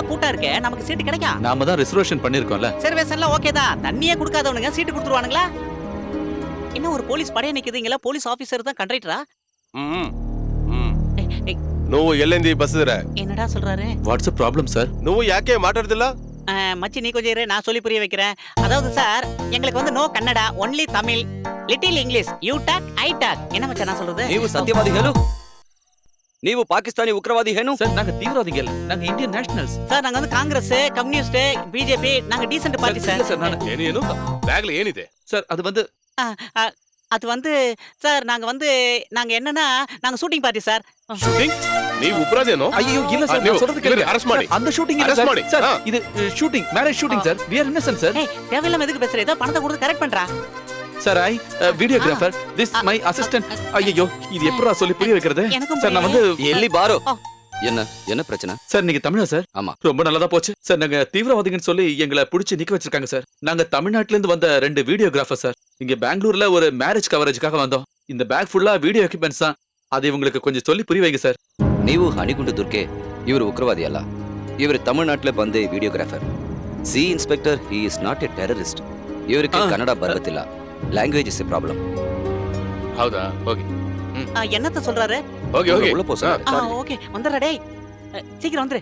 கூட்டா இருக்கே, நமக்கு சீட்டு கிடைக்கும். நாம தான் ரிசர்வேஷன் பண்ணிருக்கோம்ல. ரிசர்வேஷன்லாம் ஓகே தான். தண்ணியே குடுக்காதவனுங்க சீட்டு கொடுத்துருவானுங்களா? இன்னும் ஒரு போலீஸ் படைய நிக்குதுங்களா? போலீஸ் ஆபீசர் தான் கண்டக்டரா? ம் ம் నువ్వు ఎల్లింది బస్సు దిర என்னடா சொல்றாரு? What's problem sir? నువ్వు యాకే మాట్లాడుతులా மச்சி நீ கொஞ்சம் இரு, நான் சொல்லி புரிய வைக்கிறேன். அதாவது சார், எங்களுக்கு வந்து no Kannada, only Tamil, little English, you talk I talk. என்ன மச்சான் நான் சொல்றது? ನೀವು ಸತ್ಯವಾದಿ ಹೇಳು. ನೀವು ಪಾಕಿಸ್ತಾನಿ ಉಗ್ರವಾದಿ ಏನು? சார் நாங்க தீவிரவாதிகள் இல்ல, நாங்க இந்தியன் நேஷனல்ஸ். சார் நாங்க வந்து காங்கிரஸ், கம்யூனிஸ்ட், பிஜேபி, நாங்க டீசன்ட் பார்ட்டி சார். சார் நான் ఏనేను బ్యాగ్లో ఏనిదే சார் அது வந்து அது வந்து சார் நாங்க என்னன்னா நாங்க ஷூட்டிங் பார்ட்டி சார். షూటింగ్ நீ உப்ராதேனோ ஐயோ இல்ல சார், நான் சொல்றது கேளுங்க. அரெஸ்ட் ಮಾಡಿ அந்த ஷூட்டிங் இல்ல Arrest சார். ಮಾಡಿ. சார் இது shooting, marriage shooting sir. we are innocent sir. ஏய் தேவையில்லாம எதுக்கு பேசுற? ஏதோ பணத்தை கொடுத்து கரெக்ட் பண்றா. Sir I videographer, this my assistant. ஐயோ இது எப்பறா சொல்லி புரிய வைக்கிறது? எனக்கும் சார் நான் வந்து ಎಲ್ಲಿ ಬಾರೋ. ஆ. என்ன பிரச்சனை? சார் நீங்க தமிழா சார்? ஆமா. ரொம்ப நல்லதா போச்சு சார். நாங்க தீவிரவாதிகன்னு சொல்லி எங்களை புடிச்சு நிக்க வச்சிருக்காங்க சார். நாங்க தமிழ்நாட்டுல இருந்து வந்த 2 வீடியோகிராஃபர் சார். இங்க பெங்களூர்ல ஒரு மேரேஜ் கவரேஜ்க்காக வந்தோம். இந்த பேக் ஃபுல்லா வீடியோ எக்யூப்மெண்ட்ஸ் தான். அதை உங்களுக்கு கொஞ்சம் சொல்லி புரிய வைங்க சார். ನೀವು ಹಣಿಗುಂಡು ದುರ್ಗೆ, ಇವರು ಉಗ್ರವಾದಿ ಅಲ್ಲ. ಇವರು ತಮಿಳುನಾಟ್ಲೆ ಬಂದೆ videographer. C inspector, he is not A terrorist. ಇವರಿಗೆ ಕನ್ನಡ ಬರುತ್ತಿಲ್ಲ. Language is A problem. ಹೌದಾ? ಹೋಗಿ என்னத்த சொல்றாரு? ಹೋಗಿ ಹೋಗಿ உள்ள போ சார். ஓகே வந்துடுறா டேய். சீக்கிரம் வந்துரு.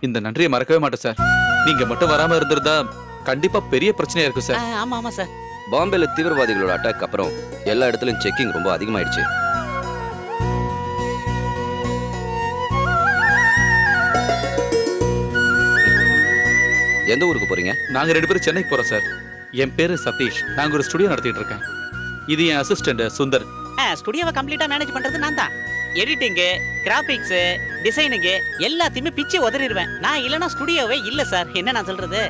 இந்த நன்றியை மறக்கவே மாட்டேன் சார். நீங்க மட்டும் வராம இருந்திருந்தா கண்டிப்பா பெரிய பிரச்சனையா இருக்கும் சார். ஆமா ஆமா சார். பாம்பேல தீவிரவாதிகளோட அட்டாக் அப்புறம் எல்லா இடத்துலயும் செக்கிங் ரொம்ப அதிகமாயிடுச்சு. எந்த ஊருக்கு போறீங்க? நாங்க 2 பேரும் சென்னைக்கு போறோம் சார். என் பேரு சதீஷ். நாங்க ஒரு ஸ்டுடியோ நடத்திட்டு இருக்கேன். இது என் அசிஸ்டன்ட் சுந்தர். ஸ்டுடியோவை கம்ப்ளீட்டா மேனேஜ் பண்றது நான் தான். எடிட்டிங், கிராபிக்ஸ், டிசைனிங் எல்லாத்தையுமே பிச்சு உதறிடுவேன். நான் இல்லனா ஸ்டுடியோவே இல்ல சார். என்ன நான் சொல்றது?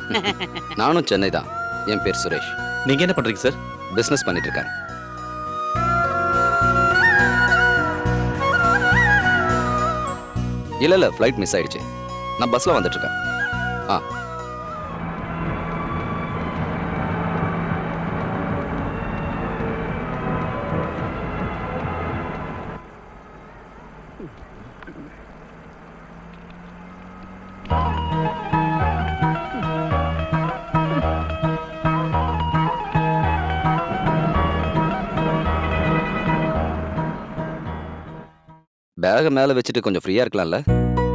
நானும் சென்னை தான். என் பேர் சுரேஷ். நீங்க என்ன பண்றீங்க சார்? பிசினஸ் பண்ணிட்டு இருக்கேன். இல்ல ஃப்ளைட் மிஸ் ஆயிடுச்சு. நான் பஸ்ல வந்துட்டு இருக்கேன். ஆ பேக மேல வச்சுட்டு கொஞ்சம் ஃப்ரீயா இருக்கலாம்ல?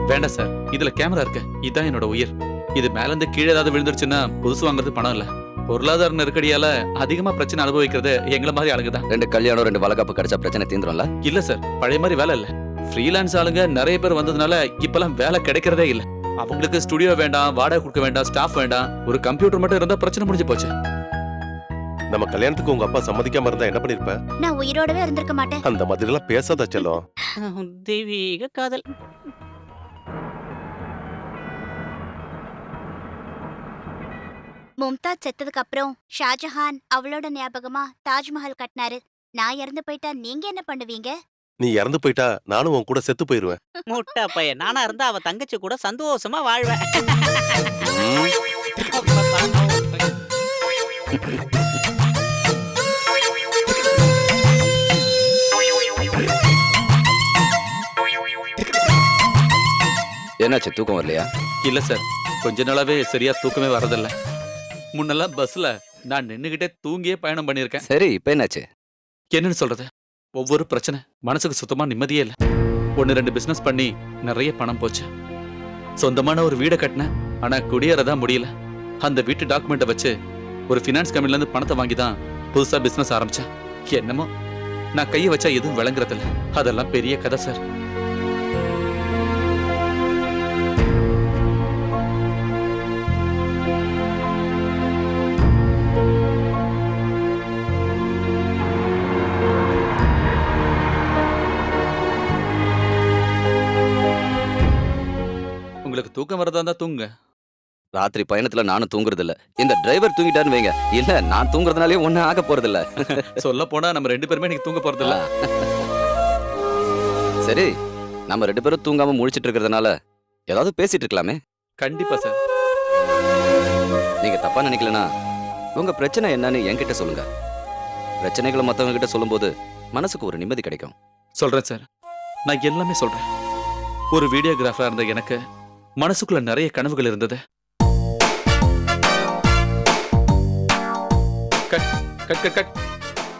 வேண்டாம் சார், இதுல கேமரா இருக்கு. இதான் என்னோட உயிர். இது மேல இருந்து கீழே ஏதாவது விழுந்துருச்சுன்னா புதுசு வாங்குறது பணம் இல்ல. பொருளாதார நெருக்கடியால அதிகமா பிரச்சனை அனுபவிக்கிறது எங்களை மாதிரி ஆளுங்க தான். 2 கல்யாணம் 2 வளகாப்பு கிடைச்சா பிரச்சனை தீந்துரும்ல? இல்ல சார், பழைய மாதிரி வேலை இல்ல. ஃப்ரீலான்ஸ் ஆளுங்க நிறைய பேர் வந்ததுனால இப்பெல்லாம் வேலை கிடைக்கிறதே இல்ல. அவங்களுக்கு ஸ்டுடியோ வேண்டாம், வாடகை கொடுக்க வேண்டாம், ஸ்டாஃப் வேண்டாம். ஒரு கம்ப்யூட்டர் மட்டும் இருந்தா பிரச்சனை முடிஞ்சு போச்சு. நம்ம கல்யாணத்துக்கு உங்க அப்பா சம்மதிக்காம இருந்தா என்ன பண்ணிருப்ப? நான் உயிரோடவே இருந்திருக்க மாட்டேன். அந்த மாதிரி எல்லாம் பேசாத செல்லம். தெய்வீக காதல். மும்தாஜ் செத்ததுக்கு அப்புறம் ஷாஜஹான் அவளோட ஞாபகமா தாஜ்மஹால் கட்டினாரு. நான் இறந்து போயிட்டா நீங்க என்ன பண்ணுவீங்க? நீ இறந்து போயிட்டா நானும் உன் கூட செத்து போயிருவேன். முட்டா பையன். நானா இருந்தா அவ தங்கச்சி கூட சந்தோஷமா வாழ்வேன். என்னாச்சு, தூக்கம் வரலையா? இல்ல சார், கொஞ்ச நாளாவே சரியா தூக்கமே வரதில்ல. முன்னெல்லாம் பஸ்ல நான் நின்னுகிட்டே தூங்கியே பயணம் பண்ணிருக்கேன். சரி, இப்ப என்னாச்சு? என்னன்னு சொல்றது, ஒவ்வொரு பிரச்சனை, மனசுக்கு சுத்தமா நிம்மதியே இல்ல. 1-2 பிசினஸ் பண்ணி நிறைய பணம் போச்சு. சொந்தமான ஒரு வீடை கட்டினேன், ஆனா குடியேறதான் முடியல. அந்த வீட்டு டாக்குமெண்ட்டை வச்சு ஒரு ஃபினான்ஸ் கம்பெனில இருந்து பணத்தை வாங்கி தான் புதுசா பிசினஸ் ஆரம்பிச்சேன். என்னமோ நான் கையை வச்சா எதுவும் விளங்குறதில்ல. அதெல்லாம் பெரிய கதை சார். உங்களுக்கு தூக்கம் வரதா இருந்தா தூங்குங்க. ராத்திரி பயணத்துல நானும் தூங்குறது இல்ல. இந்த டிரைவர் தூங்கிட்டான்னு வைங்க, இல்ல நான் தூங்குறதுனாலே ஒண்ணு ஆக போறது இல்ல. சொல்ல போனா நம்ம 2 பேருமே இன்னைக்கு தூங்க போறது இல்ல. சரி, நம்ம 2 பேரும் தூங்காம முழிச்சிட்டு இருக்கிறதுனால ஏதாவது பேசிட்டு இருக்கலாமே? கண்டிப்பா சார். நீங்க தப்பா நினைக்கலனா உங்க பிரச்சனை என்னன்னு என்கிட்ட சொல்லுங்க. பிரச்சனைகளை மத்தவங்க கிட்ட சொல்லும்போது மனசுக்கு ஒரு நிம்மதி கிடைக்கும். சொல்றேன் சார், நான் எல்லாமே சொல்றேன். ஒரு வீடியோகிராஃபரா இருந்த எனக்கு மனசுக்குள்ள நிறைய கனவுகள் இருந்தது. Cut cut cut cut.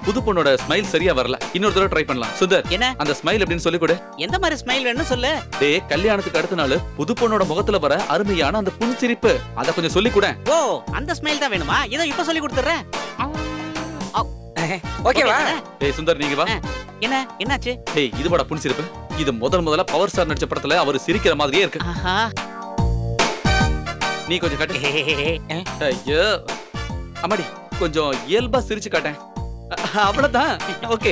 புது பொண்ணோட ஸ்மைல் சரியா வரல, இன்னொரு தடவை ட்ரை பண்ணலாம். சுந்தர், என்ன அந்த ஸ்மைல் எப்படின்னு சொல்லி கொடு. எந்த மாதிரி ஸ்மைல் வேணும்னு சொல்லு. டேய், கல்யாணத்துக்கு அடுத்த நாள் புது பொண்ணோட முகத்துல வர அருமையான அந்த புன்சிரிப்பு, அத கொஞ்சம் சொல்லி கொடு. ஓ, அந்த ஸ்மைல் தான் வேணுமா? இதோ இப்ப சொல்லி கொடுத்துறேன். ஓகேவா? டேய் சுந்தர், நீங்க வா. என்ன என்னாச்சு? டேய், இது வாடா புன்சிரிப்பு. இது முதல்ல பவர் ஸ்டார் நடிச்ச படத்துல அவர் சிரிக்கிற மாதிரியே இருக்கு. ஆஹா. நீ கொஞ்சம் காட்டு. ஐயோ அம்மாடி, கொஞ்சம் இயல்பா சிரிச்சு காட்டேன். அவ்வளவுதான். ஓகே.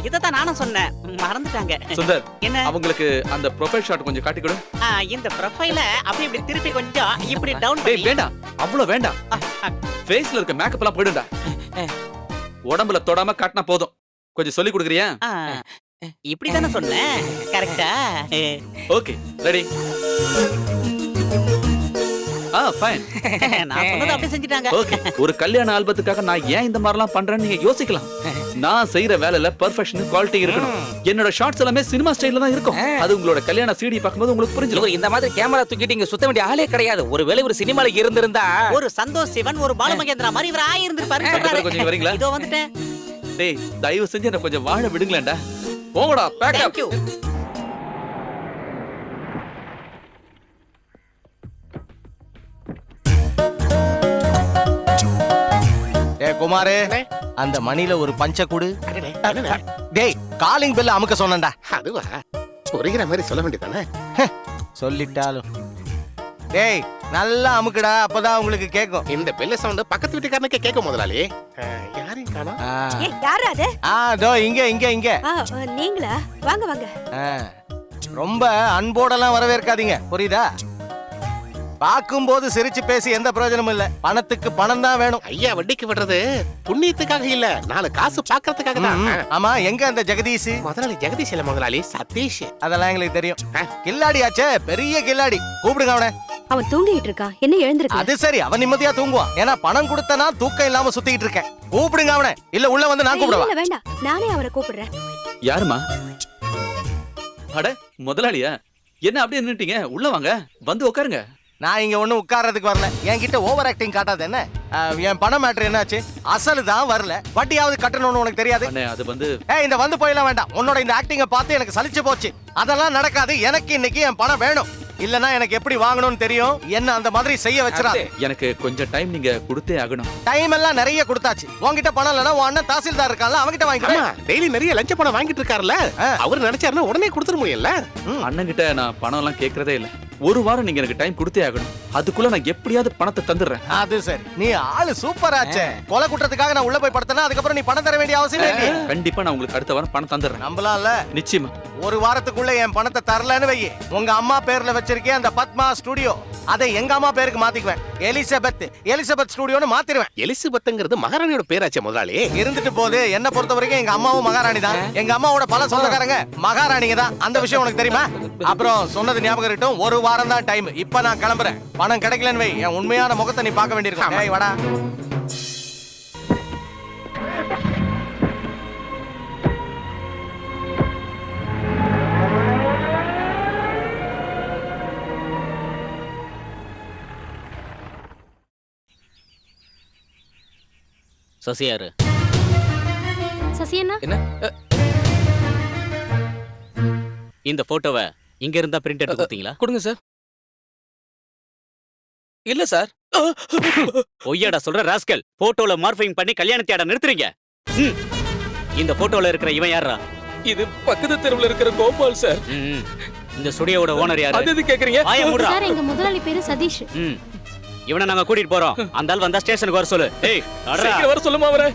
இததான் நானும் சொன்னேன், மறந்துட்டாங்க. சுந்தர், என்ன அவங்களுக்கு அந்த ப்ரொஃபைல் ஷாட் கொஞ்சம் காட்டி கொடு. இந்த ப்ரொஃபைல அப்படி இப்படி திருப்பி கொஞ்சம் இப்படி டவுன் டேய், பண்ணி. வேண்டாம், அவ்வளவு வேண்டாம். ஃபேஸ்ல இருக்க மேக்கப் எல்லாம் போயிடும்டா. உடம்புல தொடாம காட்டினா போதும். கொஞ்சம் சொல்லி கொடுக்குறியா? இப்படி தானே சொன்னேன், கரெக்டா? Okay, ready. ஃபைன். நான் சொன்னது அப்படியே செஞ்சுட்டாங்க. ஓகே. ஒரு கல்யாண ஆல்பத்துக்காக நான் ஏன் இந்த மாதிரிலாம் பண்றேன்னு நீங்க யோசிக்கலாம். நான் செய்யற வேலையில பெர்ஃபெக்ஷன், குவாலிட்டி இருக்கணும். என்னோட ஷார்ட்ஸ் எல்லாமே சினிமா ஸ்டைல்ல தான் இருக்கும். அது உங்களோட கல்யாண சிடி பார்க்கும்போது உங்களுக்கு புரிஞ்சிடும். இவர் இந்த மாதிரி கேமரா தூக்கிட்டு இங்க சுத்த வேண்டிய ஆளே கிடையாது. ஒருவேளை ஒரு சினிமால இருந்திருந்தா ஒரு சந்தோஷ் சிவன், ஒரு பாலுமகேந்திரா மாதிரி இவர் ஆயிருந்திருப்பாரு. கொஞ்சம் இங்க வரீங்களா? இதோ வந்துட்டேன். டேய், தயவு செஞ்சு என்ன கொஞ்சம் வாழ விடுங்களேன்டா. போங்கடா, பேக் அப். Thank you. ஏ குமாரே, அந்த மணில ஒரு பஞ்ச குடு. டேய், காலிங் பெல் அமுக்க சொன்னேன்டா. அதுவா புரிகிற மாதிரி சொல்ல வேண்டியதானே? சொல்லிட்டாலும். டேய், நல்லா அமுக்குடா, அப்பதான் உங்களுக்கு கேக்கும். இந்த பெல்ல சவுண்ட் பக்கத்து வீட்டுக்காரனுக்கு கேட்கும் முதலாளி. யாரையும் காணோம். ஏய், யாரு அது? தோ இங்க இங்க இங்க. நீங்களா? வாங்க வாங்க. ரொம்ப அன்போடெல்லாம் வரவேற்காதீங்க, புரியுதா? பாக்கும்போது சிரிச்சு பேசி எந்த பிரயோஜனமும் இல்ல. பணத்துக்கு பணம் தான் வேணும். ஐயா வட்டிக்கு விடுறது புண்ணியத்துக்காக இல்ல, 4 காசு பாக்குறதுக்காக தான். ஆமா, எங்க அந்த ஜெகதீஷ்? முதலாளி ஜெகதீஷ் இல்ல முதலாளி, சதீஷ். அதெல்லாம் எங்களுக்கு தெரியும். கில்லாடி ஆச்சே, பெரிய கில்லாடி. கூப்பிடுங்க அவனை. அவன் தூங்கிட்டு இருக்கான், என்ன எழுந்திருக்க? அது சரி, அவன் நிம்மதியா தூங்குவான். ஏன்னா பணம் கொடுத்தனா தூக்கம் இல்லாம சுத்திட்டு இருக்கேன். கூப்பிடுங்க அவனை, இல்ல உள்ள வந்து நான் கூப்பிடுவா. இல்ல வேண்டாம், நானே அவரை கூப்பிடுறேன். யாருமா? அட, முதலாளியா? என்ன அப்படியே நின்னுட்டீங்க? உள்ள வாங்க, வந்து உட்காருங்க. நான் இங்க ஒண்ணு உட்கார்றதுக்கு வரல. என்கிட்ட ஓவர் ஆக்டிங் காட்டாத என்ன? என் பணம் மேட்டர் என்னாச்சு? அசலு தான் வரல, வட்டியாவது கட்டணும்னு உனக்கு தெரியாது? அண்ணே, அது வந்து இந்த வந்து போயெல்லாம் வேண்டாம். உன்னோட இந்த ஆக்டிங்க பார்த்து எனக்கு சலிச்சு போச்சு. அதெல்லாம் நடக்காது. எனக்கு இன்னைக்கு என் பணம் வேணும். இல்லனா எனக்கு எப்படி வாங்கணும்னு தெரியும். என்ன அந்த மாதிரி செய்ய வச்சிரா. எனக்கு கொஞ்சம் டைம் நீங்க கொடுத்தே ஆகணும். டைம் எல்லாம் நிறைய கொடுத்தாச்சு. உன்கிட்ட பணம் இல்லனா உன் அண்ணன் தாசில்தார் இருக்கான்ல, அவன்கிட்ட வாங்கிக்கலாம். டெய்லி நிறைய லஞ்ச பணம் வாங்கிட்டு இருக்காருல்ல, அவர் நினைச்சாருன்னா உடனே கொடுத்துட முடியல. அண்ணன் கிட்ட நான் பணம் எல்லாம் கேக்குறதே இல்ல. ஒரு வாரம் நீங்க எனக்கு டைம் கொடுத்தே ஆகணும். அதுக்குள்ள நான் எப்படியாவது பணத்தை தந்துடுறேன். அது சரி, நீ ஆளு சூப்பர் ஆச்சே. கொலை குற்றத்துக்காக நான் உள்ள போய் படுத்தனா அதுக்கப்புறம் நீ பணம் தர வேண்டிய அவசியம் இல்லை. கண்டிப்பா நான் உங்களுக்கு அடுத்த வாரம் பணம் தந்துடுறேன். நம்பலாம்ல? நிச்சயமா. ஒரு வாரத்துக்குள்ள என் பணத்தை தரலன்னு வை, உங்க அம்மா பேர்ல வச்சிருக்கேன் அந்த பத்மா ஸ்டுடியோ, அதை எங்க அம்மா பேருக்கு மாத்திக்குவேன். எலிசபெத் ஸ்டுடியோன்னு மாத்திருவேன். எலிசபெத்ங்கிறது மகாராணியோட பேராச்சே முதலாளி. இருந்துட்டு போது, என்ன பொறுத்த வரைக்கும் எங்க அம்மாவும் மகாராணி தான். எங்க அம்மாவோட பல சொந்தக்காரங்க மகாராணிங்க தான். அந்த விஷயம் உனக்கு தெரியுமா? அப்புறம் சொன்னது ஞாபகம் இருக்கட்டும், ஒரு வாரம் தான் டைம். இப்ப நான் கிளம்புறேன். பணம் கிடைக்கலன்னு வை, என் உண்மையான முகத்தை நீ பார்க்க வேண்டியிருக்கும். ஏய் வாடா. சசியாரு, சசி என்ன? இந்த போட்டோவை இங்க இருந்தா பிரிண்ட் எடுத்து கொடுத்தீங்களா? கொடுங்க சார். இல்ல சார். பொய்யாடா சொல்ற ராஸ்கல். போட்டோல மார்ஃபிங் பண்ணி கல்யாணத்தையாட நிறுத்துறீங்க. இந்த போட்டோல இருக்கிற இவன் யாரா? இது பக்கத்து தெருவுல இருக்கிற கோபால் சார். இந்த ஸ்டுடியோவோட ஓனர் யாரு? அது கேக்குறீங்க? வாயை மூடுடா. சார், எங்க முதலாளி பேரு சதீஷ். இவனை நாங்க கூட்டிட்டு போறோம். அந்த ஆள் வந்தா ஸ்டேஷனுக்கு வர சொல்லு. ஏய், சீக்கிரம் வர சொல்லுமா அவரை.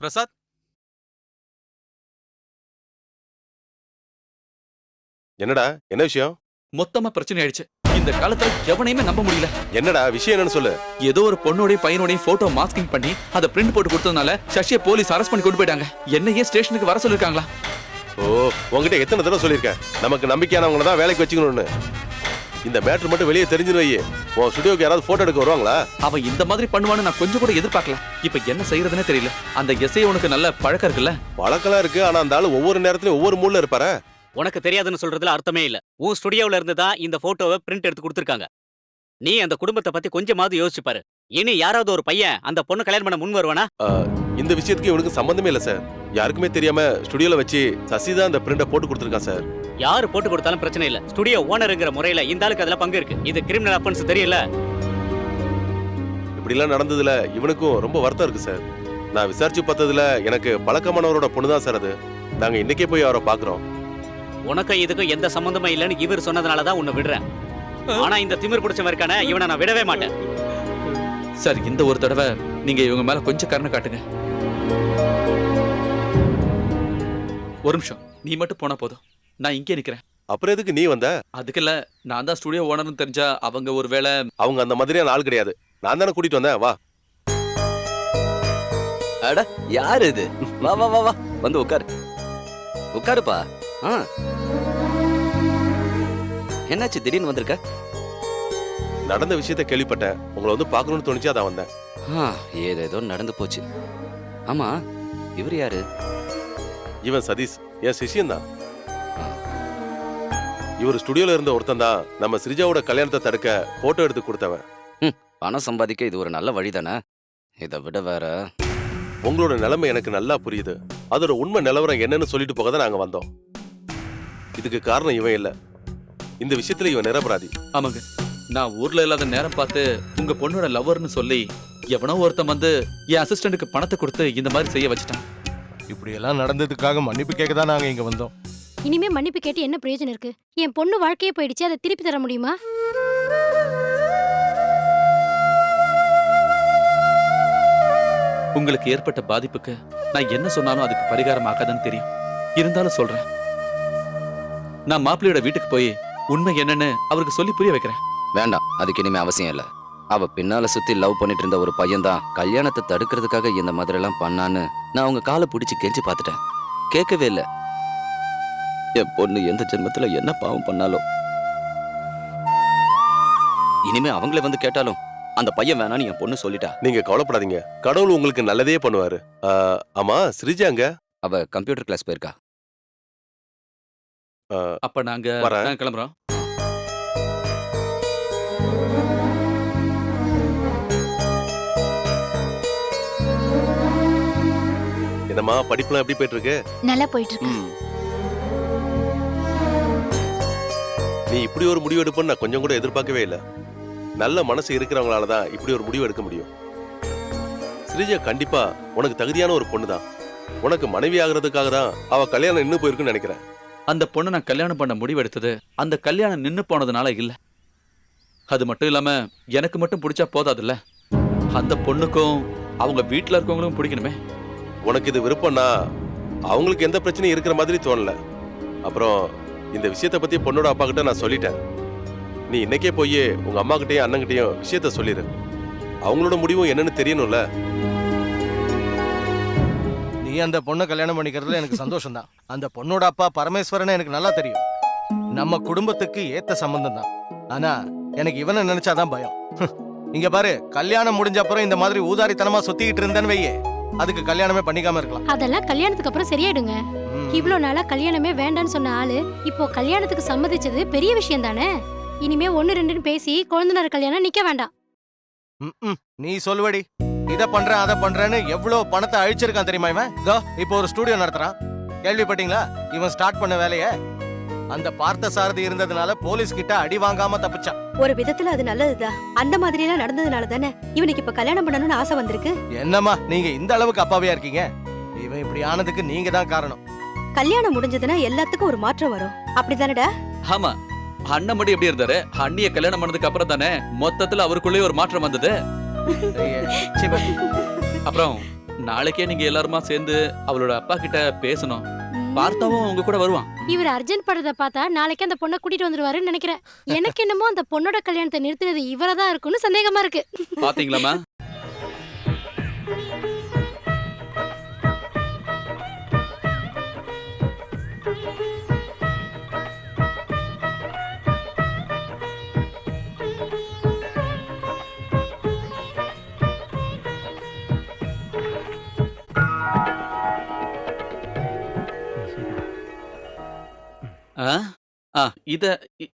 பிரசாத், என்னடா, என்ன விஷயம்? மொத்தமா பிரச்சனை ஆயிடுச்சு. இந்த காலத்துல எவனையுமே நம்ப முடியல. என்னடா விஷயம் என்னன்னு சொல்லு. ஏதோ ஒரு பொண்ணோட பையனோட போட்டோ மாஸ்கிங் பண்ணி அதை பிரிண்ட் போட்டு கொடுத்ததுனால சசியை போலீஸ் அரெஸ்ட் பண்ணி கொண்டு போயிட்டாங்க. என்னையே ஸ்டேஷனுக்கு வர சொல்லிருக்காங்களா? ஓ, உங்ககிட்ட எத்தனை தடவை சொல்லியிருக்கேன் நமக்கு நம்பிக்கையானவங்கள தான் வேலைக்கு வச்சுக்கணும்னு. இந்த மேட்டர் மட்டும் வெளியே தெரிஞ்சுன்னு வை, உன் ஸ்டுடியோக்கு யாராவது போட்டோ எடுக்க வருவாங்களா? அவன் இந்த மாதிரி பண்ணுவான்னு நான் கொஞ்சம் கூட எதிர்பார்க்கல. இப்ப என்ன செய்யறதுன்னே தெரியல. அந்த எஸ்ஐ உனக்கு நல்ல பழக்கம் இருக்குல்ல? பழக்கலாம் இருக்கு, ஆனா அந்த ஆளு ஒவ்வொரு நேரத்திலயும் ஒவ்வொரு மூட்ல இருப்பாரு. உனக்கு தெரியாதுன்னு சொல்றதுல அர்த்தமே இல்ல. உன் ஸ்டுடியோல இருந்து தான் இந்த போட்டோவை பிரிண்ட் எடுத்து கொடுத்திருக்காங்க. நீ அந்த குடும்பத்தை பத்தி கொஞ்சமாவது யோசிச்சு பாரு. இனி யாராவது ஒரு பையன் அந்த பொண்ணு கல்யாணம் பண்ண முன் வருவானா? இந்த விஷயத்துக்கு இவனுக்கு சம்பந்தமே இல்ல சார். யாருக்குமே தெரியாம ஸ்டுடியோல வச்சு சசி தான் அந்த பிரிண்ட போட்டு கொடுத்துருக்கான் சார். யாரு போட்டு கொடுத்தாலும் பிரச்சனை இல்ல. ஸ்டுடியோ ஓனருங்கிற முறையில இந்த ஆளுக்கு அதுல பங்கு இருக்கு. இது கிரிமினல் அஃபென்ஸ் தெரியல. இப்படி எல்லாம் நடந்ததுல இவனுக்கும் ரொம்ப வருத்தம் இருக்கு சார். நான் விசாரிச்சு பார்த்ததுல எனக்கு பழக்கமானவரோட பொண்ணு தான் சார் அது. நாங்க இன்னைக்கே போய் அவரை பாக்குறோம். உனக்கு இதுக்கும் எந்த சம்பந்தமும் இல்லைன்னு இவர் சொன்னதுனாலதான் உன்னை விடுறேன். ஆனா இந்த திமிர் பிடிச்சவன் இருக்கானே, இவனை நான் விடவே மாட்டேன். சார், இந்த ஒரு தடவை நீங்க இவங்க மேல கொஞ்சம் கருணை காட்டுங்க. ஒரு நிமிஷம், நீ மட்டும் போனா போதும். நான் இங்கே நிக்கிறேன். அப்புறம் எதுக்கு நீ வந்த? அதுக்கு இல்ல, நான் தான் ஸ்டுடியோ ஓனர்னு தெரிஞ்சா அவங்க ஒருவேளை. அவங்க அந்த மாதிரியான ஆள் கிடையாது. நான் தானே கூட்டிட்டு வந்தேன். வா. அட, யாரு இது? வா வா வா வா, வந்து உட்காரு. உட்காருப்பா. என்னாச்சு திடீர்னு வந்திருக்க? நடந்த விஷயத்த கேள்விப்பட்டேன். உங்களை வந்து பார்க்கணும்னு தோணுச்சு, அதான் வந்தேன். ஏதேதோ நடந்து போச்சு. ஆமா, இவர் யாரு? இவன் சதீஷ், என் சிஷியன் தான். இவர் ஸ்டுடியோல இருந்த ஒருத்தன் தான் நம்ம ஸ்ரீஜாவோட கல்யாணத்தை தடுக்க போட்டோ எடுத்து கொடுத்தவன். பணம் சம்பாதிக்க இது ஒரு நல்ல வழிதானே. இதை விட வேற. உங்களோட நிலைமை எனக்கு நல்லா புரியுது. அதோட உண்மை நிலவரம் என்னன்னு சொல்லிட்டு போக தான் நாங்க வந்தோம். இதுக்கு காரணம் இவன் இல்ல. இந்த விஷயத்துல இவன் நிரபராதி. ஆமாங்க, நான் ஊர்ல இல்லாத நேரம் பார்த்து உங்க பொண்ணோட லவ்வர்னு சொல்லி எவனோ ஒருத்தன் வந்து என் அசிஸ்டன்ட்டுக்கு பணத்தை கொடுத்து இந்த மாதிரி செய்ய வச்சுட்டான். இப்படி எல்லாம் நடந்ததுக்காக மன்னிப்பு கேட்க தான் நாங்க இங்க வந்தோம். இனிமே மன்னிப்பு கேட்டு என்ன பிரயோஜனம் இருக்கு? என் பொண்ணு வாழ்க்கையே போயிடுச்சு, அதை திருப்பி தர முடியுமா? உங்களுக்கு ஏற்பட்ட பாதிப்புக்கு நான் என்ன சொன்னாலும் அதுக்கு பரிகாரம் ஆகாதுன்னு தெரியும். இருந்தாலும் சொல்றேன், நான் மாப்பிள்ளையோட வீட்டுக்கு போய் உண்மை என்னன்னு அவருக்கு சொல்லி புரிய வைக்கிறேன். வேண்டாம், அதுக்கு இனிமே அவசியம் இல்ல. அவ பின்னால சுத்தி லவ் பண்ணிட்டு இருந்த ஒரு பையன் தான் கல்யாணத்தை தடுக்கிறதுக்காக இந்த மாதிரி எல்லாம் பண்ணான்னு நான் அவங்க காலை பிடிச்சு கெஞ்சி பார்த்துட்டேன். கேட்கவே இல்ல. என் பொண்ணு எந்த ஜென்மத்துல என்ன பாவம் பண்ணாலும் இனிமே அவங்களே வந்து கேட்டாலும் அந்த பையன் வேணான்னு என் பொண்ணு சொல்லிட்டா. நீங்க கவலைப்படாதீங்க, கடவுள் உங்களுக்கு நல்லதே பண்ணுவாரு. ஆமா, ஸ்ரீஜாங்க? அவ கம்ப்யூட்டர் கிளாஸ் போயிருக்கா. அப்ப நாங்க வரேன். கிளம்புறோம். என்னம்மா, படிப்புலாம் எப்படி போயிட்டு இருக்கு? நல்லா போயிட்டு இருக்கு. நீ இப்படி ஒரு முடிவு எடுப்பன்னு நான் கொஞ்சம் கூட எதிர்பார்க்கவே இல்லை. நல்ல மனசு இருக்கிறவங்களால தான் இப்படி ஒரு முடிவு எடுக்க முடியும். ஸ்ரீஜா கண்டிப்பா உனக்கு தகுதியான ஒரு பொண்ணு தான். உனக்கு மனைவி ஆகிறதுக்காக தான் அவ கல்யாணம் நின்னு போயிருக்குன்னு நினைக்கிறேன். அந்த பொண்ணை நான் கல்யாணம் பண்ண முடிவெடுத்தது அந்த கல்யாணம் நின்னு போனதுனால இல்ல. அது மட்டும் இல்லாம எனக்கு மட்டும் பிடிச்சா போதாதுல்ல, அந்த பொண்ணுக்கும் அவங்க வீட்டுல இருக்கவங்களும் பிடிக்கணுமே. உனக்கு இது விருப்பம்னா அவங்களுக்கு எந்த பிரச்சனையும் இருக்கிற மாதிரி தோணல. அப்புறம் இந்த விஷயத்தை பத்தி பொண்ணோட அப்பா கிட்ட நான் சொல்லிட்டேன். நீ இன்னைக்கே போய் உங்க அம்மா கிட்டயும் அண்ணன்கிட்டயும் விஷயத்த சொல்லிடு. அவங்களோட முடிவும் என்னன்னு தெரியணும்ல. நீ அந்த பொண்ணை கல்யாணம் பண்ணிக்கிறதுல எனக்கு சந்தோஷம் தான். அந்த பொண்ணோட அப்பா பரமேஸ்வரன் எனக்கு நல்லா தெரியும். நம்ம குடும்பத்துக்கு ஏத்த சம்பந்தம் தான். ஆனா எனக்கு இவனை நினைச்சாதான் பயம். இங்க பாரு, கல்யாணம் முடிஞ்ச அப்புறம் இந்த மாதிரி ஊதாரித்தனமா சுத்திக்கிட்டு இருந்தேன்னு வையே, அதுக்கு கல்யாணமே பண்ணிக்காம இருக்கலாம். அதெல்லாம் கல்யாணத்துக்கு அப்புறம் சரியாயிடுங்க. இவ்ளோ நாளா கல்யாணமே வேண்டான்னு சொன்ன ஆளு இப்போ கல்யாணத்துக்கு சம்மதிச்சது பெரிய விஷயம் தானே. இனிமே 1-2 பேசி குழந்தைனார் கல்யாணம் நிக்க வேண்டாம். நீ சொல்லுவடி. இத பண்றேன் அதை பண்றேன்னு எவ்வளவு பணத்தை அழிச்சிருக்கான் தெரியுமா இவன்? இப்போ ஒரு ஸ்டுடியோ நடத்துறான். கேள்விப்பட்டீங்களா இவன் ஸ்டார்ட் பண்ண வேலைய? அந்த பார்த்த சாரதி இருந்ததுனால போலீஸ் கிட்ட அடி வாங்காம தப்பிச்சான். ஒரு விதத்துல அது நல்லதுதான். அந்த மாதிரி எல்லாம் நடந்ததுனால தானே இவனுக்கு இப்ப கல்யாணம் பண்ணணும்னு ஆசை வந்திருக்கு. என்னம்மா நீங்க இந்த அளவுக்கு அப்பாவியா இருக்கீங்க? இவன் இப்படி ஆனதுக்கு நீங்க தான் காரணம். கல்யாணம் முடிஞ்சதுன்னா எல்லாத்துக்கும் ஒரு மாற்றம் வரும். அப்படிதானடா? ஆமா, அண்ணன் மட்டும் எப்படி இருந்தாரு? அண்ணிய கல்யாணம் பண்ணதுக்கு அப்புறம் தானே மொத்தத்துல அவருக்குள்ளே ஒரு மாற்றம் வந்தது. அப்புறம் நாளைக்கே நீங்க எல்லாருமா சேர்ந்து அவளோட அப்பா கிட்ட பேசணும். பார்த்தாவும் உங்க கூட வருவான். இவர் அர்ஜென்ட் படுறத பார்த்தா நாளைக்கு அந்த பொண்ணை கூட்டிட்டு வந்துருவாருன்னு நினைக்கிறேன். எனக்கு என்னமோ அந்த பொண்ணோட கல்யாணத்தை நிறுத்தினது இவரை தான் இருக்கும்னு சந்தேகமா இருக்கு. பாத்தீங்களாமா? ஆ ஆ இத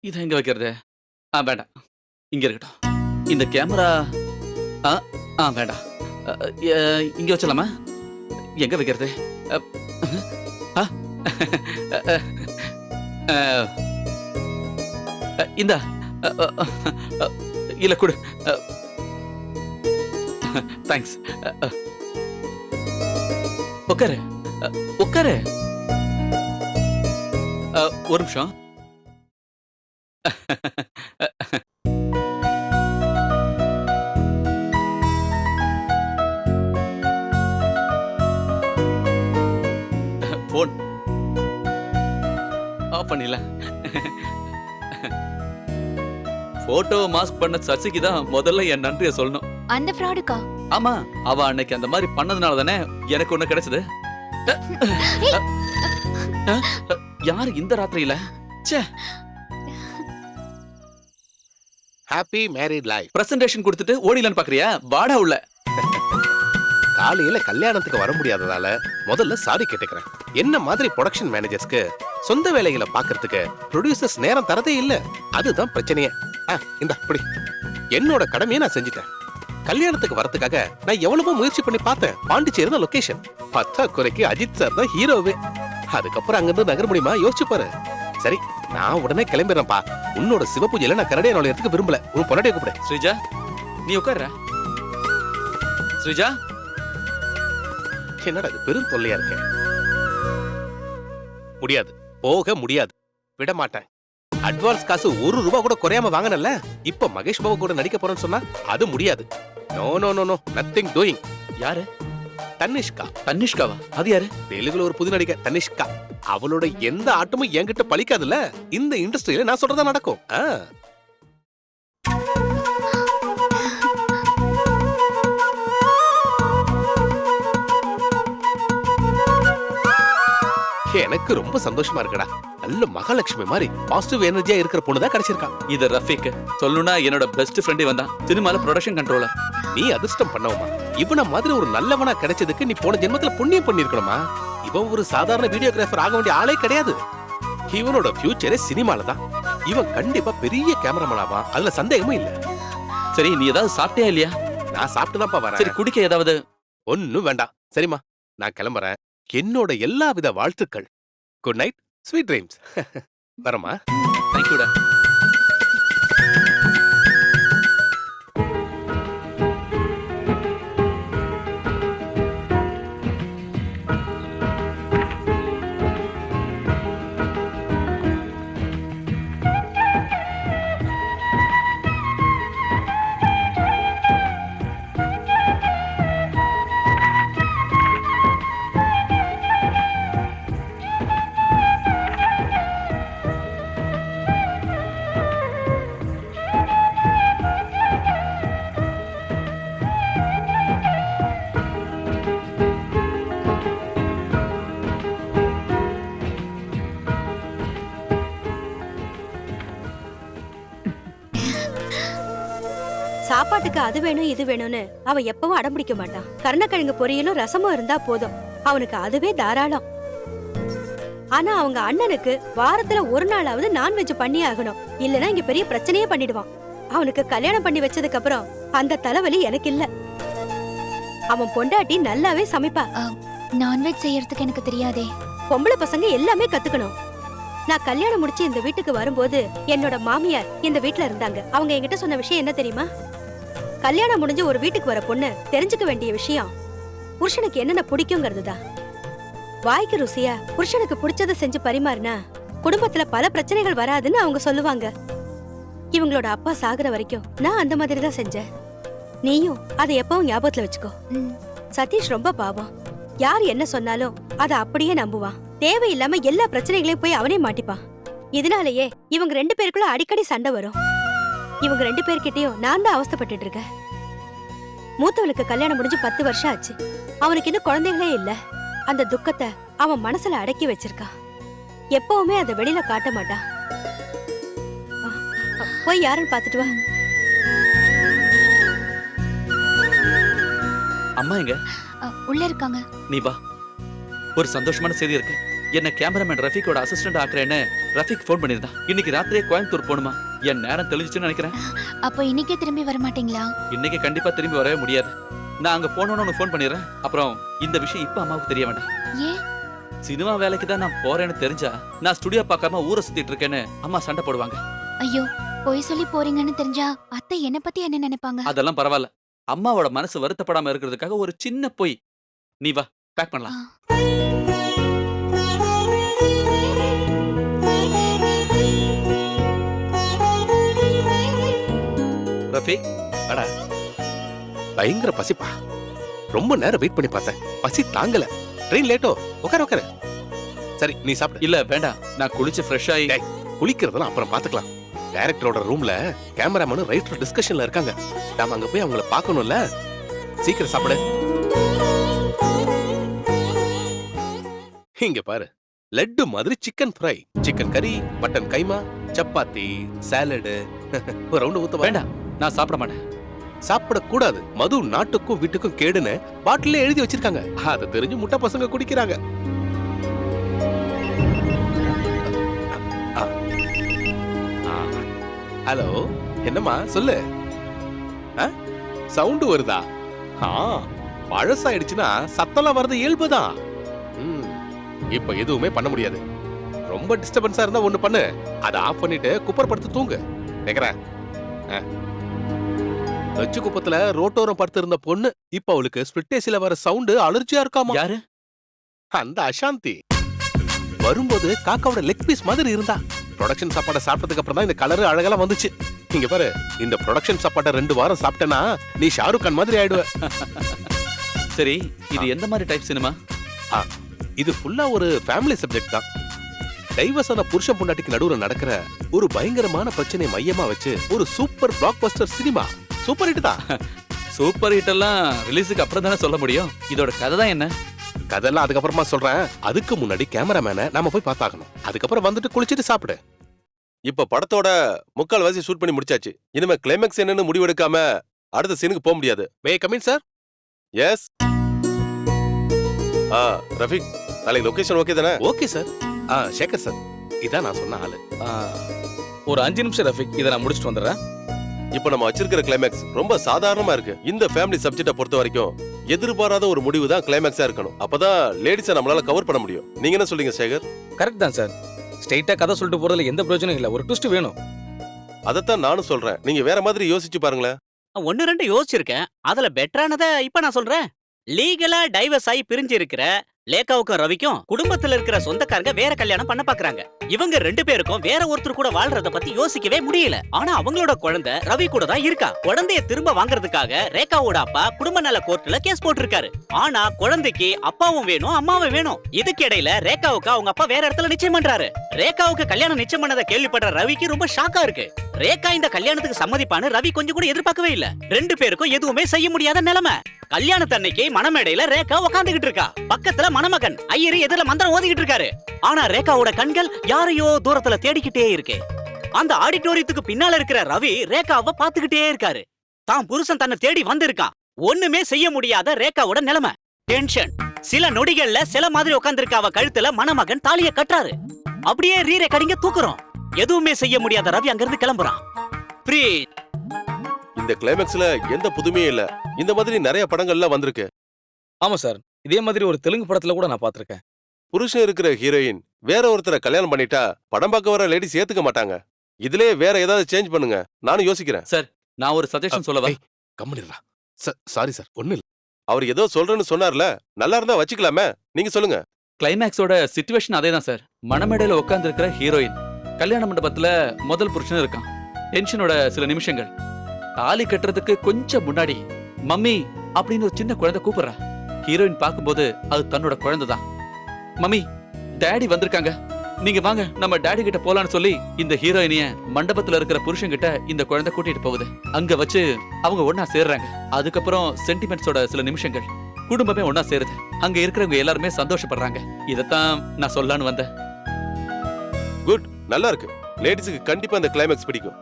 இத எங்க வைக்கிறது? வேண்டாம், இங்க இருக்கட்டும். இந்த கேமரா ஆ ஆ வேண்டாம், இங்க வச்சலாமா? எங்க வைக்கிறது? இந்த இல்ல கொடு. தேங்க்ஸ். உட்காரு உட்காரு. ஒரு நிமிஷம். போன் ஆஃப் பண்ணிடல. போட்டோ மாஸ்க் பண்ண சசிக்கு தான் முதல்ல என் நன்றியை சொல்லணும். அந்த ஃப்ராடுக்கா? ஆமா, அவ அன்னைக்கு அந்த மாதிரி பண்ணதுனால தானே எனக்கு ஒண்ணு கிடைச்சது. யாரு இந்த ராத்திரியில? Happy married life. பிரசன்டேஷன் கொடுத்துட்டு ஓடிலான்னு பாக்குறியா? வாடா உள்ள. காலையில கல்யாணத்துக்கு வர முடியாததால முதல்ல சாரி கேட்டுக்கிறேன். என்ன மாதிரி ப்ரொடக்ஷன் மேனேஜர்ஸ்க்கு சொந்த வேலைகளை பாக்குறதுக்கு ப்ரொடியூசர்ஸ் நேரம் தரதே இல்ல. அதுதான் பிரச்சனையே. இந்த அப்படி என்னோட கடமையை நான் செஞ்சுட்டேன். கல்யாணத்துக்கு வரதுக்காக நான் எவ்வளவோ முயற்சி பண்ணி பார்த்தேன். பாண்டிச்சேரி தான் லொகேஷன். பத்தா குறைக்கு அஜித் சார் தான் ஹீரோவே. அதுக்கப்புறம் அங்கிருந்து நகர முடியுமா? யோசிச்சு பாரு. சரி, நான் உடனே கிளம்பிடுறேன்ப்பா. உன்னோட சிவபூஜையில நான் கரடியை நுழையறதுக்கு விரும்பல. உன் பொண்டாட்டியை கூப்பிடு. ஸ்ரீஜா, நீ உட்கார்ற. ஸ்ரீஜா, என்னடா இது பெரும் தொல்லையா இருக்கு. முடியாது, போக முடியாது, விட மாட்டேன். அட்வான்ஸ் காசு ₹1 கூட குறையாம வாங்கினல. இப்ப மகேஷ் பாபு கூட நடிக்க போறேன்னு சொன்னா அது முடியாது. No no no no, nothing doing. யாரு? தனிஷ்கா. தனிஷ்காவா? அது யாரு? தெலுங்குல ஒரு புது நடிகை தனிஷ்கா. அவளோட எந்த ஆட்டமும் என்கிட்ட பலிக்காதுல்ல. இந்த இண்டஸ்ட்ரியில நான் சொல்றதா நடக்கும். எனக்கு ரொம்ப சந்தோஷமா இருக்குடா. நல்ல மகாலட்சுமி மாதிரி பாசிட்டிவ் எனர்ஜியா இருக்கிற பொண்ணுதான் கிடைச்சிருக்கா. இது ரஃபீக். சொல்லணும்னா என்னோட பெஸ்ட் ஃப்ரெண்டே வந்தான். சினிமால ப்ரொடக்ஷன் கண்ட்ரோலர். நீ அதிர்ஷ்டம் பண்ணவுமா? இவன மாதிரி ஒரு நல்லவனா கிடைச்சதுக்கு நீ போன ஜென்மத்துல புண்ணியம் பண்ணிருக்கணுமா? இவன் ஒரு சாதாரண வீடியோகிராஃபர் ஆக வேண்டிய ஆளே கிடையாது. இவனோட ஃபியூச்சரே சினிமால தான். இவன் கண்டிப்பா பெரிய கேமராமேன் ஆவான். அதுல சந்தேகமும் இல்ல. சரி, நீ ஏதாவது சாப்பிட்டியா இல்லையா? நான் சாப்பிட்டுதான்ப்பா வரேன். சரி, குடிக்க ஏதாவது? ஒன்னும் வேண்டாம். சரிம்மா, நான் கிளம்புறேன். என்னோட எல்லாவித வாழ்த்துக்கள். Good night, sweet dreams. வரமா? தேங்க்யூடா. சாப்பாட்டுக்கு அது வேணும் இது வேணும்னு அவ எப்பவும் அடம் பிடிக்க மாட்டான். கருணக்கிழங்கு பொரியலும் ரசமும் இருந்தா போதும், அவனுக்கு அதுவே தாராளம். ஆனா அவங்க அண்ணனுக்கு வாரத்துல ஒரு நாளாவது நான்வெஜ் பண்ணி ஆகணும். இல்லனா இங்க பெரிய பிரச்சனையே பண்ணிடுவான். அவனுக்கு கல்யாணம் பண்ணி வச்சதுக்கு அப்புறம் அந்த தலைவலி எனக்கு இல்ல. அவன் பொண்டாட்டி நல்லாவே சமைப்பா. நான்வெஜ் செய்யறதுக்கு எனக்கு தெரியாதே. பொம்பளை பசங்க எல்லாமே கத்துக்கணும். நான் கல்யாணம் முடிச்சு இந்த வீட்டுக்கு வரும்போது என்னோட மாமியார் இந்த வீட்டுல இருந்தாங்க. அவங்க என்கிட்ட சொன்ன விஷயம் என்ன தெரியுமா? கல்யாணம் முடிஞ்சு ஒரு வீட்டுக்கு வர பொண்ணு தெரிஞ்சுக்க வேண்டிய விஷயம் புருஷனுக்கு என்னென்ன பிடிக்குங்கிறதுதான். வாய்க்கு ருசியா புருஷனுக்கு பிடிச்சதை செஞ்சு பரிமாறினா குடும்பத்துல பல பிரச்சனைகள் வராதுன்னு அவங்க சொல்லுவாங்க. இவங்களோட அப்பா சாகுற வரைக்கும் நான் அந்த மாதிரி தான் செஞ்சேன். நீயும் அதை எப்பவும் ஞாபகத்துல வச்சுக்கோ. சதீஷ் ரொம்ப பாவம். யார் என்ன சொன்னாலும் அதை அப்படியே நம்புவான். தேவையில்லாம எல்லா பிரச்சனைகளையும் போய் அவனே மாட்டிப்பான். இதனாலேயே இவங்க 2 பேருக்குள்ள அடிக்கடி சண்டை வரும். இவங்க 2 பேர்கிட்டயும் நான் தான் அவஸ்தைப்பட்டுட்டு இருக்கேன். மூத்தவனுக்கு கல்யாணம் முடிஞ்சு 10 வருஷம் ஆச்சு. அவனுக்கு இன்னும் குழந்தைகளே இல்ல. அந்த துக்கத்தை அவன் மனசுல அடக்கி வச்சிருக்கான். எப்பவுமே அதை வெளியில காட்ட மாட்டான். போய் யாருன்னு பாத்துட்டு வா. அம்மா எங்க? உள்ள இருக்காங்க. நீ வா. ஒரு சந்தோஷமான செய்தி இருக்கு. என்ன கேமராமேன் ரஃபீக்கோட அசிஸ்டன்ட் ஆக்குறேன்னு ரஃபீக் ஃபோன் பண்ணியிருந்தான். இன்னைக்கு ராத்திரியே கோயம்புத்தூர் போகணுமா? என் நேரம் தெளிஞ்சுச்சுன்னு நினைக்கிறேன். அப்போ இன்னைக்கே திரும்பி வர மாட்டீங்களா? இன்னைக்கு கண்டிப்பா திரும்பி வரவே முடியாது. நான் அங்க போனோன்னு உனக்கு ஃபோன் பண்ணிடுறேன். அப்புறம் இந்த விஷயம் இப்ப அம்மாவுக்கு தெரிய வேண்டாம். ஏன்? சினிமா வேலைக்கு தான் நான் போறேன்னு தெரிஞ்சா நான் ஸ்டுடியோ பார்க்காம ஊரை சுத்திட்டு இருக்கேன்னு அம்மா சண்டை போடுவாங்க. ஐயோ, பொய் சொல்லி போறீங்கன்னு தெரிஞ்சா அத்தை என்ன பத்தி என்ன நினைப்பாங்க? அதெல்லாம் பரவாயில்ல. அம்மாவோட மனசு வருத்தப்படாம இருக்கிறதுக்காக ஒரு சின்ன பொய். நீ வா, பேக் பண்ணலாம். ரஃபீக், அடா பயங்கர பசிப்பா. ரொம்ப நேரம் வெயிட் பண்ணி பார்த்தேன், பசி தாங்கல. Train Leto. உட்கார. சரி நீ சாப்பிடு. இல்ல வேண்டாம், நான் குளிச்சு ஃப்ரெஷ் ஆகி. டேய், குளிக்கிறதெல்லாம் அப்புறம் பாத்துக்கலாம். டைரக்டரோட ரூம்ல கேமராமேனும் ரைட்டர் டிஸ்கஷன்ல இருக்காங்க. நாம அங்க போய் அவங்கள பார்க்கணும்ல. சீக்கிரம் சாப்பிடு. இங்க பாரு, லட்டு மாதிரி சிக்கன் ஃப்ரை, சிக்கன் கறி, மட்டன் கைமா, சப்பாத்தி, சாலடு. ஒரு ரவுண்ட் ஊத்த வேண்டாம், நான் சாப்பிட மாட்டேன். சாப்பிடக்கூடாது. மது நாட்டுக்கும் வீட்டுக்கும் கேடுன்னு பாட்டிலே எழுதி வச்சிருக்காங்க. அதை தெரிஞ்சு முட்டை பசங்க குடிக்கிறாங்க. ஹலோ, என்னம்மா சொல்லு. சவுண்டு வருதா? பழசாயிடுச்சுன்னா சத்தம்லாம் வர்றது இயல்புதான். இப்ப எதுவுமே பண்ண முடியாது. ரொம்ப டிஸ்டர்பன்ஸா இருந்தா ஒண்ணு பண்ணு, அதை ஆஃப் பண்ணிட்டு குப்பர் படுத்து தூங்கு. கேக்குறேன். நச்சு குப்பத்துல ரோட்டோரம் படுத்து இருந்த பொண்ணு இப்ப அவளுக்கு ஸ்பிளிட்டேசில வர சவுண்டு அலர்ஜியா இருக்காமா. யாரு? அந்த அசாந்தி வரும்போது காக்காவோட லெக் பீஸ் மாதிரி இருந்தா. ப்ரொடக்ஷன் சாப்பாடை சாப்பிட்டதுக்கு அப்புறம் தான் இந்த கலரு அழகெல்லாம் வந்துச்சு. இங்க பாரு, இந்த ப்ரொடக்ஷன் சாப்பாட்டை 2 வாரம் சாப்பிட்டேன்னா நீ ஷாருக் கான் மாதிரி ஆயிடுவ. சரி, இது எந்த மாதிரி டைப் சினிமா? இது ஃபுல்லா ஒரு ஃபேமிலி சப்ஜெக்ட் தான். டைவர்ஸ் ஆன புருஷன் பொண்டாட்டிக்கு நடுவுல நடக்கிற ஒரு பயங்கரமான பிரச்சனையை மையமா வச்சு ஒரு super black Bastar cinema. Super hit தான். சூப்பர் ஹிட் எல்லாம் ரிலீஸுக்கு அப்புறம் தானே சொல்ல முடியும். இதோட கதை தான் என்ன? கதெல்லாம் அதுக்கப்புறமா சொல்றேன். அதுக்கு முன்னாடி கேமராமேனை நாம போய் பார்த்தாகணும். அதுக்கப்புறம் வந்துட்டு குளிச்சிட்டு சாப்பிடு. இப்ப படத்தோட 3/4 ஷூட் பண்ணி முடிச்சாச்சு. இனிமே கிளைமேக்ஸ் என்னன்னு முடிவெடுக்காம அடுத்த சீனுக்கு போக முடியாது. May come in sir. Yes. Rafiq, நாளைக்கு லொகேஷன் ஓகே தானே? Okay sir. சேகர் சார், இதான் நான் சொன்ன ஆளு. ஒரு 5 நிமிஷம் ரஃபிக், இதை நான் முடிச்சுட்டு வந்துடுறேன். இப்ப நம்ம வச்சிருக்கிற கிளைமேக்ஸ் ரொம்ப சாதாரணமா இருக்கு. இந்த ஃபேமிலி சப்ஜெக்ட பொறுத்த வரைக்கும் எதிர்பாராத ஒரு முடிவு தான் கிளைமேக்ஸா இருக்கணும். அப்பதான் லேடிஸை நம்மளால கவர் பண்ண முடியும். நீங்க என்ன சொல்றீங்க சேகர்? கரெக்ட் தான் சார். ஸ்ட்ரைட்டா கதை சொல்லிட்டு போறதுல எந்த பிரயோஜனம் இல்ல. ஒரு ட்விஸ்ட் வேணும். அதைத்தான் நானும் சொல்றேன். நீங்க வேற மாதிரி யோசிச்சு பாருங்களேன். 1-2 யோசிச்சிருக்கேன். அதுல பெட்டரானதை இப்ப நான் சொல்றேன். லீகலா டைவர்ஸ் ஆகி பிரிஞ்சு இருக்கிற லேகாவுக்கும் ரவிக்கும் குடும்பத்துல இருக்கிற சொந்தக்காரங்க வேற கல்யாணம் பண்ண பாக்குறாங்க. இவங்க 2 பேருக்கும் வேற ஒருத்தர் கூட வாழ்றத பத்தி யோசிக்கவே முடியல. ஆனா அவங்களோட குழந்தை ரவி கூட தான் இருக்கா. குழந்தைய திரும்ப வாங்குறதுக்காக ரேகாவோட அப்பா குடும்ப நல கோர்ட்ல கேஸ் போட்டிருக்காரு. ஆனா குழந்தைக்கு அப்பாவும் வேணும், அம்மாவும் வேணும். இதுக்கு இடையில ரேகாவுக்கு அவங்க அப்பா வேற இடத்துல நிச்சயம் பண்றாரு. ரேகாவுக்கு கல்யாணம் நிச்சயம் பண்ணதை கேள்விப்படுற ரவிக்கு ரொம்ப ஷாக்கா இருக்கு. ரேகா இந்த கல்யாணத்துக்கு சம்மதிப்பான்னு ரவி கொஞ்சம் கூட எதிர்பார்க்கவே இல்ல. 2 பேருக்கும் எதுவுமே செய்ய முடியாத நிலைமை. கல்யாணத்தன்னைக்கு மணமேடையில ரேகா உட்காந்துகிட்டு இருக்கா. பக்கத்துல மணமகன் ஐயரு எதிர மந்திரம் ஓதிக்கிட்டு இருக்காரு. ஆனா ரேகாவோட கண்கள் யாரையோ தூரத்துல தேடிக்கிட்டே இருக்கு. அந்த ஆடிட்டோரியத்துக்கு பின்னால இருக்கிற ரவி ரேகாவை பாத்துக்கிட்டே இருக்காரு. தான் புருஷன் தன்னை தேடி வந்திருக்கான். ஒண்ணுமே செய்ய முடியாத ரேகாவோட நிலைமை. டென்ஷன். சில நொடிகள்ல சில மாதிரி உட்கார்ந்திருக்க அவ கழுத்துல மணமகன் தாலிய கட்டுறாரு. அப்படியே ரீரே கடிங்க தூக்குறோம். எதுவுமே செய்ய முடியாத ரவி அங்கிருந்து கிளம்புறான். இந்த கிளைமேக்ஸ்ல எந்த புதுமையும் இல்ல. இந்த மாதிரி நிறைய படங்கள்ல வந்திருக்கு. ஆமா சார், இதே மாதிரி ஒரு தெலுங்கு படத்துல கூட நான் பாத்திருக்கேன். புருஷன் இருக்கிற ஹீரோயின் வேற ஒருத்தரை கல்யாணம் பண்ணிட்டா படம் பார்க்க வர லேடிஸ் ஏத்துக்க மாட்டாங்க. இதுலயே வேற ஏதாவது சேஞ்ச் பண்ணுங்க. நானும் யோசிக்கிறேன். சார், நான் ஒரு சஜஷன் சொல்லவா? கம்முனிரா. சாரி சார், ஒண்ணு இல்ல. அவர் ஏதோ சொல்றேன்னு சொன்னார்ல, நல்லா இருந்தா வச்சுக்கலாமே. நீங்க சொல்லுங்க. கிளைமேக்ஸோட சிச்சுவேஷன் அதே தான் சார். மணமேடையில உட்கார்ந்து இருக்கிற ஹீரோயின் கல்யாண மண்டபத்துல முதல் புருஷன் இருக்கான். டென்ஷனோட சில நிமிஷங்கள். தாலி கட்டுறதுக்கு கொஞ்சம் முன்னாடி மம்மி அப்படின்னு ஒரு சின்ன குழந்தை கூப்பிடுறா. ஹீரோயின் பார்க்கும்போது அது தன்னோட குழந்தை தான். மம்மி டாடி வந்திருக்காங்க. நீங்க வாங்க நம்ம டாடி கிட்ட போலான்னு சொல்லி இந்த ஹீரோயினிய மண்டபத்துல இருக்கிற புருஷன் கிட்ட இந்த குழந்தை கூட்டிட்டு போகுது. அங்க வச்சு அவங்க ஒண்ணா சேர்றாங்க. அதுக்கப்புறம் சென்டிமெண்ட்ஸோட சில நிமிஷங்கள், குடும்பமே ஒண்ணா சேருது. அங்க இருக்கிறவங்க எல்லாருமே சந்தோஷப்படுறாங்க. இதத்தான் நான் சொல்லலான்னு வந்தேன். குட், நல்லா இருக்கு. லேடிஸுக்கு கண்டிப்பா அந்த கிளைமேக்ஸ் பிடிக்கும்.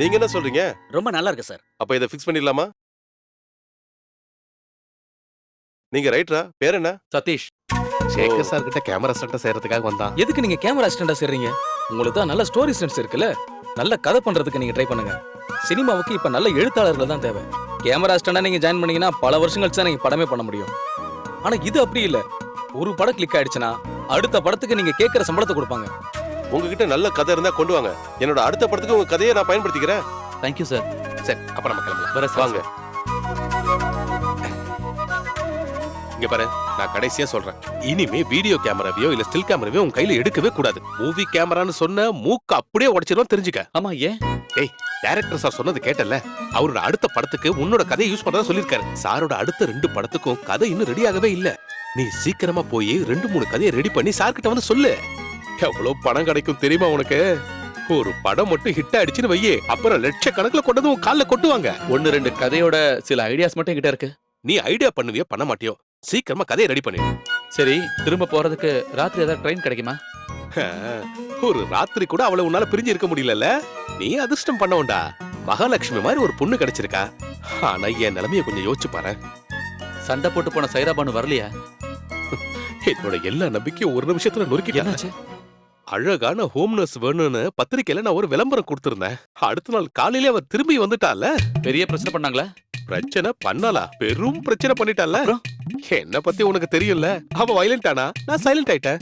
நீங்க என்ன சொல்றீங்க? ரொம்ப நல்லா இருக்கு சார். அப்ப இதை ஃபிக்ஸ் பண்ணிடலாமா? நீங்க ரைட்டரா? பேர் என்ன? சதீஷ். சேகர் சார் கிட்ட கேமரா செட்டை செய்யறதுக்காக வந்தான். எதுக்கு நீங்க கேமரா அசிஸ்டண்டா சேர்றீங்க? உங்களுக்கு தான் நல்ல ஸ்டோரி சென்ஸ் இருக்குல்ல, நல்ல கதை பண்றதுக்கு நீங்க ட்ரை பண்ணுங்க. சினிமாவுக்கு இப்ப நல்ல எழுத்தாளர்கள் தான் தேவை. கேமரா அசிஸ்டண்டா நீங்க ஜாயின் பண்ணீங்கன்னா பல வருஷம் கழிச்சு தான் நீங்க படமே பண்ண முடியும். ஆனா இது அப்படி இல்ல. ஒரு படம் கிளிக் ஆயிடுச்சுன்னா அடுத்த படத்துக்கு நீங்க கேட்கிற சம்பளத்தை கொடுப்பாங்க. உங்ககிட்ட நல்ல கதை இருந்தா கொண்டு வாங்க. என்னோட அடுத்த படத்துக்கு உங்க கதையை நான் பயன்படுத்திக்கிறேன். Thank you sir. சரி, அப்ப நம்ம கிளம்பலாம். வர வாங்க. இங்க பாரு, நான் கடைசியா சொல்றேன், இனிமே வீடியோ கேமராவையோ இல்ல ஸ்டில் கேமராவையோ உன் கையில எடுக்கவே கூடாது. மூவி கேமரான்னு சொன்ன மூக்கு அப்படியே உடைச்சிரும், தெரிஞ்சுக்க. ஆமா, ஏன்? டைரக்டர் சார் சொன்னது கேட்டல, அவரோட அடுத்த படத்துக்கு உன்னோட கதையை யூஸ் பண்றதா சொல்லிருக்காரு. சாரோட அடுத்த 2 படத்துக்கும் கதை இன்னும் ரெடி ஆகவே இல்ல. நீ சீக்கிரமா போய் 2-3 கதையை ரெடி பண்ணி சார் கிட்ட வந்து சொல்லு. எவ்வளவு பணம் கிடைக்கும் தெரியுமா உனக்கு? ஒரு படம் மட்டும் ஹிட் ஆயிடுச்சுன்னு வையே, அப்புறம் லட்சக்கணக்கில் கொண்டது உன் கால்ல கொட்டுவாங்க. 1-2 கதையோட சில ஐடியாஸ் மட்டும் என்கிட்ட இருக்கு. நீ ஐடியா பண்ணுவியோ பண்ண மாட்டியோ, சீக்கிரமா கதையை ரெடி பண்ணிடு. சரி, திரும்ப போறதுக்கு ராத்திரி ஏதாவது ட்ரெயின் கிடைக்குமா? ஒரு ராத்திரி கூட அவளை உன்னால பிரிஞ்சு இருக்க முடியல. நீ அதிர்ஷ்டம் பண்ணவுண்டா. மகாலட்சுமி மாதிரி ஒரு பொண்ணு கிடைச்சிருக்கா. ஆனா என் நிலைமைய கொஞ்சம் யோசிச்சு பாரு. சண்டை போட்டு போன சைராபானு வரலையா? என்னோட எல்லா நம்பிக்கையும் ஒரு நிமிஷத்துல நொறுக்கிட்டாச்சு. என்னாச்சு? அழகான ஹோம் நர்ஸ் வேணும்னு பத்திரிக்கையில நான் ஒரு விளம்பரம் கொடுத்திருந்தேன். அடுத்த நாள் காலையில அவ திரும்பி வந்துட்டால. பெரிய பிரச்சனை பண்ணாங்களா? பிரச்சனை பண்ணலா, பெரும் பிரச்சனை பண்ணிட்டால. அப்புறம்? என்ன பத்தி உனக்கு தெரியும்ல, அவ வயலண்ட் ஆனா நான் சைலண்ட் ஆயிட்டேன்.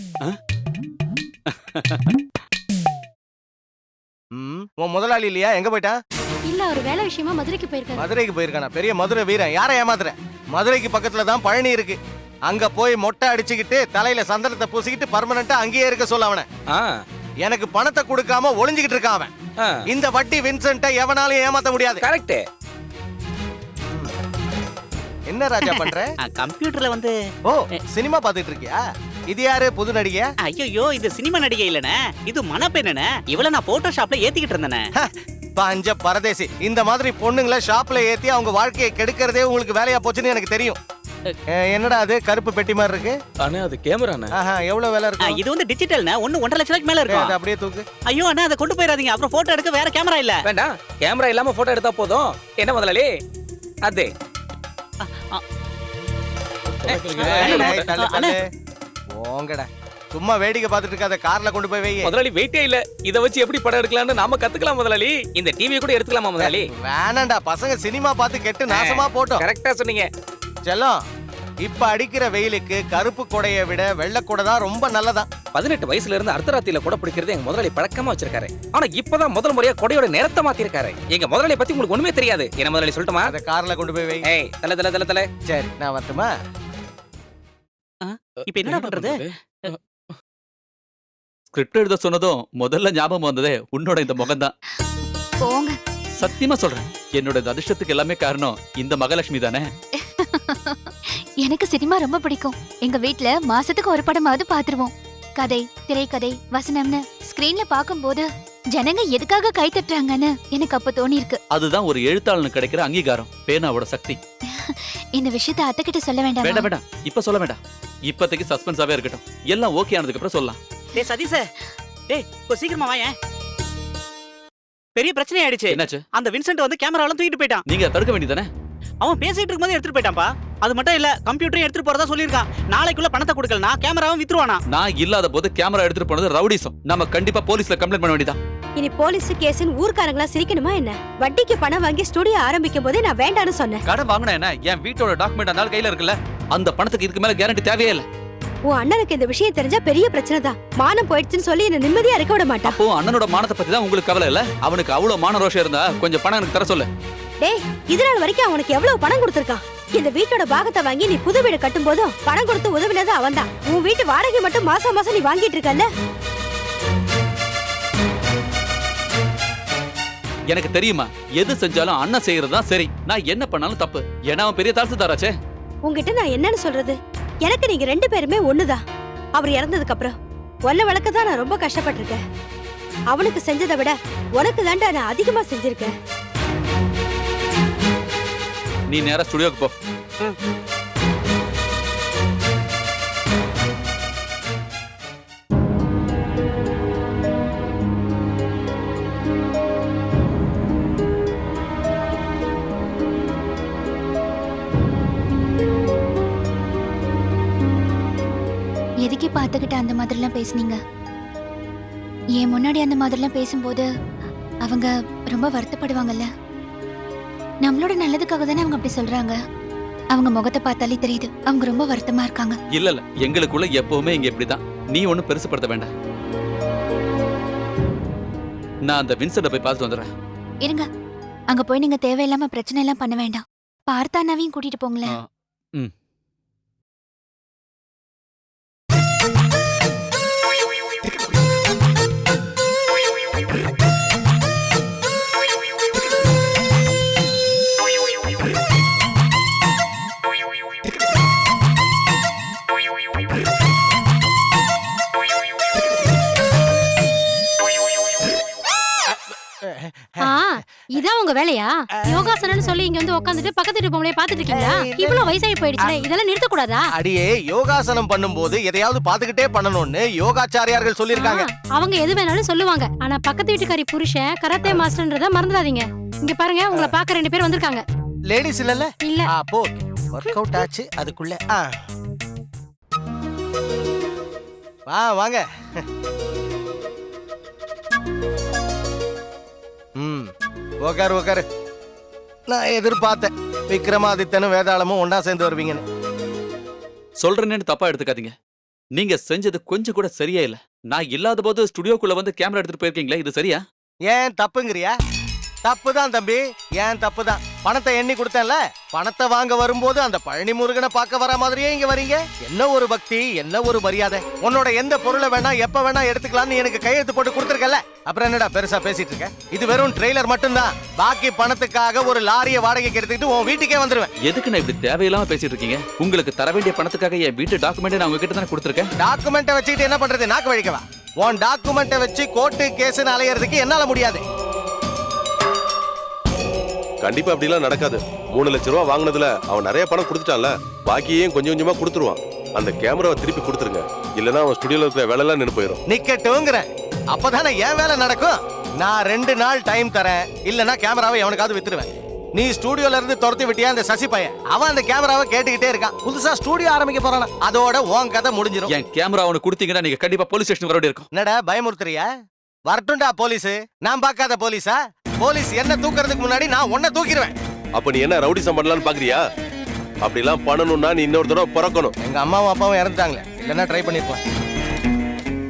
உன் முதலாளி இல்லையா? எங்க போயிட்டான்? இல்ல, ஒரு வேலை விஷயமா மதுரைக்கு போயிருக்காரு. மதுரைக்கு போயிருக்கானா? பெரிய மதுரை வீரன். யாரை ஏமாத்துற? மதுரைக்கு பக்கத்துல தான் பழனி இருக்கு. அங்க போய் மொட்டை அடிச்சுக்கிட்டு தலையில சந்தனத்தை பூசிக்கிட்டு பர்மனண்டா அங்கேயே இருக்க சொல்ல அவனை. எனக்கு பணத்தை கொடுக்காம ஒளிஞ்சுக்கிட்டு இருக்கான் அவன். இந்த வட்டி வின்சென்ட்டை எவனாலும் ஏமாத்த முடியாது. கரெக்ட். என்ன ராஜா பண்ற? கம்ப்யூட்டர்ல வந்து ஓ, சினிமா பாத்துட்டு இருக்கியா? இது யாரு? புது நடிகை? ஐயோ, இது சினிமா நடிகை இல்லனே, இது மணப்பெண்ணே. இவள நான் போட்டோஷாப்ல ஏத்திக்கிட்டு இருந்தேனே. பஞ்ச பரதேசி. இந்த மாதிரி பொண்ணுங்களை ஷாப்ல ஏத்தி அவங்க வாழ்க்கையை கெடுக்கிறதே உங்களுக்கு வேலையா போச்சுன்னு எனக்கு தெரியும். என்னடா அது கருப்பு பெட்டி மாதிரி இருக்கு? அண்ணா, அது கேமராண்ணே. எவ்வளவு விலை இருக்கு? இது வந்து டிஜிட்டல்னா 1.5 லட்சத்துக்கு மேல இருக்கும். அதை அப்படியே தூக்கு. ஐயோ அண்ணா, அதை கொண்டு போயிடாதீங்க. அப்புறம் போட்டோ எடுக்க வேற கேமரா இல்ல. வேண்டாம், கேமரா இல்லாம போட்டோ எடுத்தா போதும். என்ன முதலாளி? அது போங்கடா, சும்மா வேடிக்கை பார்த்துட்டு இருக்காத. கார்ல கொண்டு போய் வை. முதலாளி வெயிட்டே இல்ல. இத வச்சு எப்படி படம் எடுக்கலாம்னு நாம கத்துக்கலாம் முதலாளி. இந்த டிவி கூட எடுத்துக்கலாமா முதலாளி? வேணாண்டா, பசங்க சினிமா பார்த்து கெட்டு நாசமா போட்டோம். கரெக்டா சொன்னீங்க செல்லம். இப்ப அடிக்கிற வெயிலுக்கு கருப்பு கொடையை விட வெள்ளை கொடை தான் ரொம்ப நல்லதா. 18 வயசுல இருந்து அர்த்தராத்திரியில கூட பிடிக்கிறது எங்க முதலாளி பழக்கமா வச்சிருக்காரு. ஆனா இப்பதான் முதல் முறையா கொடையோட நேரத்தை மாத்தி இருக்காரு. எங்க முதலாளியை பத்தி உங்களுக்கு ஒண்ணுமே தெரியாது. என்ன முதலாளி சொல்லட்டுமா? அத கார்ல கொண்டு போய் வை. ஏய், தல தல தல தல. சரி, நான் வரட்டுமா? இப்போ என்ன பண்றது? ஸ்கிரிப்ட் எழுத சொன்னதும் முதல்ல ஞாபகம் வந்ததே உன்னோட இந்த முகம்தான். போங்க. சத்தியமா சொல்றேன், என்னோட இந்த அதிர்ஷ்டத்துக்கு எல்லாமே காரணம் இந்த மகாலட்சுமி தானே. எனக்கு சினிமா ரொம்ப பிடிக்கும். எங்க வீட்ல மாசத்துக்கு ஒரு படமாவது பாத்துருவோம். கதை, திரைக்கதை, வசனம்னு ஸ்கிரீன்ல பாக்கும்போது ஜனங்க எதுக்காக கை தட்டுறாங்கன்னு எனக்கு அப்ப தோணி இருக்கு. அதுதான் ஒரு எழுத்தாளனுக்கு கிடைக்கிற அங்கீகாரம், பேனாவோட சக்தி. இந்த விஷயத்தை அத்தை கிட்ட சொல்ல வேண்டாம். வேண்டாம் வேண்டாம், இப்ப சொல்ல வேண்டாம். இப்போதைக்கு சஸ்பென்ஸாவே இருக்கட்டும். எல்லாம் ஓகே ஆனதுக்கு அப்புறம் சொல்லலாம். டேய் சதீஷ், டேய் கொஞ்சம் சீக்கிரமா வாயேன். பெரிய பிரச்சனை ஆயிடுச்சு. என்னாச்சு? அந்த வின்சென்ட் வந்து கேமராவெல்லாம் தூக்கிட்டு போயிட்டான். நீங்க தடுக்க வேண்டியதானே? அவன் பேசிட்டு இருக்கும்போது எடுத்துட்டு போயிட்டான்பா. அது மட்டும் இல்ல, கம்ப்யூட்டரையும் எடுத்துட்டு போறதா சொல்லியிருக்கான். நாளைக்குள்ள பணத்தை கொடுக்கலனா கேமராவும் வித்துருவானா. நான் இல்லாத போது கேமரா எடுத்துட்டு போனது ரவுடிசம். நம்ம கண்டிப்பா போலீஸ்ல கம்ப்ளைண்ட் பண்ண வேண்டியதா. இனி போலீஸ் கேஸ்னு ஊர்க்காரங்களா சிரிக்கணுமா என்ன? வட்டிக்கு பணம் வாங்கி ஸ்டுடியோ ஆரம்பிக்கும் போதே நான் வேண்டான்னு சொன்னேன். கடன் வாங்கினா என்ன? என் வீட்டோட டாக்குமெண்ட் அந்த கையில இருக்குல்ல. அந்த பணத்துக்கு இதுக்கு மேல கேரண்டி தேவையே இல்ல. உன் அண்ணனுக்கு இந்த விஷயம் தெரிஞ்சா பெரிய பிரச்சனை தான். மானம் போயிடுச்சுன்னு சொல்லி என்ன நிம்மதியா இருக்க விட மாட்டான். அப்போ அண்ணனோட மானத்தை பத்தி தான் உங்களுக்கு கவலை இல்ல? அவனுக்கு அவ்வளவு மான ரோஷம் இருந்தா கொஞ்சம் பணம் எனக்கு தர சொல்லு. டேய், இதனால வரைக்கும் அவனுக்கு எவ்வளவு பணம் கொடுத்திருக்கான்? இந்த வீட்டோட பாகத்தை வாங்கி நீ புது வீடு கட்டும் போதும் பணம் கொடுத்து உதவினது அவன் தான். உன் வீட்டு வாடகை மட்டும் மாசம் மாசம் நீ வாங்கிட்டு இருக்கல்ல. எனக்கு தெரியுமா, எது செஞ்சாலும் அண்ணன் செய்யறதுதான் சரி. நான் என்ன பண்ணாலும் தப்பு. ஏன்னா அவன் பெரிய தாசுதாராச்சே. உன்கிட்ட நான் என்னன்னு சொல்றது? எனக்கு நீங்க 2 பேருமே ஒண்ணுதான். அவர் இறந்ததுக்கு அப்புறம் ஒல்ல வழக்க தான் நான் ரொம்ப கஷ்டப்பட்டிருக்கேன். அவனுக்கு செஞ்சதை விட உனக்கு தாண்டா நான் அதிகமா செஞ்சிருக்கேன். நீ நேரா ஸ்டுடியோக்கு போ. எதுக்கே பார்த்துக்கிட்டு அந்த மாதிரிலாம் பேசுனீங்க? என் முன்னாடி அந்த மாதிரிலாம் பேசும்போது அவங்க ரொம்ப வருத்தப்படுவாங்கல்ல. நம்மளோட நல்லதுக்காக தானே அவங்க அப்படி சொல்றாங்க. அவங்க முகத்தை பார்த்தாலே தெரியுது அவங்க ரொம்ப வருத்தமா இருக்காங்க. இல்ல இல்ல, எங்களுக்குள்ள எப்பவுமே இங்க இப்படிதான். நீ ஒண்ணும் பெருசுப்படுத்த வேண்டாம். நான் அந்த வின்சென்ட போய் பார்த்துட்டு வந்துடுறேன். இருங்க, அங்க போய் நீங்க தேவையில்லாம பிரச்சனை எல்லாம் பண்ண வேண்டாம். பார்த்தானாவையும் கூட்டிட்டு போங்களேன். ம். இதான் உங்க வேலையா? யோகாசனம்னு சொல்லி இங்க வந்து உட்காந்துட்டு பக்கத்து வீட்டு பொம்பளைய பாத்துட்டு இருக்கீங்களா? இவ்வளவு வயசாகி போயிடுச்சு, இதெல்லாம் நிறுத்த கூடாதா? அடியே, யோகாசனம் பண்ணும்போது எதையாவது பாத்துக்கிட்டே பண்ணணும்னு யோகாச்சாரியார்கள் சொல்லிருக்காங்க. அவங்க எது வேணாலும் சொல்லுவாங்க. ஆனா பக்கத்து வீட்டுக்காரி புருஷன் கராத்தே மாஸ்டர்ன்றத மறந்துடாதீங்க. இங்க பாருங்க, உங்களை பார்க்க 2 பேர் வந்திருக்காங்க. லேடிஸ் இல்லல்ல? இல்ல. அப்போ ஒர்க் அவுட் ஆச்சு அதுக்குள்ள. வாங்க. உக்காரு. நான் எதிர்பார்த்தேன் விக்ரமாதித்தனும் வேதாளமும் ஒன்னா சேர்ந்து வருவீங்கன்னு. சொல்றேன்னு தப்பா எடுத்துக்காதீங்க. நீங்க செஞ்சது கொஞ்சம் கூட சரியா இல்ல. நான் இல்லாத போது ஸ்டுடியோக்குள்ள வந்து கேமரா எடுத்துட்டு போயிருக்கீங்களே, இது சரியா? ஏன் தப்புங்கிறியா? தப்புதான் தம்பி, ஏன் தப்புதான். பணத்தை எண்ணி கொடுத்தேன்ல, பணத்தை வாங்க வரும்போது அந்த பழனி முருகனை பார்க்க வர மாதிரியே இங்க வரீங்க. என்ன ஒரு பக்தி, என்ன ஒரு மரியாதை. உன்னோட எந்த பொருளை வேணா எப்ப வேணா எடுத்துக்கலாம்னு எனக்கு கையெழுத்து போட்டு கொடுத்துருக்கல. அப்புறம் என்னடா பெருசா பேசிட்டு இருக்க? இது வெறும் ட்ரெய்லர் மட்டும்தான். பாக்கி பணத்துக்காக ஒரு லாரியை வாடகைக்கு எடுத்துக்கிட்டு உன் வீட்டுக்கே வந்துருவேன். எதுக்கு நான் இப்படி தேவையில்லாம பேசிட்டு இருக்கீங்க? உங்களுக்கு தர வேண்டிய பணத்துக்காக என் வீட்டு டாக்குமெண்ட் நான் உங்ககிட்ட தானே கொடுத்துருக்கேன். டாக்குமெண்ட்டை வச்சுக்கிட்டு என்ன பண்றது? நாக்கு வழிக்கவா? உன் டாக்குமெண்ட்டை வச்சு கோர்ட்டு கேஸ்னு அலையறதுக்கு என்னால முடியாது. கண்டிப்பா அப்படிலாம் நடக்காது. 3 லட்சம் ரூபா வாங்கினதுல அவன் நிறைய பணம் கொடுத்துட்டான்ல, பாக்கியையும் கொஞ்சம் கொஞ்சமா கொடுத்துருவான். அந்த கேமராவை திருப்பி கொடுத்துருங்க, இல்லனா அவன் ஸ்டுடியோல இருக்கிற வேலை எல்லாம் நின்னு போயிடும். நிக்கட்டுங்கிறேன், அப்பதானே என் வேலை நடக்கும். நான் 2 நாள் டைம் தரேன், இல்லனா கேமராவை எவனுக்காவது வித்துருவேன். நீ ஸ்டுடியோல இருந்து துரத்தி விட்டியா அந்த சசி பையன்? அவன் அந்த கேமராவை கேட்டுக்கிட்டே இருக்கான். புதுசா ஸ்டுடியோ ஆரம்பிக்க போறானா? அதோட உன் கதை முடிஞ்சிடும். என் கேமரா அவனுக்கு கொடுத்தீங்கன்னா நீங்க கண்டிப்பா போலீஸ் ஸ்டேஷன் வர வேண்டியிருக்கும். என்னடா பயமுறுத்துறியா? வரட்டும்டா போலீஸ். நான் பார்க்காத போலீஸா? போலீஸ் என்ன தூக்குறதுக்கு முன்னாடி நான் உன்னை தூக்கிடுவேன். அப்ப நீ என்ன ரவுடிசம் பண்ணலாம்னு பாக்குறியா? அப்படிலாம் பண்ணணும்னா நீ இன்னொரு தடவை பிறக்கணும். எங்க அம்மாவும் அப்பாவும் இறந்துட்டாங்களே, இல்லைன்னா ட்ரை பண்ணிருப்பேன்.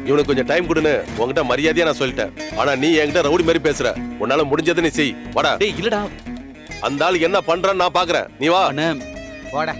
இவனுக்கு கொஞ்சம் டைம் கொடுன்னு உங்ககிட்ட மரியாதையா நான் சொல்லிட்டேன். ஆனா நீ என்கிட்ட ரவுடி மாதிரி பேசுற. உன்னால முடிஞ்சதை நீ செய். வாடா. டேய் இல்லடா, அந்த ஆள் என்ன பண்றான்னு நான் பாக்குறேன். நீ வா. அண்ணே வாடா.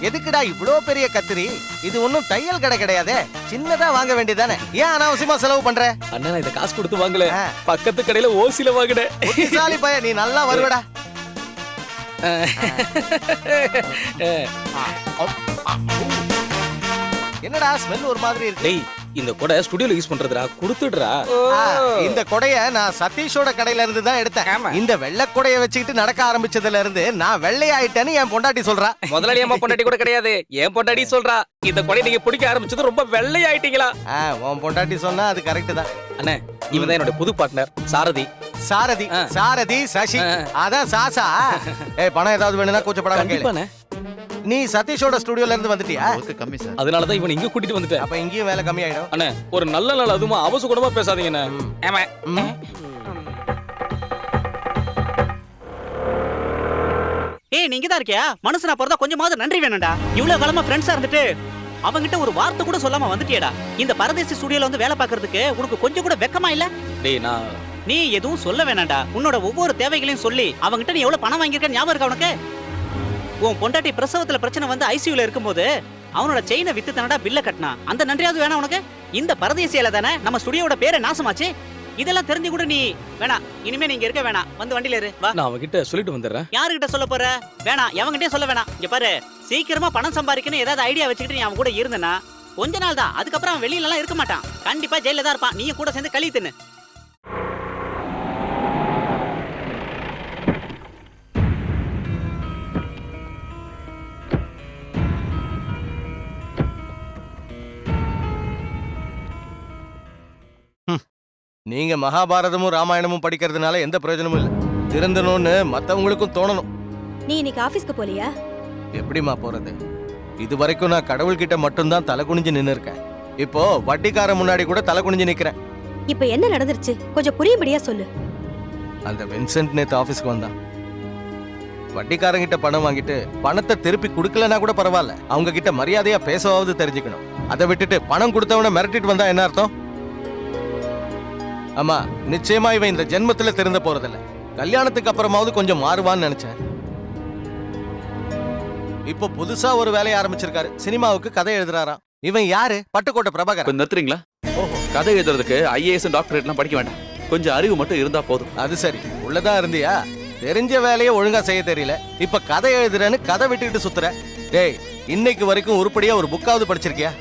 எதுக்குடா இவ்ளோ பெரிய கத்திரி? இது ஒண்ணும் தையல் கடை கிடையாதே, சின்னதா வாங்க வேண்டியதானே. ஏன் அனாவசியமா செலவு பண்ற? அண்ணா, நான் இத காசு கொடுத்து வாங்கல, பக்கத்து கடையில ஓசில வாங்கினேன். புத்திசாலி பையன், நீ நல்லா வருவடா. என்னடா ஸ்மெல் ஒரு மாதிரி இருக்கு? டேய், இந்த கொடை ஸ்டுடியோல யூஸ் பண்றதுடா, கொடுத்துடுறா. இந்த கொடைய நான் சதீஷோட கடையில இருந்து தான் எடுத்தேன். இந்த வெள்ளை கொடைய வச்சுக்கிட்டு நடக்க ஆரம்பிச்சதுல இருந்து நான் வெள்ளையாயிட்டேன்னு என் பொண்டாட்டி சொல்றா. முதலாளி அம்மா பொண்டாட்டி கூட கிடையாது, என் பொண்டாட்டி சொல்றா. இந்த கொடை நீங்க பிடிக்க ஆரம்பிச்சது ரொம்ப வெள்ளையாயிட்டீங்களா? உன் பொண்டாட்டி சொன்னா அது கரெக்ட் தான். அண்ணே, இவன் தான் என்னோட புது பார்ட்னர் சாரதி. சாரதி சசி, அதான் சாசா. பணம் ஏதாவது வேணும்னா கூச்சப்படாம கேளு. நீ சதீஷோட ஸ்டுடியோல இருந்து வந்துட்டியா? கம்மி சார். அதனால தான் இவன் இங்க கூட்டிட்டு வந்துட்டேன். அப்ப இங்கேயும் வேலை கம்மி ஆயிடும். அண்ணே, ஒரு நல்ல நாள் அதுமா அவசகுடமா பேசாதீங்கண்ணே. ஆமா. ஏய் நீங்க தான் இருக்கியா? மனுஷனா பிறந்தா கொஞ்சமாவது நன்றி வேணும்டா. இவ்வளவு காலமா ஃப்ரெண்ட்ஸா இருந்துட்டு அவங்கிட்ட ஒரு வார்த்தை கூட சொல்லாம வந்துட்டியேடா. இந்த பரதேசி ஸ்டுடியோல வந்து வேலை பார்க்கறதுக்கு உனக்கு கொஞ்சம் கூட வெக்கமா இல்ல? டேய் நான் நீ எதுவும் சொல்ல வேணாம்டா. உன்னோட ஒவ்வொரு தேவைகளையும் சொல்லி அவங்கிட்ட நீ எவ்வளவு பணம் வாங்கியிருக்க ஞாபகம் இருக்கா உனக்கு? உன் பொண்டாட்டி பிரசவத்துல பிரச்சனை வந்து ஐசியூல இருக்கும்போது அவனோட செயினை வித்து தானடா பில்ல கட்டினா. அந்த நன்றியாவது வேணா உனக்கு? இந்த பரதேசியால தானே நம்ம ஸ்டுடியோட பேரை நாசமாச்சு. இதெல்லாம் தெரிஞ்சு கூட நீ வேணாம். இனிமே நீங்க இருக்க வேணாம். வந்து வண்டியில இரு. வா. நான் அவகிட்ட சொல்லிட்டு வந்துடுறேன். யாருகிட்ட சொல்ல போற? வேணாம், எவங்கிட்டே சொல்ல வேணாம். இங்க பாரு, சீக்கிரமா பணம் சம்பாதிக்கணும் ஏதாவது ஐடியா வச்சுக்கிட்டு நீ அவன் கூட இருந்தனா கொஞ்ச நாள் தான். அதுக்கப்புறம் அவன் வெளியில எல்லாம் இருக்க மாட்டான். கண்டிப்பா ஜெயில தான் இருப்பான். நீயும் கூட சேர்ந்து களி தின்னு. நீங்க மகாபாரதமும் ராமாயணமும் படிக்கிறதுனால எந்த பிரயோஜனமும் இல்ல. திருந்தணும்னு மத்தவங்களுக்கும் தோணணும். நீ இன்னைக்கு ஆபீஸ்க்கு போலியா? எப்படிம்மா போறது? இது வரைக்கும் நான் கடவுள்கிட்ட மட்டும்தான் தலை குனிஞ்சு நின்னு இருக்கேன். இப்போ வட்டிக்கார முன்னாடி கூட தலை குனிஞ்சு நிக்கிறேன். இப்ப என்ன நடந்துருச்சு கொஞ்சம் புரியும்படியா சொல்லு. அந்த வின்சென்ட் நேத்து ஆபீஸ்க்கு வந்தான். வட்டிக்காரங்கிட்ட பணம் வாங்கிட்டு பணத்தை திருப்பி கொடுக்கலனா கூட பரவாயில்ல, அவங்க கிட்ட மரியாதையா பேசவாவது தெரிஞ்சுக்கணும். அதை விட்டுட்டு பணம் கொடுத்தவன மிரட்டிட்டு வந்தா என்ன அர்த்தம்? ஆமா, நிச்சயமா இவன் இந்த ஜென்மத்துல திருந்த போறதில்ல. கல்யாணத்துக்கு அப்புறமாவது கொஞ்சம் மாறுவான்னு நினைச்சேன். இப்போ புதுசா ஒரு வேலையை ஆரம்பிச்சிருக்காரு. சினிமாவுக்கு கதை எழுதுறாராம். இவன் யாரு? பட்டுக்கோட்டை பிரபாகர். கொஞ்சம் நிறுத்துறீங்களா? கதை எழுதுறதுக்கு ஐஏஎஸ் டாக்டரேட்லாம் படிக்க வேண்டாம். கொஞ்சம் அறிவு மட்டும் இருந்தா போதும். அது சரி, உள்ளதான் இருந்தியா? தெரிஞ்ச வேலையை ஒழுங்கா செய்ய தெரியல. இப்ப கதை எழுதுறேன்னு கதை விட்டுக்கிட்டு சுத்துற. டேய், இன்னைக்கு வரைக்கும் உருப்படியா ஒரு புக்காவது படிச்சிருக்கியா?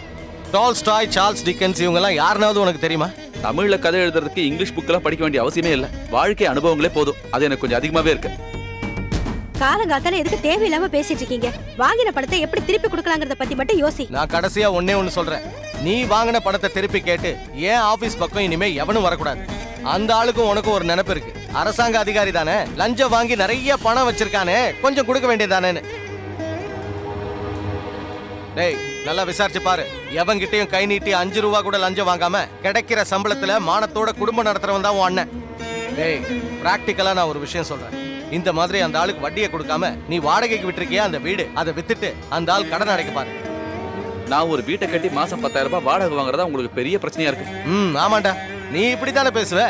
டால்ஸ்டாய், சார்ல்ஸ் டிக்கன்ஸ் இவங்க எல்லாம் யாருனாவது உனக்கு தெரியுமா? தமிழ்ல கதை எழுதுறதுக்கு இங்கிலீஷ் புக்கெல்லாம் படிக்க வேண்டிய அவசியமே இல்ல. வாழ்க்கை அனுபவங்களே போதும். அது எனக்கு கொஞ்சம் அதிகமாவே இருக்கு. காலங்காத்தால எதுக்கு தேவையில்லாம பேசிட்டு இருக்கீங்க? வாங்கின படத்தை எப்படி திருப்பி கொடுக்கலாங்கிறத பத்தி மட்டும் யோசி. நான் கடைசியா ஒண்ணு சொல்றேன். நீ வாங்கின படத்தை திருப்பி கேட்டு ஏன் ஆபீஸ் பக்கம் இனிமே எவனும் வரக்கூடாது. அந்த ஆளுக்கும் உனக்கும் ஒரு நினைப்பு இருக்கு. அரசாங்க அதிகாரி தானே, லஞ்சம் வாங்கி நிறைய பணம் வச்சிருக்கானே, கொஞ்சம் கொடுக்க வேண்டியதானேன்னு. டேய், நல்லா விசாரிச்சு பாரு. எவன்கிட்டயும் கை நீட்டி 5 ரூபா கூட லஞ்சம் வாங்காம கிடைக்கிற சம்பளத்துல மானத்தோட குடும்பம் நடத்துறவன் தான் உன் அண்ணன். டேய், பிராக்டிக்கலா நான் ஒரு விஷயம் சொல்றேன். இந்த மாதிரி அந்த ஆளுக்கு வட்டியை கொடுக்காம நீ வாடகைக்கு விட்டுருக்கியா அந்த வீடு, அதை வித்துட்டு அந்த ஆள் கடன் அடைக்க பாரு. நான் ஒரு வீட்டை கட்டி மாசம் 10,000 ரூபாய் வாடகை வாங்குறதா உங்களுக்கு பெரிய பிரச்சனையா இருக்கு. ஆமாண்டா, நீ இப்படித்தானே பேசுவ.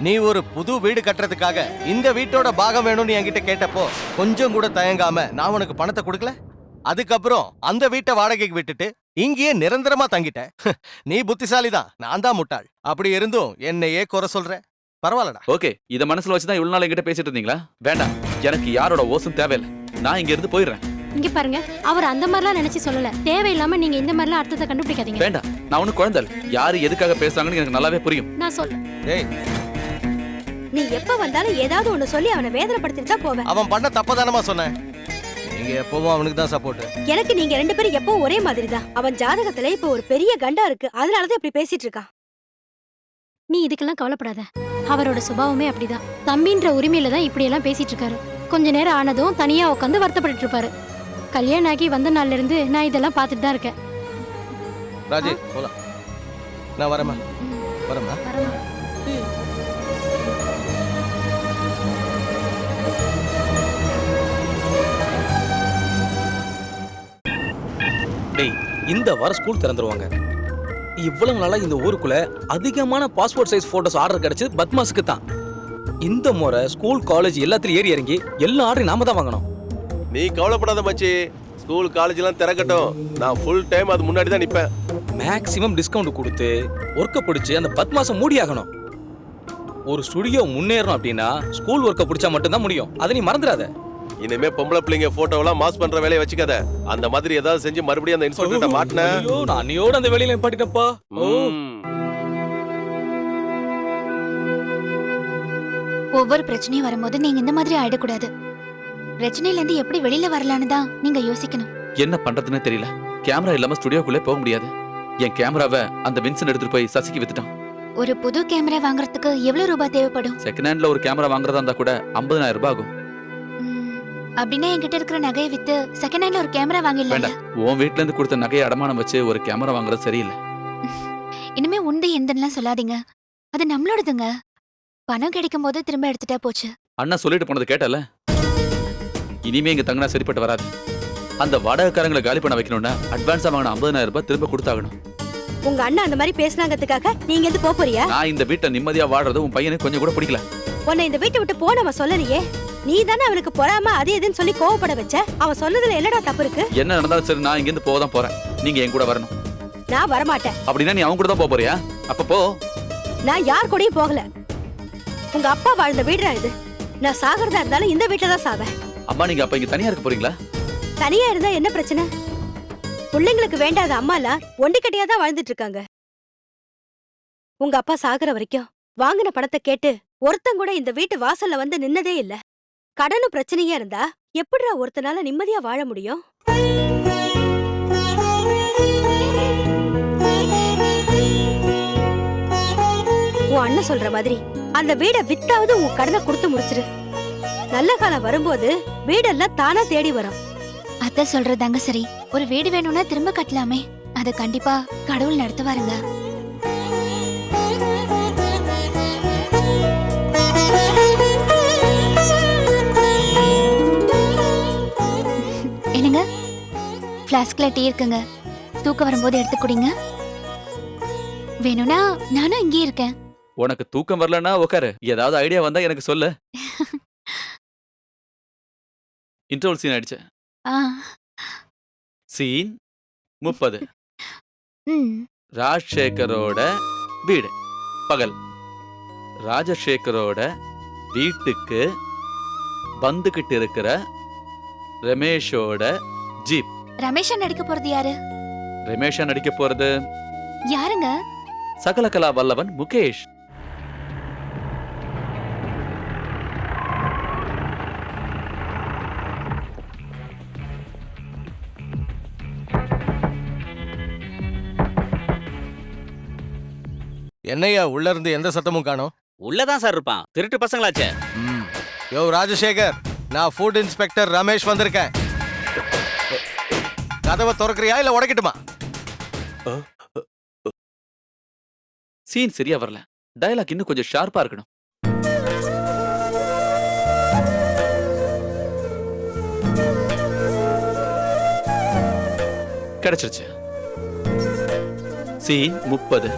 நீ ஒரு புது வீடு கட்டுறதுக்காக இந்த வீட்டோட பாகம் வேணும்னு என்கிட்ட கேட்டப்போ கொஞ்சம் கூட தயங்காம நான் உனக்கு பணத்தை கொடுக்கல. அதுக்கப்புறம் அந்த வீட்டை வாடகைக்கு விட்டுட்டு இங்கேயே நிரந்தரமா தங்கிட்ட. நீ புத்திசாலி தான், நான் தான் முட்டாள். அப்படி இருந்தும் என்னையே குறை சொல்ற. பரவாயில்லடா. ஓகே, இத மனசுல வச்சுதான் இவ்வளவு நாள் என்கிட்ட பேசிட்டு இருந்தீங்களா? வேண்டாம், எனக்கு யாரோட ஓசும் தேவையில்லை. நான் இங்க இருந்து போயிடுறேன். இங்க பாருங்க, அவர் அந்த மாதிரிலாம் நினைச்சு சொல்லல. தேவையில்லாம நீங்க இந்த மாதிரிலாம் அர்த்தத்தை கண்டுபிடிக்காதீங்க. வேண்டாம், நான் ஒன்னும் குழந்தை இல்ல. யாரு எதுக்காக பேசுறாங்கன்னு எனக்கு நல்லாவே புரியும். நான் சொல்ல ஏய், நீ எப்ப வந்தாலும் ஏதாவது ஒண்ணு சொல்லி அவனை வேதனைப்படுத்திட்டு தான் போவேன். அவன் பண்ண தப்பதானமா சொன்னேன். நீங்க எப்பவும் அவனுக்கு தான் சப்போர்ட். எனக்கு நீங்க 2 பேரும் எப்பவும் ஒரே மாதிரி தான். அவன் ஜாதகத்துல இப்ப ஒரு பெரிய கண்டா இருக்கு, அதனாலதான் இப்படி பேசிட்டு இருக்கான். நீ இதுக்கெல்லாம் கவலைப்படாத. அவரோட சுபாவமே அப்படிதான். தம்பின்ற உரிமையில தான் இப்படி எல்லாம் பேசிட்டு இருக்காரு. கொஞ்ச நேரம் ஆனதும் தனியா உட்காந்து வருத்தப்பட்டு இருப்பாரு. கல்யாணம் ஆகி வந்த நாள்ல இருந்து நான் இதெல்லாம் பார்த்துட்டு தான் இருக்கேன். ராஜி, போலாம். நான் வரேம்மா. வரேம்மா. டேய், இந்த வாரம் ஸ்கூல் திறந்துருவாங்க. இவ்வளவு நாளா இந்த ஊருக்குள்ள அதிகமான பாஸ்போர்ட் சைஸ் போட்டோஸ் ஆர்டர் கிடைச்சது பத்மாஸுக்கு தான். இந்த முறை ஸ்கூல் காலேஜ் எல்லாத்துலயும் ஏறி இறங்கி எல்லா ஆர்டரையும் நாம தான் வாங்கணும். நீ கவலைப்படாத மச்சி. ஸ்கூல் காலேஜ் எல்லாம் திறக்கட்டும். நான் ஃபுல் டைம் அது முன்னாடி தான் நிப்பேன். மேக்ஸிமம் டிஸ்கவுண்ட் கொடுத்து ஒர்க்கை பிடிச்சி அந்த 10 மாசம் மூடி ஆகணும். ஒரு ஸ்டுடியோ முன்னேறணும் அப்படின்னா ஸ்கூல் ஒர்க்கை பிடிச்சா மட்டும்தான் முடியும். அதை நீ மறந்துடாத. இனிமே பொம்பளை பிள்ளைங்க போட்டோவெல்லாம் மாஸ் பண்ற வேலையை வச்சுக்காத. அந்த மாதிரி ஏதாவது செஞ்சு மறுபடியும் அந்த இன்ஸ்பெக்டர்ட்ட மாட்டின. ஐயோ, நான் அன்னையோட அந்த வேலையில நிப்பாட்டிட்டப்பா. ஒவ்வொரு பிரச்சனையும் வரும்போது நீங்க இந்த மாதிரி ஆயிடக்கூடாது. பிரச்சனையில இருந்து எப்படி வெளியில வரலான்னு தான் நீங்க யோசிக்கணும். என்ன பண்றதுன்னு தெரியல. கேமரா இல்லாம ஸ்டுடியோக்குள்ளே போக முடியாது. என் கேமராவை அந்த வின்சன் எடுத்துட்டு போய் சசிக்கு வித்துட்டான். ஒரு புது கேமரா வாங்குறதுக்கு எவ்வளவு ரூபாய் தேவைப்படும்? செகண்ட் ஹேண்ட்ல ஒரு கேமரா வாங்குறதா இருந்தா கூட 50,000 ரூபாய் ஆகும். அப்படின்னா என்கிட்ட இருக்கிற நகையை வித்து செகண்ட் ஹேண்ட்ல ஒரு கேமரா வாங்கிடலாம். வேண்டாம், உன் வீட்ல இருந்து கொடுத்த நகையை அடமானம் வச்சு ஒரு கேமரா வாங்குறது சரியில்லை. இனிமே உண்டு எந்தெல்லாம் சொல்லாதீங்க. அது நம்மளோடதுங்க. பணம் கிடைக்கும் போது திரும்ப எடுத்துட்டா போச்சு. அண்ணா சொல்லிட்டு போனது கேட்டல. இனிமே இங்க தங்கினா சரிப்பட்டு வராது. அந்த வாடகைக்காரங்களை காலி பண்ண வைக்கணும்னா அட்வான்ஸா வாங்கின 50,000 ரூபாய் திரும்ப கொடுத்தாகணும். உங்க அண்ணா அந்த மாதிரி பேசினாங்கிறதுக்காக நீங்க எது போப் போறியா? நான் இந்த வீட்டை நிம்மதியா வாழ்றது உன் பையனுக்கு கொஞ்சம் கூட பிடிக்கல. உன்னை இந்த வீட்டை விட்டு போன அவன் சொல்லலையே. நீ தானே அவனுக்கு பொறாம அது எதுன்னு சொல்லி கோவப்பட வச்ச. அவன் சொன்னதுல என்னடா தப்பு இருக்கு? என்ன நடந்தாலும் சரி, நான் இங்கிருந்து போக தான் போறேன். நீங்க என் கூட வரணும். நான் வரமாட்டேன். அப்படின்னா நீ அவங்க கூட தான் போக போறியா? அப்ப போ. நான் யார் கூடயும் போகல. உங்க அப்பா வாழ்ந்த வீடுடா இது. நான் சாகிறதா இருந்தாலும் இந்த வீட்டுல தான் சாவேன். அம்மா, நீங்க அப்ப இங்க தனியா இருக்க போறீங்களா? தனியா இருந்தா என்ன பிரச்சனை? பிள்ளைங்களுக்கு வேண்டாத அம்மாலா ஒண்டிக்கட்டியா தான் வாழ்ந்துட்டு இருக்காங்க. உங்க அப்பா சாகுற வரைக்கும் வாங்கின பணத்தை கேட்டு ஒருத்தன் கூட இந்த வீட்டு வாசல்ல வந்து நின்னதே இல்ல. கடனும் பிரச்சனையா இருந்தா எப்படிடா ஒருத்தனால நிம்மதியா வாழ முடியும்? உன் அண்ணன் சொல்ற மாதிரி அந்த வீடை வித்தாவது உன் கடனை கொடுத்து முடிச்சிரு. நல்ல காலம் வரும்போது வீடெல்லாம் தானா தேடி வரும். அத்தை சொல்றதாங்க சரி. ஒரு வீடு வேணும்னா திரும்ப கட்டலாமே. அத கண்டிப்பா கடவுள் நடத்துவாருங்க. என்னங்க, பிளாஸ்க்ல டீ இருக்குங்க. தூக்கம் வரும்போது எடுத்து குடிங்க. வேணும்னா நானும் இங்கே இருக்கேன். உனக்கு தூக்கம் வரலன்னா உட்காரு. ஏதாவது ஐடியா வந்தா எனக்கு சொல்லு. இன்டர்வல் சீன் ஆயிடுச்சு. ஆ. சீன் 30. ம். ராஜசேகரோட வீடு பகல். ராஜசேகரோட வீட்டுக்கு வந்துகிட்டு இருக்கிற ரமேஷோட ஜீப். ரமேஷா நடிக்க போறது யாரு? ரமேஷா நடிக்க போறது யாருங்க? சகலகலா வல்லவன் முகேஷ். என்னையா உள்ள இருந்து எந்த சத்தமும் காணோம்? உள்ளதான் சார் இருப்பான். திருட்டு பசங்களாச்சே. யோ ராஜசேகர், நான் ஃபுட் இன்ஸ்பெக்டர் ரமேஷ் வந்திருக்கேன். கதவை திறக்கறியா இல்ல உடைக்கட்டுமா? சீன் சரியா வரல. டயலாக் இன்னும் கொஞ்சம் ஷார்ப்பா இருக்கணும். கிடைச்சிருச்சு. சீன் 30.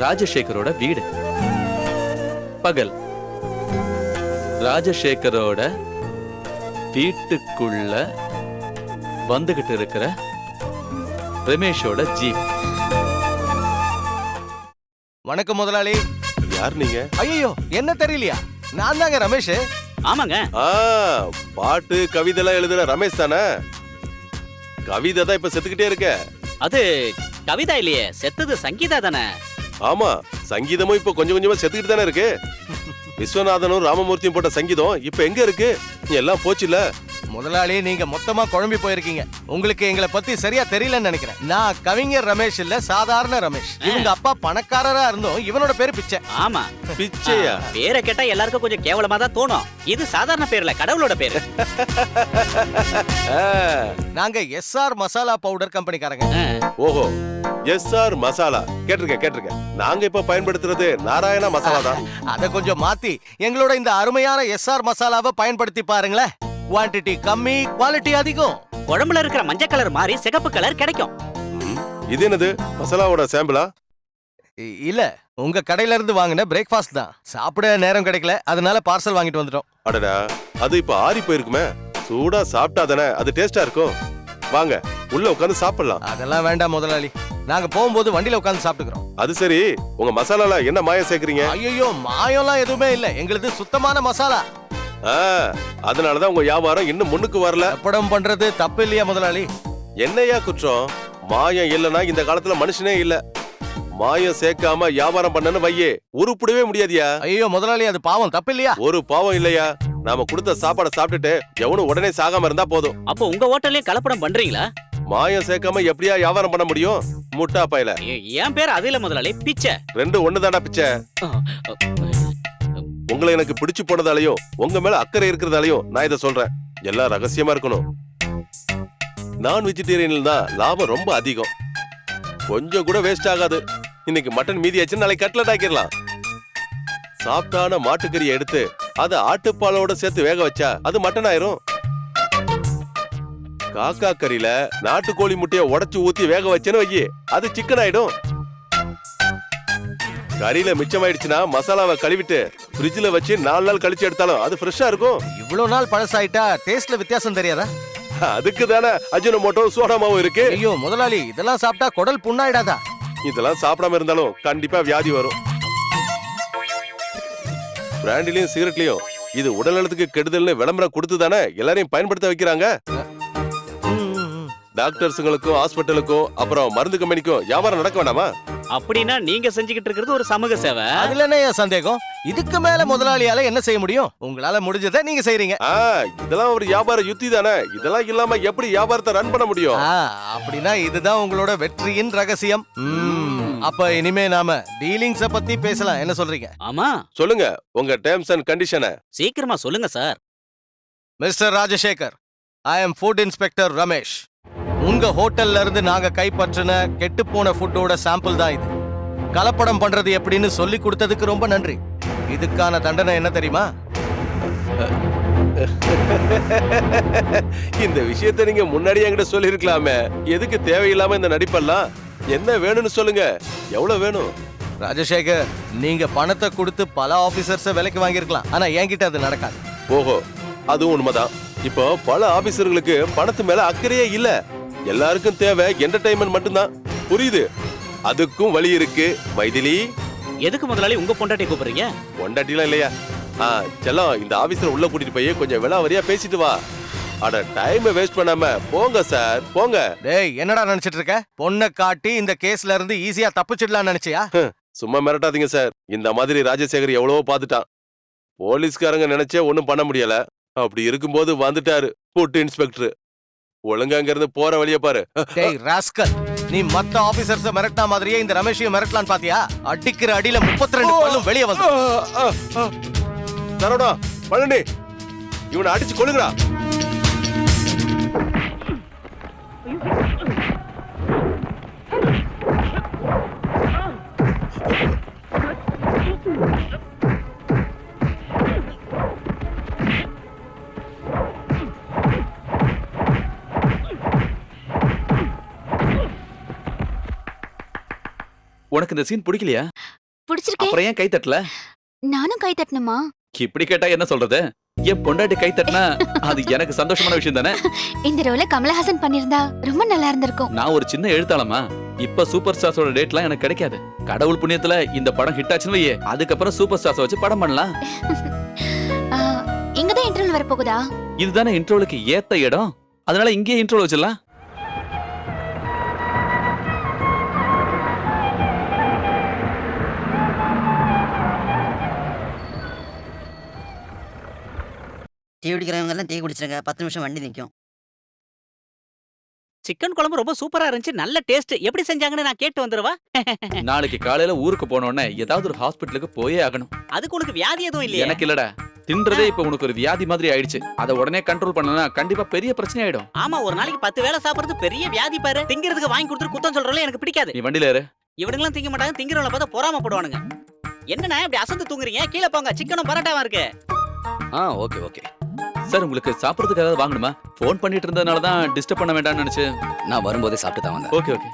ராஜசேகரோட வீடு பகல். ராஜசேகரோட வீட்டுக்குள்ள வந்துகிட்டு இருக்கிற ரமேஷோட ஜீப். வணக்கம் முதலாளி. யார் நீங்க? ஐயோ, என்ன தெரியலையா? நான் தாங்க ரமேஷ். ஆமாங்க. ஆ, பாட்டு கவிதைலாம் எழுதுற ரமேஷ் தானே? கவிதை தான் இப்ப செத்துக்கிட்டே இருக்க. அது கவிதா இல்லையே, செத்தது சங்கீதா தானே? ஆமா, சங்கீதமும் இப்ப கொஞ்சம் கொஞ்சமா செத்துக்கிட்டு தானே இருக்கு. விஸ்வநாதனும் ராமமூர்த்தியும் போட்ட சங்கீதம் இப்ப எங்க இருக்கு? எல்லாம் போச்சுல. முதலாளி, நீங்க மொத்தமா குழம்பி போயிருக்கீங்க. உங்களுக்கு எங்களை பத்தி சரியா தெரியலன்னு நினைக்கிறேன். நான் கவிஞர் ரமேஷ் இல்ல, சாதாரண ரமேஷ். இவங்க அப்பா பணக்காரரா இருந்தோம், இவனோட பேரு பிச்சை. ஆமா. பிச்சையா? பேரை கேட்டா எல்லாருக்கும் கொஞ்சம் கேவலமா தான் தோணும். இது சாதாரண பேர்ல, கடவுளோட பேரு. நாங்க எஸ்ஆர் மசாலா பவுடர் கம்பெனிக்காரங்க. ஓஹோ, எஸ்ஆர் மசாலா கேட்டிருக்கேன். நாங்க இப்ப பயன்படுத்துறது நாராயணா மசாலா தான். அத கொஞ்சம் மாத்தி எங்களோட இந்த அருமையான எஸ்ஆர் மசாலாவை பயன்படுத்தி பாருங்களேன். குவாண்டிட்டி கம்மி, குவாலிட்டி அதிகம். குழம்புல இருக்கிற மஞ்சள் கலர் மாதிரி சிகப்பு கலர் கிடைக்கும். இது என்னது, மசாலாவோட சாம்பிளா? இல்ல, உங்க கடையில இருந்து வாங்கின பிரேக்ஃபாஸ்ட் தான். சாப்பிட நேரம் கிடைக்கல, அதனால பார்சல் வாங்கிட்டு வந்துட்டோம். அடடா, அது இப்ப ஆறி போயிருக்குமே. சூடா சாப்பிட்டா தானே அது டேஸ்டா இருக்கும். வாங்க, உள்ள உட்கார்ந்து சாப்பிடலாம். அதெல்லாம் வேண்டாம் முதலாளி, நாங்க போகும்போது வண்டியில உட்கார்ந்து சாப்பிட்டுக்கிறோம். அது சரி, உங்க மசாலால என்ன மாயம் சேர்க்கறீங்க? ஐயோ, மாயம்லாம் எதுவுமே இல்ல. எங்களுது சுத்தமான மசாலா. அதனாலதான் உங்க வியாபாரம் இன்னும் முன்னுக்கு வரல. படம் பண்றது தப்பு இல்லையா முதலாளி? என்னையா குற்றம்? மாயம் இல்லனா இந்த காலத்துல மனுஷனே இல்ல. மாயம் சேர்க்காம வியாபாரம் பண்ணனு வையே, உருப்படவே முடியாதியா. ஐயோ முதலாளி, அது பாவம், தப்பு இல்லையா? ஒரு பாவம் இல்லையா. நாம கொடுத்த சாப்பாடை சாப்பிட்டுட்டு எவனும் உடனே சாகாம இருந்தா போதும். அப்போ உங்க ஹோட்டல்லயே கலப்படம் பண்றீங்களா? மாயம் சேர்க்காம எப்படியா வியாபாரம் பண்ண முடியும்? முட்டா பாயில. என் பேர் அது இல்ல முதலாளி, பிச்சை. ரெண்டு ஒண்ணுதாடா பிச்சை. உங்களை எனக்கு பிடிச்சு போனதாலையும் உங்க மேல அக்கறை இருக்கிறதாலையும் நான் இதை சொல்றேன். எல்லாம் ரகசியமா இருக்கணும். நான் வெஜிடேரியன்ல தான் லாபம் ரொம்ப அதிகம். கொஞ்சம் கூட வேஸ்ட் ஆகாது. இன்னைக்கு மட்டன் மீதியாச்சு, நாளைக்கு கட்லட் ஆக்கிடலாம். சாப்பிட்டான மாட்டுக்கறியை எடுத்து அதை ஆட்டுப்பாலோட சேர்த்து வேக வச்சா அது மட்டன் ஆயிரும். காக்கா கறியில நாட்டுக்கோழி முட்டைய உடைச்சு ஊத்தி வேக வச்சேன்னு வையி அது சிக்கன் ஆயிடும். கறியில மிச்சமாயிடுச்சுன்னா மசாலாவை கழுவிட்டு ஃப்ரிட்ஜ்ல வச்சு 4 நாள் கழிச்சு எடுத்தாலும் அது ஃப்ரெஷ்ஷா இருக்கும். இவ்வளவு நாள் பழசாயிட்டா டேஸ்ட்ல வித்தியாசம் தெரியாதா? அதுக்கு தானே அஜினோமோட்டோ சோடாமாவும் இருக்கு. ஐயோ முதலாளி, இதெல்லாம் சாப்பிட்டா குடல் புண்ணாயிடாதா? இதெல்லாம் சாப்பிடாம இருந்தாலும் கண்டிப்பா வியாதி வரும். பிராண்டிலையும் சிகரெட்லயும் இது உடல் நலத்துக்கு கெடுதல்னு விளம்பரம் கொடுத்து தானே எல்லாரையும் பயன்படுத்த வைக்கிறாங்க. டாக்டர்ஸுங்களுக்கும் ஹாஸ்பிட்டலுக்கும் அப்புறம் மருந்து கம்பெனிக்கும் வியாபாரம் நடக்க வேண்டாமா? அப்படின்னா நீங்க செஞ்சுக்கிட்டு இருக்கிறது ஒரு சமூக சேவை. அதுல என்ன சந்தேகம்? இதுக்கு மேல முதலாளியால என்ன செய்ய முடியும்? உங்களால முடிஞ்சதை நீங்க செய்றீங்க. இதெல்லாம் ஒரு வியாபார யுக்தி தானே. இதெல்லாம் இல்லாம எப்படி வியாபாரத்தை ரன் பண்ண முடியும்? அப்படின்னா இதுதான் உங்களோட வெற்றியின் ரகசியம். அப்ப இனிமே நாம டீலிங்ஸ பத்தி பேசலாம். என்ன சொல்றீங்க? ஆமா, சொல்லுங்க உங்க டேர்ம்ஸ் அண்ட் கண்டிஷனை. சீக்கிரமா சொல்லுங்க சார். மிஸ்டர் ராஜசேகர், ஐ அம் ஃபுட் இன்ஸ்பெக்டர் ரமேஷ். உங்க ஹோட்டல்ல இருந்து நாங்க கைப்பற்றின கெட்டுப்போன ஃபுட்டோட சாம்பிள் தான் இது. கலப்படம் பண்றது எப்படின்னு சொல்லி கொடுத்ததுக்கு ரொம்ப நன்றி. இதுக்கான தண்டனை என்ன தெரியுமா? இந்த விஷயத்தை நீங்க முன்னாடியே என்கிட்ட சொல்லிருக்கலாமே. எதுக்கு தேவையில்லாம இந்த நடிப்பெல்லாம்? என்ன வேணும்னு சொல்லுங்க. எவ்வளவு வேணும்? ராஜசேகர், நீங்க பணத்தை கொடுத்து பல ஆபீசர்ஸ விலைக்கு வாங்கியிருக்கலாம். ஆனா என்கிட்ட அது நடக்காது. ஓஹோ, அதுவும் உண்மைதான். இப்போ பல ஆபீசர்களுக்கு பணத்து மேல அக்கறையே இல்ல. எல்லாருக்கும் தேவை என்டர்டைன்மெண்ட் மட்டும்தான். புரியுது? அதுக்கும் வழி இருக்கு. மைதிலி, எதுக்கு முதலாளி உங்க பொண்டாட்டி கூப்பிடுறீங்க? பொண்டாட்டிலாம் இல்லையா? செல்லம், இந்த ஆபீசர் உள்ள கூட்டிட்டு போய் கொஞ்சம் விலாவரியா பேசிட்டு வா. அட, டைம் வேஸ்ட் பண்ணாம போங்க சார், போங்க. டேய், என்னடா நினைச்சிட்டு இருக்க? பொண்ணை காட்டி இந்த கேஸ்ல இருந்து ஈஸியா தப்பிச்சிடலாம் நினைச்சியா? சும்மா மிரட்டாதீங்க சார். இந்த மாதிரி ராஜசேகர் எவ்வளவோ பாத்துட்டான். போலீஸ்காரங்க நினைச்சே ஒண்ணும் பண்ண முடியல. அப்படி இருக்கும்போது வந்துட்டாரு ஃபுட் இன்ஸ்பெக்டர். ஒழுங்கா அங்க இருந்து போற வழிய பாரு. டேய் ராஸ்கல், நீ மத்த ஆபீசர்ஸ மிரட்டா மாதிரியே இந்த ரமேஷையும் மிரட்டலான்னு பாத்தியா? அடிக்கிற அடியில 32 பல்லும் வெளியே வந்து. சரவணா, பழனி, இவனை அடிச்சு கொள்ளுங்கடா. உனக்கு இந்த சீன் பிடிக்கலையா? பிடிச்சிருக்கேன். அப்புறம் ஏன் கை தட்டல? நானும் கை தட்டணுமா? இப்படி கேட்டா என்ன சொல்றது? என் பொண்டாட்டி கை தட்டினா அது எனக்கு சந்தோஷமான விஷயம் தானே. இந்த ரோல கமலஹாசன் பண்ணிருந்தா ரொம்ப நல்லா இருந்திருக்கும். நான் ஒரு சின்ன எழுத்தாளமா. இப்ப சூப்பர் ஸ்டார்ஸோட டேட்லாம் எனக்கு கிடைக்காது. கடவுள் புண்ணியத்துல இந்த படம் ஹிட் ஆச்சுன்னு வையே, அதுக்கப்புறம் சூப்பர் ஸ்டார்ஸ் வச்சு படம் பண்ணலாம். இங்கதான் இன்டர்வல் வர போகுதா? இதுதானே இன்ட்ரோலுக்கு ஏத்த இடம். அதனால இங்கேயே இன்ட்ரோல் வச்சிடலாம். டீ குடிக்கிறவங்க எல்லாம் டீ குடிச்சிருங்க. 10 நிமிஷம் வண்டி நிற்கும். சிக்கன் குழம்பு ரொம்ப சூப்பரா இருந்துச்சு. நல்ல டேஸ்ட். எப்படி செஞ்சாங்கன்னு நான் கேட்டு வந்துருவா. நாளைக்கு காலையில ஊருக்கு போனோடனே ஏதாவது ஒரு ஹாஸ்பிட்டலுக்கு போயே ஆகணும். அதுக்கு உனக்கு வியாதி எதுவும் இல்லையா? எனக்கு இல்லடா, தின்றதே இப்ப உனக்கு ஒரு வியாதி மாதிரி ஆயிடுச்சு. அதை உடனே கண்ட்ரோல் பண்ணனா கண்டிப்பா பெரிய பிரச்சனை ஆயிடும். ஆமா, ஒரு நாளைக்கு 10 வேளை சாப்பிடுறது பெரிய வியாதி பாரு. திங்கிறதுக்கு வாங்கி கொடுத்துட்டு குத்தம் சொல்றல எனக்கு பிடிக்காது. நீ வண்டியில ஏறு. இவனுங்களாம் திங்க மாட்டாங்க. திங்கிறவங்கள பார்த்தா பொறாமப்படுவானுங்க. என்னண்ணா இப்படி அசந்து தூங்குறீங்க? கீழே போங்க, சிக்கனும் பரோட்டாவும் இருக்கு. Okay okay. சார், உங்களுக்கு சாப்பிடறதுக்கு ஏதாவது வாங்கணுமா? ஃபோன் பண்ணிட்டு இருந்ததுனால தான் டிஸ்டர்ப் பண்ண வேண்டாம்னு நினைச்சு நான் வரும்போதே சாப்பிட்டு தான் வந்தேன். Okay okay.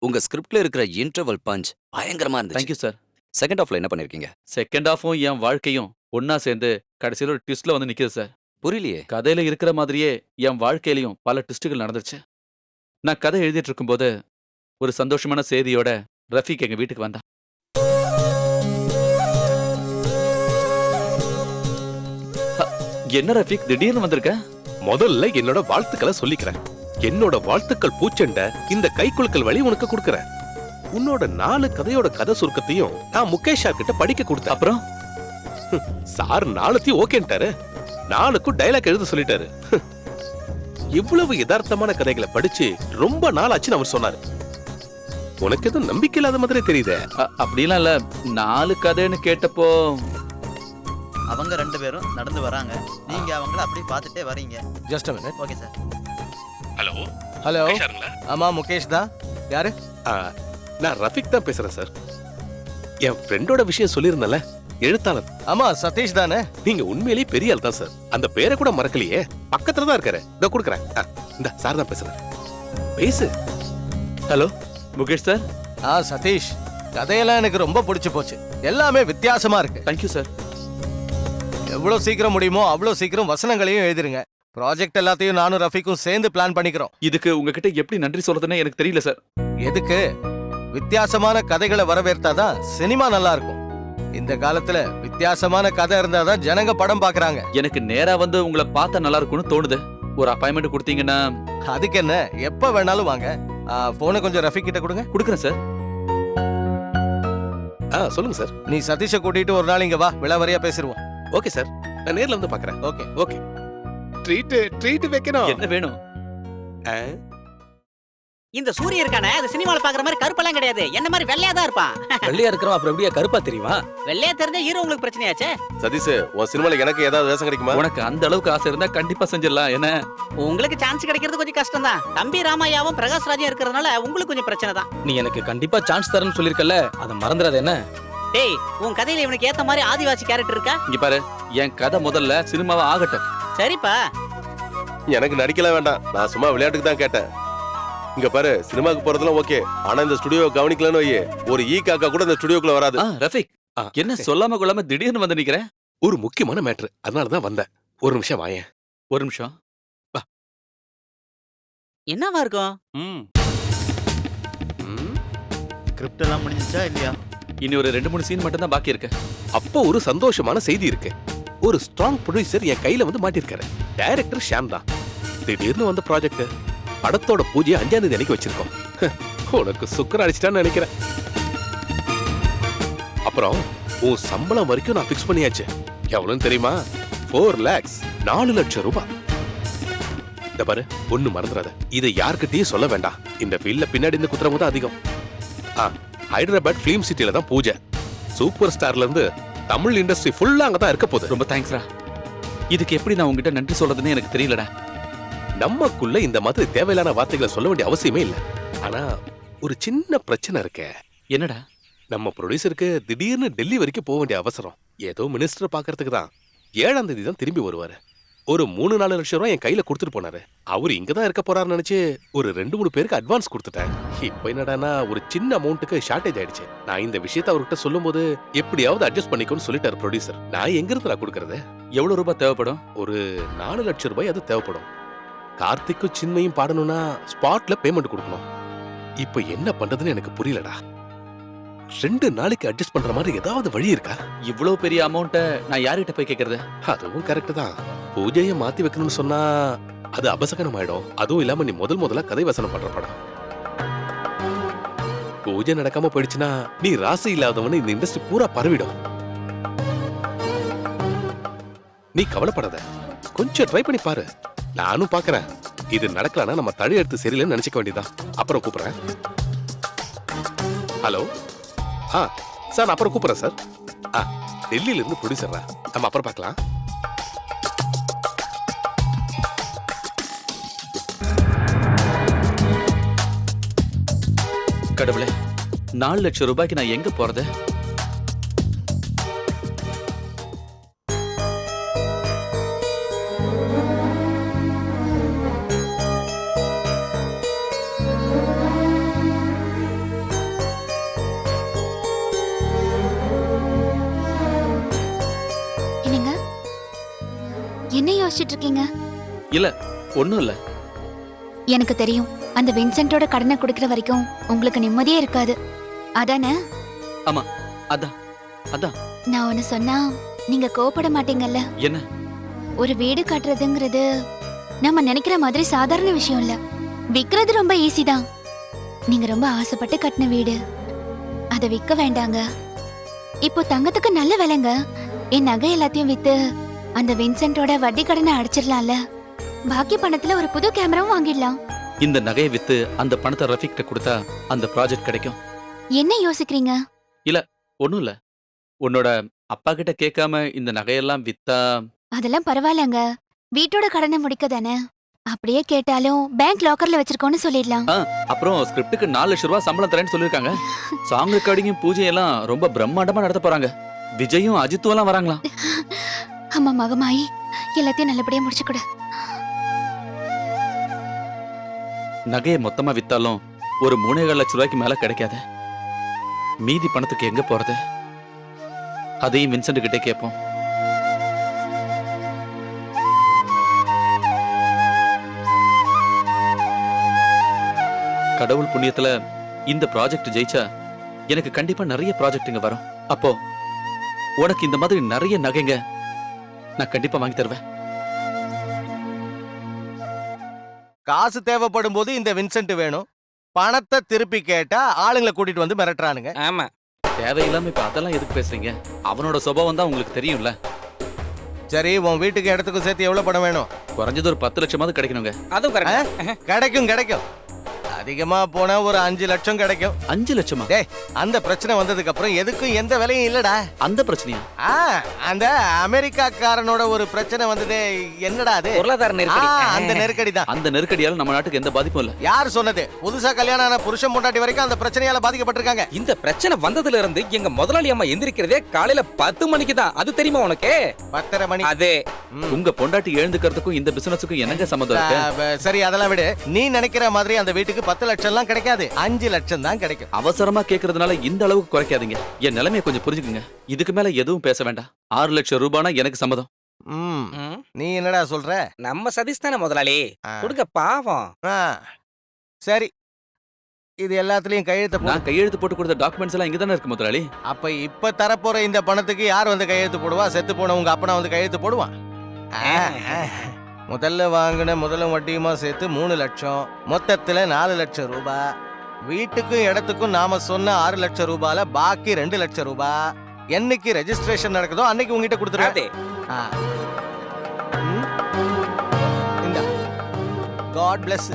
உங்க ஸ்கிரிப்ட்ல இருக்கிற இன்டர்வல் பஞ்ச் பயங்கரமா இருந்துச்சு. Thank you sir. செகண்ட் ஹாஃப்ல என்ன பண்ணிருக்கீங்க? செகண்ட் ஹாஃபும் என் வாழ்க்கையும் ஒன்னா சேர்ந்து கடைசியில் ஒரு ட்விஸ்ட்ல வந்து நிக்குது சார். புரியலையே. கதையில இருக்கிற மாதிரியே என் வாழ்க்கையிலையும் பல ட்விஸ்டுகள் நடந்துச்சு. நான் கதை எழுதிட்டு இருக்கும்போது ஒரு சந்தோஷமான செய்தியோட ரஃபீக் எங்க வீட்டுக்கு வந்தான். என்ன ரஃபீக் திடீர்னு வந்திருக்க? முதல்ல என்னோட வாழ்த்துக்களை சொல்லிக்கிறேன். என்னோட வாழ்த்துக்கள் பூச்செண்ட இந்த கைக்குலுக்கல் வழி உனக்கு கொடுக்கறேன். உன்னோட 4 கதையோட கதை சுருக்கத்தையும் நான் முகேஷ் சார் கிட்ட படிக்க கொடுத்தேன். அப்புறம் சார் 4த்தையும் ஓகேன்ட்டாரு. 4க்கும் டைலாக் எழுத சொல்லிட்டாரு. இவ்வளவு யதார்த்தமான கதைகளை படிச்சு ரொம்ப நாள் ஆச்சுன்னு அவர் சொன்னாரு. உனக்கு எதுவும் நம்பிக்கை இல்லாத மாதிரி தெரியுதே. அப்படிலாம் இல்ல. 4 கதைன்னு கேட்டப்போ அவங்க 2 பேரும் நடந்து வராங்க. நீங்க அவங்கள அப்படியே பார்த்துட்டே வரீங்க. Just a minute. Okay sir. Hello hello. ஆமா, முகேஷ் தான். யாரு? நான் ரஃபிக் தான் பேசுறேன் சார். என் ஃப்ரெண்டோட விஷயம் சொல்லியிருந்தேன்ல, எழுத்தாளர். ஆமா சதீஷ் தானே? நீங்க உண்மையிலேயே பெரிய ஆள் தான் சார். அந்த பேரை கூட மறக்கலையே. பக்கத்துல தான் இருக்காரு. இதோ கொடுக்குறேன். இந்த சார் தான் பேசுறேன். பேசு. Hello Mukesh sir. சதீஷ், கதையெல்லாம் எனக்கு ரொம்ப பிடிச்சு போச்சு. எல்லாமே வித்தியாசமா இருக்கு. Thank you sir. எவ்வளவு சீக்கிரம் முடியுமோ அவ்வளவு சீக்கிரம் வசனங்களையும் எழுதிருங்க. ப்ராஜெக்ட் எல்லாத்தையும் நானும் ரஃபிக்கும் சேர்ந்து பிளான் பண்ணிக்கிறோம். இதுக்கு உங்ககிட்ட எப்படி நன்றி சொல்றதுன்னு எனக்கு தெரியல சார். எதுக்கு? வித்தியாசமான கதைகளை வரவேற்றாதான் சினிமா நல்லா இருக்கும். இந்த காலத்துல வித்தியாசமான கதை இருந்தாதான் ஜனங்க படம் பாக்குறாங்க. எனக்கு நேரா வந்து உங்களை பார்த்தா நல்லா இருக்கும்னு தோணுது. ஒரு அப்பாயின்மெண்ட் கொடுத்தீங்கன்னா? அதுக்கு என்ன, எப்ப வேணாலும் வாங்க. போனை கொஞ்சம் ரஃபி கிட்ட கொடுங்க. கொடுக்குறேன் சார். சொல்லுங்க சார். நீ சதீஷை கூட்டிட்டு ஒரு நாள் இங்க வா, விளவரியா பேசிடுவோம். ஓகே சார், நான் நேர்ல வந்து பாக்குறேன். Okay okay. ட்ரீட் வைக்கணும். என்ன வேணும்? இந்த சூரிய இருக்கானே, அது சினிமால பாக்குற மாதிரி கருப்பெல்லாம் கிடையாது. என்ன மாதிரி வெள்ளையா தான் இருப்பான். வெள்ளையா இருக்கிறோம் அப்புறம் எப்படியா கருப்பா தெரியுமா? வெள்ளையா தெரிஞ்சா ஹீரோ உங்களுக்கு பிரச்சனையாச்சே. சதீஷ், உன் சினிமால எனக்கு ஏதாவது வேஷம் கிடைக்குமா? உனக்கு அந்த அளவுக்கு ஆசை இருந்தா கண்டிப்பா செஞ்சிடலாம். என்ன உங்களுக்கு சான்ஸ் கிடைக்கிறது கொஞ்சம் கஷ்டம் தான். தம்பி ராமையாவும் பிரகாஷ் ராஜும் இருக்கிறதுனால உங்களுக்கு கொஞ்சம் பிரச்சனை தான். நீ எனக்கு கண்டிப்பா சான்ஸ் தரேன்னு சொல்லிருக்கல, அதை மறந்துடாத என்ன? டேய், உன் கதையில இவனுக்கு ஏத்த மாதிரி ஆதிவாசி கேரக்டர் இருக்கா? இங்க பாரு, என் கதை முதல்ல சினிமாவா ஆகட்டும். சரிப்பா. எனக்கு நடிக்கலாம் வேண்டாம், நான் சும்மா விளையாட்டுக்கு தான் கேட்டேன். இங்க பாரு, சினிமாக்கு போறதெல்லாம் ஓகே, ஆனா இந்த ஸ்டுடியோ கவனிக்கலன்னு வையே, ஒரு ஈ காக்கா கூட இந்த ஸ்டுடியோக்குள்ள வராது. ரஃபிக், என்ன சொல்லாம கொள்ளாம திடீர்னு வந்து நிக்கிறேன்? ஒரு முக்கியமான மேட்ரு, அதனால தான் வந்தேன். ஒரு நிமிஷம் வாயேன். ஒரு நிமிஷம். என்னவா இருக்கும்? ஸ்கிரிப்ட் எல்லாம் முடிஞ்சிச்சா இல்லையா? இனி ஒரு 2-3 சீன் மட்டும் தான் பாக்கி இருக்கு. அப்போ ஒரு சந்தோஷமான செய்தி இருக்கு. ஒரு ஸ்ட்ராங் ப்ரொடியூசர் என் கையில வந்து மாட்டிருக்காரு. டைரக்டர் ஷாம் தான். திடீர்னு வந்த ப்ராஜெக்ட். படத்தோட பூஜையை 5ஆம் தேதி அன்னைக்கு வச்சிருக்கோம். உனக்கு சுக்கர அடிச்சிட்டான்னு நினைக்கிறேன். அப்புறம் உன் சம்பளம் வரைக்கும் நான் பிக்ஸ் பண்ணியாச்சு. எவ்வளவுன்னு தெரியுமா? 4 lakhs, 4 லட்சம் ரூபாய். இந்த பாரு, ஒண்ணு மறந்துடாத, இதை யார்கிட்டயும் சொல்ல வேண்டாம். இந்த ஃபீல்ட்ல பின்னாடி இந்த குத்துறவங்க தான் அதிகம். ஹைதராபாத் பிலிம் சிட்டில தான் பூஜை. சூப்பர் ஸ்டார்ல இருந்து தமிழ் இண்டஸ்ட்ரி ஃபுல்லா அங்க தான் இருக்க போகுது. ரொம்ப தேங்க்ஸ்ரா. இதுக்கு எப்படி நான் உங்ககிட்ட நன்றி சொல்றதுன்னு எனக்கு தெரியலடா. நமக்குள்ள இந்த மாதிரி தேவையில்லான வார்த்தைகளை சொல்ல வேண்டிய அவசியமே இல்ல. ஆனா ஒரு சின்ன பிரச்சனை இருக்கே. என்னடா? நம்ம ப்ரொடியூசருக்கு திடீர்னு டெல்லி வரைக்கும் போக வேண்டிய அவசரம். ஏதோ மினிஸ்டர் பாக்குறதுக்கு தான். 7ஆம் தேதி தான் திரும்பி வருவாரு. ஒரு 3-4 லட்சம் ரூபாய் என் கையில கொடுத்துட்டு போனாரு. அவரு இங்கதான் இருக்க போறாருன்னு நினைச்சு ஒரு 2-3 பேருக்கு அட்வான்ஸ் கொடுத்துட்டேன். இப்ப என்னடானா ஒரு சின்ன அமௌண்ட்டுக்கு ஷார்டேஜ் ஆயிடுச்சு. நான் இந்த விஷயத்தை அவர்கிட்ட சொல்லும் போது எப்படியாவது அட்ஜஸ்ட் பண்ணிக்கோன்னு சொல்லிட்டாரு ப்ரொடியூசர். நான் எங்க இருந்து நான் கொடுக்கறது? எவ்வளவு ரூபாய் தேவைப்படும்? ஒரு 4 லட்சம் ரூபாய் அது தேவைப்படும். கார்த்திக்கும் சின்மையும் பாடணும்னா ஸ்பாட்ல பேமெண்ட் கொடுக்கணும். இப்ப என்ன பண்றதுன்னு எனக்கு புரியலடா. 2 நாளைக்கு அட்ஜஸ்ட் பண்ற மாதிரி ஏதாவது வழி இருக்கா? இவ்வளவு பெரிய அமௌண்ட்டை நான் யார்கிட்ட போய் கேக்குறது? அதுவும் கரெக்ட் தான். பூஜையை மாத்தி வைக்கணும்னு சொன்னா அது அபசகனம் ஆயிடும். அதுவும் இல்லாம நீ முதல்ல கதை வசனம் பண்ற படம். பூஜை நடக்காம போயிடுச்சுன்னா நீ ராசி இல்லாதவனு இந்த இண்டஸ்ட்ரி பூரா பரவிடும். நீ கவலைப்படாத, கொஞ்சம் ட்ரை பண்ணி பாரு. நானும் பாக்குறேன். இது நடக்கலன்னா நம்ம தழி எடுத்து சரியில்லைன்னு நினைச்சுக்க வேண்டியதான். அப்புறம் கூப்பிடுறேன். ஹலோ, சார், நான் அப்புறம் கூப்பிடுறேன் சார். டெல்லியில இருந்து ப்ரொடியூசர், நம்ம அப்புறம் பார்க்கலாம். கடவுளே, 4 லட்சம் ரூபாய்க்கு நான் எங்க போறது? என்னங்க என்ன யோசிச்சுட்டு இருக்கீங்க? இல்ல, ஒண்ணும் இல்ல. எனக்கு தெரியும், அந்த வின்சென்ட்டோட கடனை கொடுக்கிற வரைக்கும் உங்களுக்கு நிம்மதியே இருக்காது. அதானே? ஆமா, அதான் அதான். நான் ஒன்னு சொன்னா நீங்க கோபப்பட மாட்டீங்கல்ல? என்ன? ஒரு வீடு கட்டுறதுங்கிறது நம்ம நினைக்கிற மாதிரி சாதாரண விஷயம் இல்ல. விக்கிறது ரொம்ப ஈஸி தான். நீங்க ரொம்ப ஆசைப்பட்டு கட்டின வீடு, அதை விற்க வேண்டாங்க. இப்போ தங்கத்துக்கு நல்ல விலைங்க. என் நகை எல்லாத்தையும் வித்து அந்த வின்சென்ட்டோட வட்டி கடனை அடைச்சிடலாம்ல. பாக்கி பணத்துல ஒரு புது கேமராவும் வாங்கிடலாம். இந்த நகையை வித்து அந்த பணத்தை ரஃபிக் கிட்ட கொடுத்தா அந்த ப்ராஜெக்ட் கிடைக்கும். என்ன யோசிக்கிறீங்க? ஒண்ணும் இல்ல. உன்னோட அப்பா கிட்ட கேட்காம இந்த நகையெல்லாம் வித்தா? அதெல்லாம் பரவாயில்லங்க, வீட்டோட கடனை முடிக்க தானே. அப்படியே கேட்டாலும் பேங்க் லாக்கர்ல வச்சிருக்கோன்னு சொல்லிடலாம். அப்புறம் ஸ்கிரிப்டுக்கு 4 லட்சம் ரூபாய் சம்பளம் தரேன்னு சொல்லிருக்காங்க. சாங் ரெக்கார்டிங்கும் பூஜையெல்லாம் ரொம்ப பிரம்மாண்டமா நடத்த போறாங்க. விஜயும் அஜித்தும் எல்லாம் வராங்களா? அம்மா மகமாயி எல்லாத்தையும் நல்லபடியா முடிச்சு கொடு. நகையை மொத்தமா வித்தாலும் ஒரு 3.5 லட்சம் ரூபாய்க்கு மேல கிடைக்காது. மீதி பணத்துக்கு எங்க போறது? அதையும் வின்சென்ட் கிட்டே கேட்போம். கடவுள் புண்ணியத்துல இந்த ப்ராஜெக்ட் ஜெயிச்சா எனக்கு கண்டிப்பா நிறைய ப்ராஜெக்ட்டுங்க வரும். அப்போ உனக்கு இந்த மாதிரி நிறைய நகைங்க நான் கண்டிப்பா வாங்கி தருவேன். காசு தேவைப்படும் போது இந்த வின்சென்ட் வேணும், பணத்தை திருப்பி கேட்டா ஆளுங்களை கூட்டிட்டு வந்து மிரட்டுறானுங்க. ஆமா. தேவையில்லாம இப்ப அதெல்லாம் எதுக்கு பேசுறீங்க? அவனோட சுபாவம் தான் உங்களுக்கு தெரியும்ல. சரி, உன் வீட்டுக்கு இடத்துக்கும் சேர்த்து எவ்வளவு பணம் வேணும்? குறைஞ்சது ஒரு 10 லட்சமாவது கிடைக்கணுங்க. அதுவும் கரெக்ட். கிடைக்கும். அதிகமா போனா ஒரு 5 லட்சம் கிடைக்கும். 5 லட்சமா? டேய், அந்த பிரச்சனை வந்ததுக்கு அப்புறம் எதுக்கும் எந்த விலையும் இல்லடா. அந்த பிரச்சனையா? அந்த அமெரிக்காக்காரனோட ஒரு பிரச்சனை வந்ததே, என்னடா அது? பொருளாதார நெருக்கடி. அந்த நெருக்கடி தான். அந்த நெருக்கடியால நம்ம நாட்டுக்கு எந்த பாதிப்பும் இல்ல. யார் சொன்னது? புதுசா கல்யாணம் ஆன புருஷன் பொண்டாட்டி வரைக்கும் அந்த பிரச்சனையால பாதிக்கப்பட்டிருக்காங்க. இந்த பிரச்சனை வந்ததுல இருந்து எங்க முதலாளி அம்மா எந்திரிக்கிறதே காலையில 10 மணிக்கு தான். அது தெரியுமா உனக்கு? 10:30 மணி. அது உங்க பொண்டாட்டி எழுந்துக்கிறதுக்கும் இந்த பிசினஸுக்கும் என்னங்க சம்மந்தம் இருக்கு? சரி, அதெல்லாம் விடு. நீ நினைக்கிற மாதிரி அந்த வீட்டுக்கு 10 லட்சம் எல்லாம் கிடைக்காது, 5 லட்சம் தான் கிடைக்கும். அவசரமா கேக்குறதுனால இந்த அளவுக்கு குறைக்காதீங்க. என் நிலைமையை கொஞ்சம் புரிஞ்சுக்குங்க. இதுக்கு மேல எதுவும் பேச வேண்டாம். 6 லட்சம் ரூபானா எனக்கு சம்மதம். நீ என்னடா சொல்ற? நம்ம சதீஷ் தானே முதலாளி. கொடுங்க பாவம். சரி, இது எல்லாத்துலயும் கையெழுத்து போடு. நான் கையெழுத்து போட்டு கொடுத்த டாக்குமெண்ட்ஸ் எல்லாம் இங்க தானே இருக்கு முதலாளி. அப்ப இப்ப தரப்போற இந்த பணத்துக்கு யார் வந்து கையெழுத்து போடுவா? செத்து போன உங்க அப்பனா வந்து கையெழுத்து போடுவான். முதல்ல வாங்கின முதலும் வட்டியுமா சேர்த்து 3 லட்சம், மொத்தத்துல 4 லட்சம் ரூபாய். வீட்டுக்கும் இடத்துக்கும் நாம சொன்ன 6 லட்சம் ரூபாயில பாக்கி 2 லட்சம் ரூபாய் என்னைக்கு ரெஜிஸ்ட்ரேஷன் நடக்குதோ அன்னைக்கு உங்ககிட்ட கொடுத்துருவேன். இந்த காட் பிளஸ்.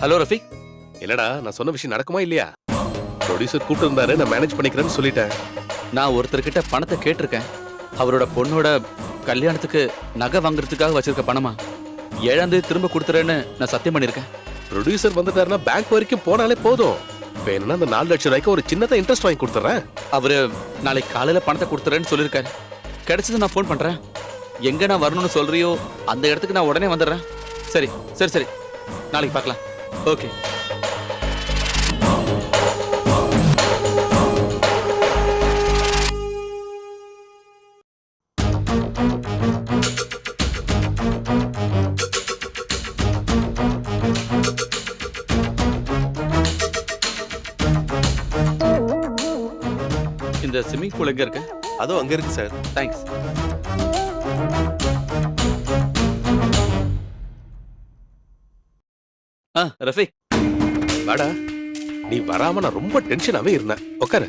ஹலோ ரஃபீக். என்னடா, நான் சொன்ன விஷயம் நடக்குமா இல்லையா? ப்ரொடியூசர் கூப்பிட்டு இருந்தாரு, நான் மேனேஜ் பண்ணிக்கிறேன்னு சொல்லிட்டேன். நான் ஒருத்தர்கிட்ட பணத்தை கேட்டிருக்கேன். அவரோட பொண்ணோட கல்யாணத்துக்கு நகை வாங்குறதுக்காக வச்சிருக்க பணமா 7ஆம் தேதி திரும்ப கொடுத்துறேன்னு நான் சத்தியம் பண்ணிருக்கேன். ப்ரொடியூசர் வந்துட்டாருன்னா பேங்க் வரைக்கும் போனாலே போதும். வேணும்னா அந்த 4 லட்சம் ரூபாய்க்கு ஒரு சின்னதா இன்ட்ரெஸ்ட் வாங்கி கொடுத்துறேன். அவரு நாளைக்கு காலையில பணத்தை கொடுத்துறேன்னு சொல்லியிருக்காரு. கிடைச்சது நான் ஃபோன் பண்றேன். எங்க நான் வரணும்னு சொல்றியோ அந்த இடத்துக்கு நான் உடனே வந்துடுறேன். சரி சரி சரி, நாளைக்கு பார்க்கலாம். ஓகே. இந்த ஸ்விம்மிங் பூல் எங்க இருக்கு? அதுவும் அங்க இருக்கு சார். தேங்க்ஸ். ரஃபீக் வாடா. நீ வராம நான் ரொம்ப டென்ஷனாவே இருந்தேன். உட்காரு.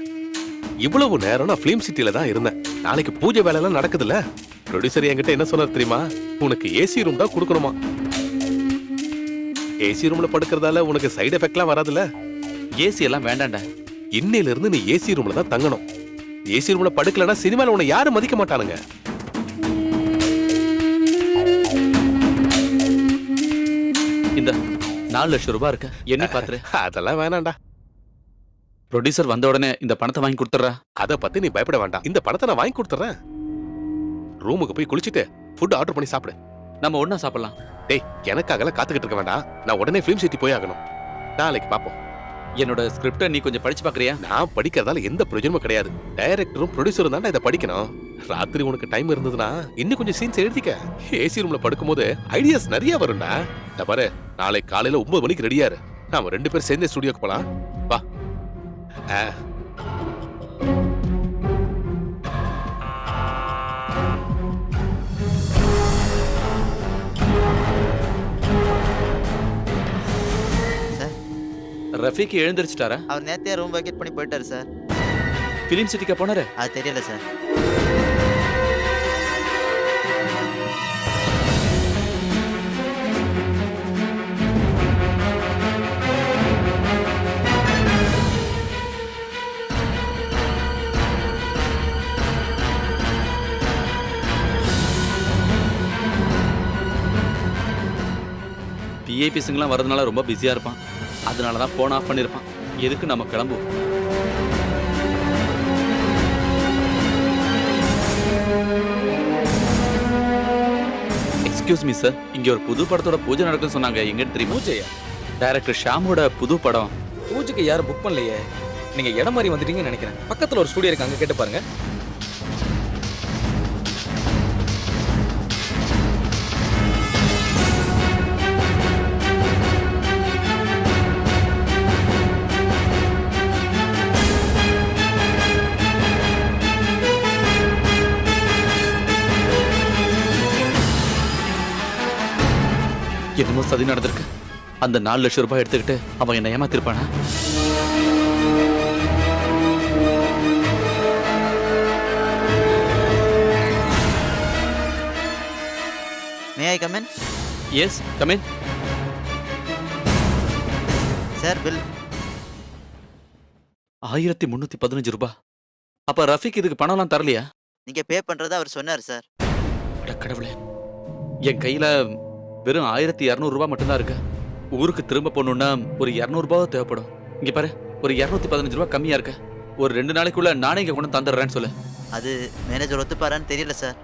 இவ்வளவு நேரம் நான் ஃபிலிம் சிட்டில தான் இருந்தேன். நாளைக்கு பூஜை வேலை எல்லாம் நடக்குதுல்ல. ப்ரொடியூசர் என்கிட்ட என்ன சொன்னார் தெரியுமா? உனக்கு ஏசி ரூம் தான் கொடுக்கணுமா. ஏசி ரூம்ல படுக்கிறதால உனக்கு சைடு எஃபெக்ட்லாம் வராதுல்ல. ஏசி எல்லாம் வேண்டாண்டா. இன்னையில இருந்து நீ ஏசி ரூம்ல தான் தங்கணும். ஏசி ரூம்ல படுக்கலன்னா சினிமால உன்னை யாரும் மதிக்க மாட்டானுங்க. இந்த 4 லட்சம் ரூபாய் இருக்கு, என்ன பாத்துரு. அதெல்லாம் வேணாண்டா. ப்ரொடியூசர் வந்த உடனே இந்த பணத்தை வாங்கி கொடுத்துறா. அத பத்தி நீ பயப்பட வேண்டாம். இந்த பணத்தை நான் வாங்கி கொடுத்துறேன். ரூமுக்கு போய் குளிச்சிட்டு ஃபுட் ஆர்டர் பண்ணி சாப்பிடு. நம்ம ஒண்ணா சாப்பிடலாம். டேய், எனக்காகலாம் காத்துக்கிட்டு இருக்க வேண்டாம். நான் உடனே ஃபிலிம் சிட்டி போய் ஆகணும். நாளைக்கு பாப்போம். என்னோட ஸ்கிரிப்டை நீ கொஞ்சம் படிச்சு பாக்குறியா? நான் படிக்கிறதால எந்த பிரயோஜனமும் கிடையாது. டைரக்டரும் ப்ரொடியூசரும் தான் இதை படிக்கணும். ராத்திரி உனக்கு டைம் இருந்ததுன்னா இன்னும் கொஞ்சம் சீன்ஸ் எழுதிக்க. ஏசி ரூம்ல படுக்கும்போது ஐடியாஸ் நிறைய வரும்டா. இந்த பாரு, நாளை காலையில 9 மணிக்கு ரெடியா இரு. நாம 2 பேர் சேர்ந்து ஸ்டுடியோக்கு போலாம். வா. ரஃபீக் எழுந்திருச்சுட்டாரா? அவர் நேத்தே ரூம் வெக்கேட் பண்ணி போயிட்டாரு சார். பிலிம் சிட்டிக்கா போனாரு? அது தெரியல சார். விஐபிஸுங்கெல்லாம் வரதுனால ரொம்ப பிஸியா இருப்பான். அதனால தான் ஃபோன் ஆஃப் பண்ணியிருப்பான். எதுக்கு நம்ம கிளம்புவோம்? எக்ஸ்கியூஸ் மீ சார், இங்க ஒரு புது படத்தோட பூஜை நடக்குன்னு சொன்னாங்க. எங்கன்னு தெரியுமா? பூஜையா? டைரக்டர் ஷாமோட புது படம். பூஜைக்கு யாரும் புக் பண்ணலையே. நீங்க இடம் மாதிரி வந்துட்டீங்கன்னு நினைக்கிறேன். பக்கத்துல ஒரு ஸ்டுடியோ இருக்கு, அங்க கேட்டு பாருங்க. என்னமோ சதி நடந்திருக்கு. அந்த 4 லட்சம் ரூபாய் எடுத்துக்கிட்டு அவன் என்ன ஏமாத்திருப்பானா? May I come in? Yes come in. Sir bill 1315 ரூபாய். அப்ப ரஃபீக் இதுக்கு பணம்லாம் தரலையா? நீங்க பே பண்றதா அவர் சொன்னார் சார். அட கடவுளே, என் கையில வெறும் 1200 ரூபாய் மட்டும்தான் இருக்கு. ஊருக்கு திரும்ப போகணும்னா ஒரு 200 ரூபாய் தேவைப்படும். இங்க பாரு, ஒரு 215 ரூபாய் கம்மியா இருக்கு. ஒரு 2 நாளைக்குள்ள நானே இங்க கொண்டு தந்துடுறேன்னு சொல்லு. அது மேனேஜர் ஒத்துப்பாரான்னு தெரியல சார்.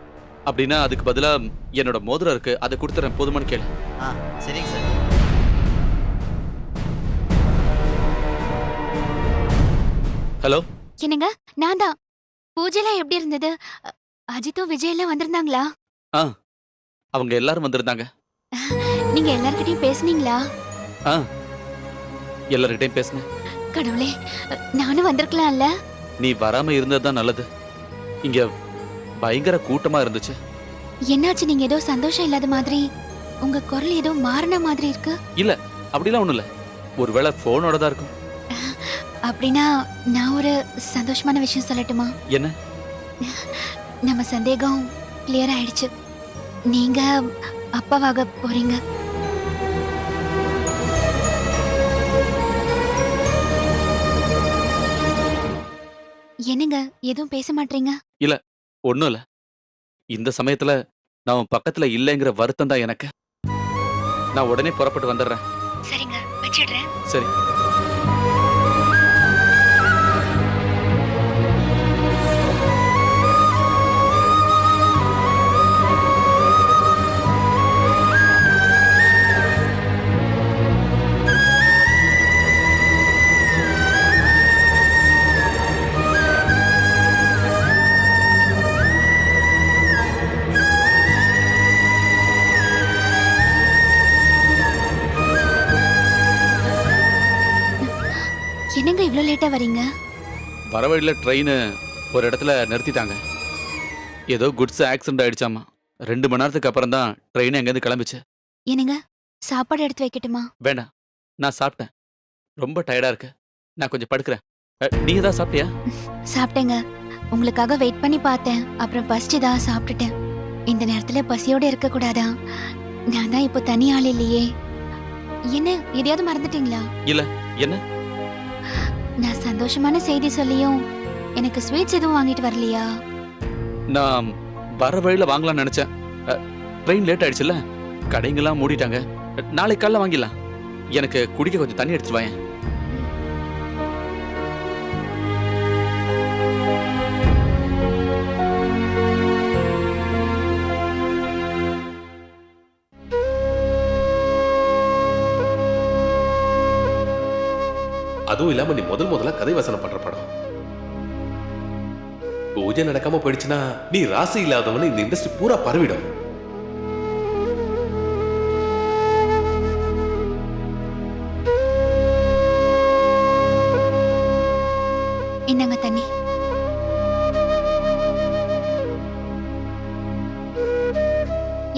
அப்படின்னா அதுக்கு பதிலா என்னோட மோதிரம் இருக்கு, அதை கொடுத்துறேன், போதுமான்னு கேளு. ஆ சரிங்க சார். ஹலோ, என்னங்க, நான் தான். பூஜைலாம் எப்படி இருந்தது? அஜித்தும் விஜய் எல்லாம் வந்திருந்தாங்களா? அவங்க எல்லாரும் வந்திருந்தாங்க. நீங்க எல்லார்கிட்டயும் பேசுனீங்களா? எல்லார்கிட்டையும் பேசினேன். கடவுளே, நானும் வந்திருக்கலாம்ல. நீ வராம இருந்ததுதான் நல்லது. இங்க பயங்கர கூட்டமா இருந்துச்சு. என்னாச்சு? நீங்க ஏதோ சந்தோஷம் இல்லாத மாதிரி, உங்க குரல் ஏதோ மாறின மாதிரி இருக்கு. அப்படிலாம் ஒண்ணும் இல்ல. ஒருவேளை போனோட தான் இருக்கும். அப்படின்னா நான் ஒரு சந்தோஷமான விஷயம் சொல்லட்டுமா? என்ன? நம்ம சந்தேகம் கிளியர் ஆயிடுச்சு. நீங்க அப்பாவாக போறீங்க. என்னங்க, எதுவும் பேச மாட்டீங்க? ஒண்ணும் இல்ல. இந்த சமயத்துல நான் உன் பக்கத்துல இல்லைங்கிற வருத்தம் தான் எனக்கு. நான் உடனே புறப்பட்டு வந்துடுறேன். சரிங்க, வச்சிடுறேன். சரி. என்னங்க இவ்ளோ லேட்டா வரீங்க? வர வழியில ட்ரெயின் ஒரு இடத்துல நிறுத்திட்டாங்க. ஏதோ குட்ஸ் ஆக்சிடென்ட் ஆயிடுச்சாமா. 2 மணி நேரத்துக்கு அப்புறம் தான் ட்ரெயின் எங்கேருந்து கிளம்பிச்சு. என்னங்க, சாப்பாடு எடுத்து வைக்கட்டுமா? வேண்டாம், நான் சாப்பிட்டேன். ரொம்ப டயர்டா இருக்கு. நான் கொஞ்சம் படுக்கிறேன். நீ ஏதாவது சாப்பிட்டியா? சாப்பிட்டேங்க. உங்களுக்காக வெயிட் பண்ணி பார்த்தேன். அப்புறம் பசிச்சுதான் சாப்பிட்டுட்டேன். இந்த நேரத்துல பசியோட இருக்க கூடாதா? நான் தான் இப்போ தனி ஆள் இல்லையே. என்ன, எதையாவது மறந்துட்டீங்களா? இல்ல, என்ன? நான் சந்தோஷமான செய்தி சொல்லியும் எனக்கு ஸ்வீட்ஸ் எதுவும் வாங்கிட்டு வரலையா? நான் வர வழியில வாங்கலாம்னு நினைச்சேன். ட்ரெயின் லேட் ஆயிடுச்சுல்ல, கடைங்கெல்லாம் மூடிட்டாங்க. நாளைக்கு காலைல வாங்கிடலாம். எனக்கு குடிக்க கொஞ்சம் தண்ணி எடுத்துட்டு வாயேன். அதுவும் இல்லாம நீ முதல்ல கதை வசனம் பண்ற படம். பூஜை நடக்காம போயிடுச்சுன்னா நீ ராசி இல்லாதவன்னு இந்த இண்டஸ்ட்ரி பூரா பரவிடும். என்னங்க தண்ணி.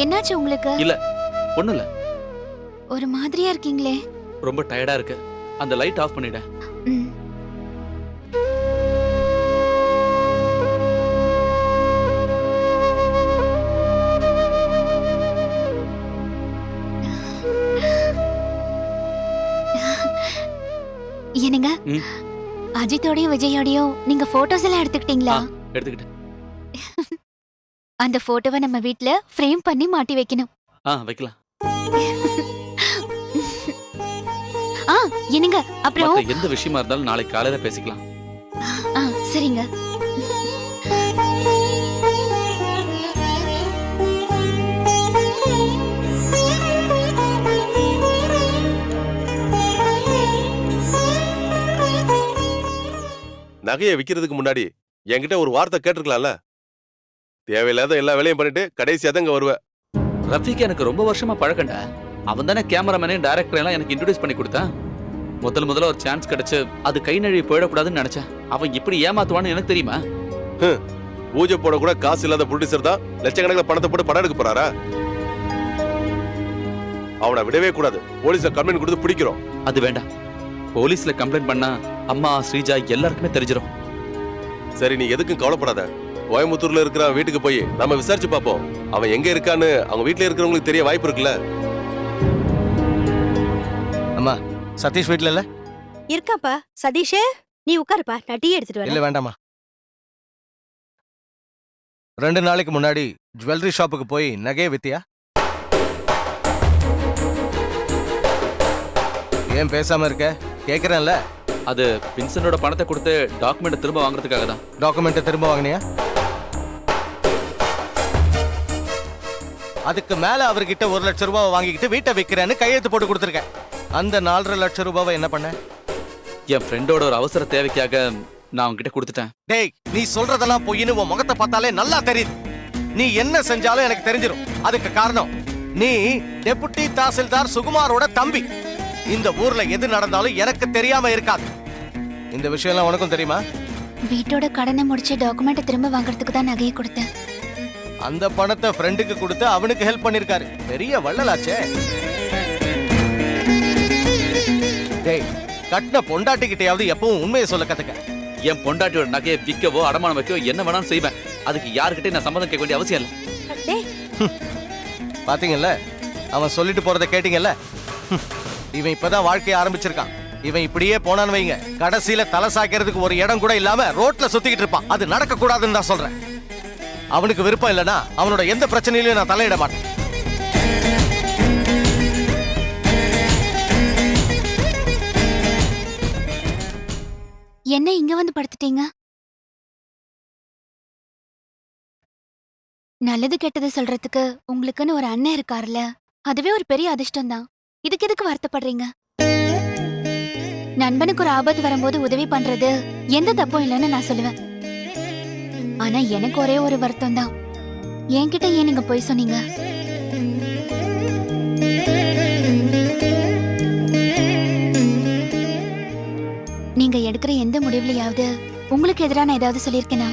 என்னாச்சு உங்களுக்கு? இல்ல, ஒண்ணும் இல்ல. ஒரு மாதிரியா இருக்கீங்களே. ரொம்ப டயர்டா இருக்கு. அந்த லைட் ஆஃப் பண்ணிட. ம். என்னங்க ம். அஜித்தோடயும் விஜயோடயும் நீங்க போட்டோஸ் எல்லாம் எடுத்துக்கிட்டீங்களா? எடுத்துக்கிட்டேன். அந்த போட்டோவை நம்ம வீட்ல ஃப்ரேம் பண்ணி மாட்டி வைக்கணும். வைக்கலாம். என்னங்க அப்புறம் மத்த எந்த விஷயமா இருந்தாலும் நாளைக்கு காலையில பேசிக்கலாம். சரிங்க. நகையை விக்கிறதுக்கு முன்னாடி என்கிட்ட ஒரு வார்த்தை கேட்டிருக்கலாம்ல. தேவையில்லாத எல்லா வேலையும் பண்ணிட்டு கடைசியா தான் இங்க வருவ. ரஃபிக்கு எனக்கு ரொம்ப வருஷமா பழக்கண்டா. அவன் தானே கேமராமேனையும் டைரக்டர் எல்லாம் எனக்கு இன்ட்ரோடியூஸ் பண்ணி கொடுத்தான். முதல்ல ஒரு சான்ஸ் கிடைச்சு அது கை நழுவி போயிடக்கூடாதுன்னு நினைச்சேன். அவன் இப்படி ஏமாத்துவான்னு எனக்கு தெரியுமா? பூஜை போட கூட காசு இல்லாத ப்ரொடியூசர் தான் லட்சக்கணக்கில் பணத்தை போட்டு படம் எடுக்க போறாரா? அவனை விடவே கூடாது. போலீஸ்ல கம்ப்ளைண்ட் கொடுத்து பிடிக்கிறோம். அது வேண்டாம். போலீஸ்ல கம்ப்ளைண்ட் பண்ணா அம்மா ஸ்ரீஜா எல்லாருக்குமே தெரிஞ்சிடும். சரி, நீ எதுக்கும் கவலைப்படாத. கோயம்புத்தூர்ல இருக்கிற வீட்டுக்கு போய் நம்ம விசாரிச்சு பார்ப்போம். அவன் எங்க இருக்கான்னு அவங்க வீட்டுல இருக்கிறவங்களுக்கு தெரிய வாய்ப்பு இருக்குல்ல. அம்மா, சதீஷ் வீட்ல இல்ல? இருக்காப்பா. சதீஷே, நீ உட்காருப்பா, நான் டீ எடுத்துட்டு வரேன். இல்ல வேண்டாமா. 2 நாளைக்கு முன்னாடி ஜுவல்லரி ஷாப்புக்கு போய் நகையை வித்தியா? ஏன் பேசாம இருக்க? கேக்குறேன்ல. அது வின்சனோட பணத்தை கொடுத்து டாக்குமெண்ட் திரும்ப வாங்குறதுக்காக தான். டாக்குமெண்ட்டை திரும்ப வாங்கினியா? அதுக்கு மேல அவர்கிட்ட 1 லட்சம் ரூபாய் வாங்கிக்கிட்டு வீட்டை விற்கிறேன்னு கையெழுத்து போட்டு கொடுத்துருக்கேன். அந்த 4.5 லட்சம் ரூபாவை என்ன பண்ண? என் ஃப்ரெண்டோட ஒரு அவசர தேவைக்காக நான் அவன்கிட்ட கொடுத்துட்டேன். டேய், நீ சொல்றதெல்லாம் பொய்ன்னு உன் முகத்தை பார்த்தாலே நல்லா தெரியுது. நீ என்ன செஞ்சாலும் எனக்கு தெரிஞ்சிடும். அதுக்கு காரணம் நீ டெபுட்டி தாசில்தார் சுகுமாரோட தம்பி. இந்த ஊர்ல எது நடந்தாலும் எனக்கு தெரியாம இருக்காது. இந்த விஷயம் எல்லாம் உனக்கும் தெரியுமா? வீட்டோட கடனை முடிச்சு டாக்குமெண்ட் திரும்ப வாங்குறதுக்கு தான் நகையை கொடுத்தேன். அந்த பணத்தை ஃப்ரெண்டுக்கு கொடுத்து அவனுக்கு ஹெல்ப் பண்ணிருக்காரு. பெரிய வள்ளலாச்சே. டேய், கட்டின பொண்டாட்டிக்கிட்டையாவது எப்பவும் உண்மையை சொல்ல கத்துக்க. என் பொண்டாட்டியோட நகையை விற்கவோ அடமானம் வைக்கவோ என்ன வேணாலும் செய்வேன். அதுக்கு யாருக்கிட்டே நான் சம்மதம் கேட்க வேண்டிய அவசியம் இல்லை. டேய், பாத்தீங்கல்ல, அவன் சொல்லிட்டு போறதை கேட்டீங்கல்ல. இவன் இப்பதான் வாழ்க்கைய ஆரம்பிச்சிருக்கான். இவன் இப்படியே போனான்னு வைங்க, கடைசியில தலை சாய்க்கிறதுக்கு ஒரு இடம் கூட இல்லாம ரோட்ல சுத்திக்கிட்டு இருப்பான். அது நடக்க கூடாதுன்னு தான் சொல்றேன். அவனுக்கு விருப்பம் இல்லைன்னா அவனோட எந்த பிரச்சனையிலும் நான் தலையிட மாட்டேன். என்ன இங்க வந்து படுத்துட்டீங்க? நல்லது கெட்டது சொல்றதுக்கு உங்களுக்குன்னு ஒரு அண்ணன் இருக்காருல்ல, அதுவே ஒரு பெரிய அதிர்ஷ்டம் தான். இதுக்கு எதுக்கு வருத்தப்படுறீங்க? நண்பனுக்கு ஒரு ஆபத்து வரும்போது உதவி பண்றது எந்த தப்பும் இல்லைன்னு நான் சொல்லுவேன். ஆனா எனக்கு ஒரே ஒரு வருத்தம் தான். என்கிட்ட ஏன் நீங்க போய் சொன்னீங்க? நீங்க எடுக்கிற எந்த முடிவுலயாவது உங்களுக்கு எதிரான ஏதாவது சொல்லியிருக்கேனா?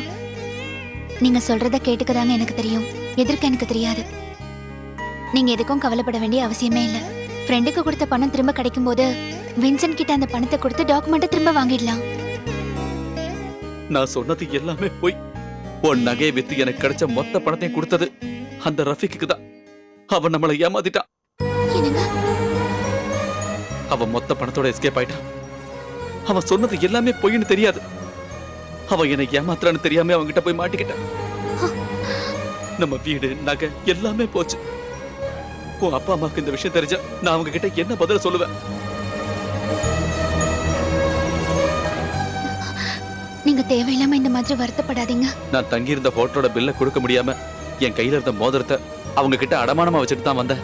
நீங்க சொல்றத கேட்டுக்கதாங்க எனக்கு தெரியும், எதிர்க்க எனக்கு தெரியாது. நீங்க எதுக்கும் கவலைப்பட வேண்டிய அவசியமே இல்ல. ஃப்ரெண்டுக்கு கொடுத்த பணம் திரும்ப கிடைக்கும் போது வின்சென்ட் கிட்ட அந்த பணத்தை கொடுத்து டாக்குமெண்ட்டை திரும்ப வாங்கிடலாம். நான் சொன்னது எல்லாமே போய். உன் நகையை வித்து எனக்கு கிடைச்ச மொத்த பணத்தையும் கொடுத்தது அந்த ரஃபிக்கு தான். அவன் நம்மளை ஏமாத்திட்டான். என்னங்க? அவன் மொத்த பணத்தோட எஸ்கேப் ஆயிட்டான். அவன் சொன்னது எல்லாமே பொய்ன்னு தெரியாது. அவன் என்னை ஏமாத்துறான்னு தெரியாம அவன்கிட்ட போய் மாட்டிக்கிட்டான். நம்ம வீடு நகை எல்லாமே போச்சு. உன் அப்பா அம்மாக்கு இந்த விஷயம் தெரிஞ்சா நான் அவங்க கிட்ட என்ன பதில் சொல்லுவேன்? நீங்க தேவையில்லாம இந்த மாதிரி வருத்தப்படாதீங்க. நான் தங்கியிருந்த ஹோட்டலோட பில்ல கொடுக்க முடியாம என் கையில இருந்த மோதிரத்தை அவங்க கிட்ட அடமானமா வச்சுட்டு தான் வந்தேன்.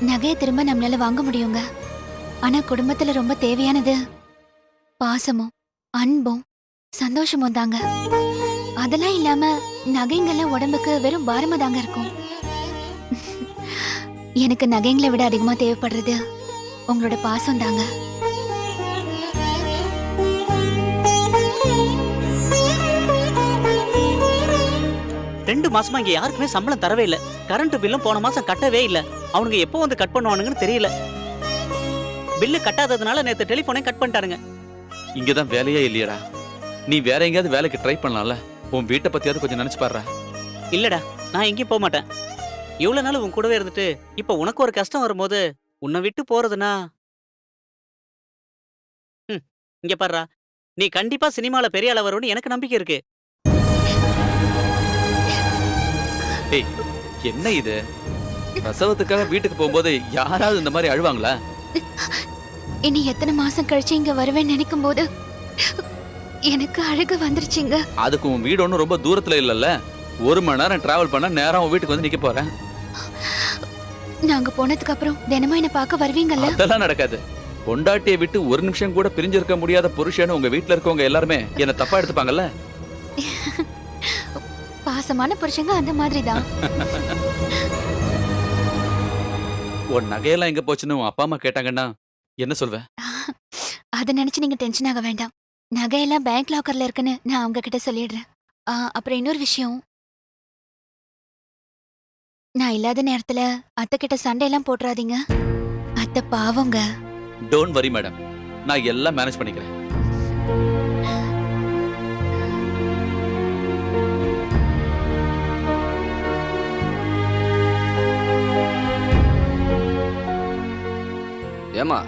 நகையை திரும்ப நம்மளால வாங்க முடியுங்க. ஆனா குடும்பத்துல ரொம்ப தேவையானது பாசமும் அன்பும் சந்தோஷமும் தாங்க. அதெல்லாம் இல்லாம நகைங்கெல்லாம் உடம்புக்கு வெறும் பாரமா தாங்க இருக்கும். எனக்கு நகைங்களை விட அதிகமா தேவைப்படுறது உங்களோட பாசம் தாங்க. ரெண்டு மாசமா இங்க யாருக்குமே சம்பளம் தரவே இல்ல. கரண்ட் பில்லும் போன மாசம் கட்டவே இல்ல. அவனுங்க எப்போ வந்து கட் பண்ணுவானுங்கன்னு தெரியல. பில்லு கட்டாததுனால நேத்து டெலிபோனை கட் பண்ணிட்டாருங்க. இங்கதான் வேலையே இல்லையடா. நீ வேற எங்கேயாவது வேலைக்கு ட்ரை பண்ணலாம்ல. உன் வீட்டை பத்தியாவது கொஞ்சம் நினைச்சு பாடுறா. இல்லடா, நான் எங்கேயும் போக மாட்டேன். இவ்வளவு நாள் உன் கூடவே இருந்துட்டு இப்ப உனக்கு ஒரு கஷ்டம் வரும்போது உன்னை விட்டு போறதுனா இங்க பாருடா, நீ கண்டிப்பா சினிமால பெரிய ஆள வரும்னு எனக்கு நம்பிக்கை இருக்கு. ஏய், என்ன இது? பிரசவத்துக்காக வீட்டுக்கு போகும்போது யாராவது இந்த மாதிரி அழுவாங்களா? இனி எத்தனை மாசம் கழிச்சு இங்க வருவேன்னு நினைக்கும் போது எனக்கு அழுக வந்துருச்சுங்க. அதுக்கு உன் வீடு ஒன்றும் ரொம்ப தூரத்துல இல்லல்ல. 1 மணி நேரம் டிராவல் பண்ண நேரம் உன் வீட்டுக்கு வந்து நிக்க போறேன். நாங்க போனதுக்கு அப்புறம் தினமும் என்ன பார்க்க வருவீங்கல்ல? அதெல்லாம் நடக்காது. பொண்டாட்டியை விட்டு ஒரு நிமிஷம் கூட பிரிஞ்சிருக்க முடியாத புருஷன்னு உங்க வீட்டுல இருக்கவங்க எல்லாருமே என்ன தப்பா எடுத்துப்பாங்கல்ல. பாசமான புருஷங்க அந்த மாதிரி தான். உன் நகையெல்லாம் எங்க போச்சுன்னு உன் அப்பா அம்மா கேட்டாங்கன்னா என்ன சொல்வேன்? அதை நினைச்சு நீங்க டென்ஷன் ஆக வேண்டாம். நகையெல்லாம் பேங்க் லாக்கர்ல இருக்குன்னு நான் அவங்க கிட்ட சொல்லிடுறேன். அப்புறம் இன்னொரு விஷயம், நான் இல்லாத நேரத்துல அத்தை கிட்ட சண்டையெல்லாம் போட்டுறாதீங்க. அத்தை பாவங்க. டோன்ட் வரி மேடம், நான் எல்லாம் மேனேஜ் பண்ணிக்கிறேன். ஏமா,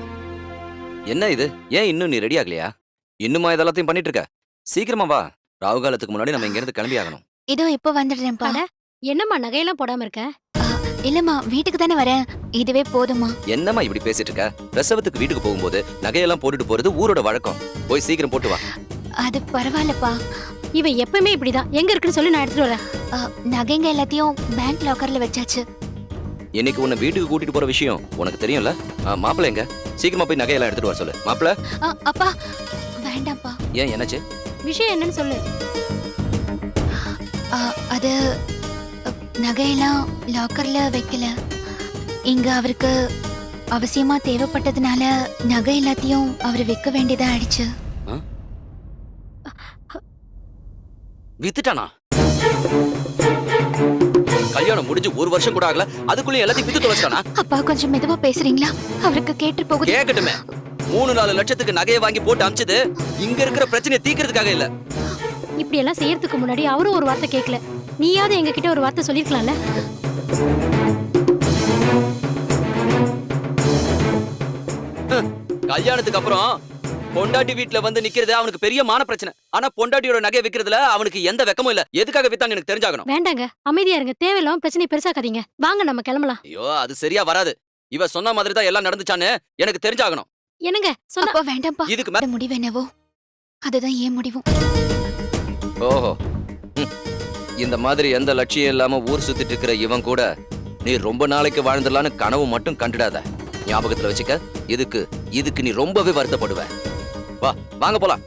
என்ன இது? ஏன் இன்னும் நீ ரெடி ஆகலையா? இன்னுமா இதெல்லாத்தையும் பண்ணிட்டு இருக்க? சீக்கிரமா வா. ராகு காலத்துக்கு முன்னாடி நம்ம இங்க இருந்து கிளம்பி ஆகணும். இதோ இப்போ வந்துடுறேன்ப்பா. அட, என்னம்மா நகையெல்லாம் போடாம இருக்க? இல்லம்மா, வீட்டுக்கு தானே வரேன். இதுவே போதுமா? என்னம்மா இப்படி பேசிட்டு இருக்க? பிரசவத்துக்கு வீட்டுக்கு போகும்போது நகையெல்லாம் போட்டுட்டு போறது ஊரோட வழக்கம். போய் சீக்கிரம் போட்டு வா. அது பரவாயில்லப்பா. இவ எப்பவுமே இப்படிதான். எங்க இருக்குன்னு சொல்லி நான் எடுத்துட்டு வரேன். நகைங்க எல்லாத்தையும் பேங்க் லாக்கர்ல வச்சாச்சு. இன்னைக்கு உன்னை வீட்டுக்கு கூட்டிட்டு போற விஷயம் உனக்கு தெரியும்ல? மாப்பிள்ளை எங்க? சீக்கிரமா போய் நகையெல்லாம் எடுத்துட்டு வர சொல்லு. மாப்பிள்ளை. அப்பா வேண்டாம்ப்பா. ஏன், என்னாச்சு? விஷயம் என்னன்னு சொல்லு. அது நகையெல்லாம் லாக்கர்ல வைக்கல. இங்க அவருக்கு அவசியமா தேவைப்பட்டதுனால நகை எல்லாத்தையும் அவர் விற்க வேண்டியதா ஆயிடுச்சு. வித்துட்டானா? கல்யாணம் முடிஞ்சு 1 வருஷம் கூட ஆகல, அதுக்குள்ள எல்லாத்தையும் வித்து தொலைச்சிட்டானா? அப்பா கொஞ்சம் மெதுவா பேசுறீங்களா? அவருக்கு கேட்டு போகுது. கேக்கட்டுமே. 3-4 லட்சத்துக்கு நகையை வாங்கி போட்டு அமிச்சது இங்க இருக்கிற பிரச்சனையை தீக்கிறதுக்காக இல்ல. இப்படி எல்லாம் செய்யறதுக்கு முன்னாடி அவரும் ஒரு வார்த்தை கேட்கல. நீயாவது எங்க கிட்ட ஒரு வார்த்தை சொல்லிருக்கலாம்ல. கல்யாணத்துக்கு அப்புறம் பொண்டாட்டி வீட்டுல வந்து நிக்கிறது அவனுக்கு பெரிய மான பிரச்சனை. ஆனா பொண்டாட்டியோட நகையை விக்கிறதுல அவனுக்கு எந்த வெக்கமும் இல்ல. எதுக்காக வித்தான்னு எனக்கு தெரிஞ்சாகணும். வேண்டாங்க, அமைதியா இருங்க. தேவையில்லாம பிரச்சனை பெருசாக்காதீங்க. வாங்க நம்ம கிளம்பலாம். ஐயோ, அது சரியா வராது. இவ சொன்ன மாதிரி தான் எல்லாம் நடந்துச்சான்னு எனக்கு தெரிஞ்சாகணும். என்னங்க சொன்னா? அப்பா வேண்டாம்ப்பா. இதுக்கு மேல முடிவு என்னவோ அதுதான் ஏன் முடிவும். ஓஹோ, இந்த மாதிரி எந்த லட்சியம் இல்லாம ஊர் சுத்திட்டு இருக்கிற இவன் கூட நீ ரொம்ப நாளைக்கு வாழ்ந்துடலான்னு கனவு மட்டும் கண்டுடாத. ஞாபகத்துல வச்சுக்க. இதுக்கு நீ ரொம்பவே வருத்தப்படுவ. வா, வாங்க போலாம்.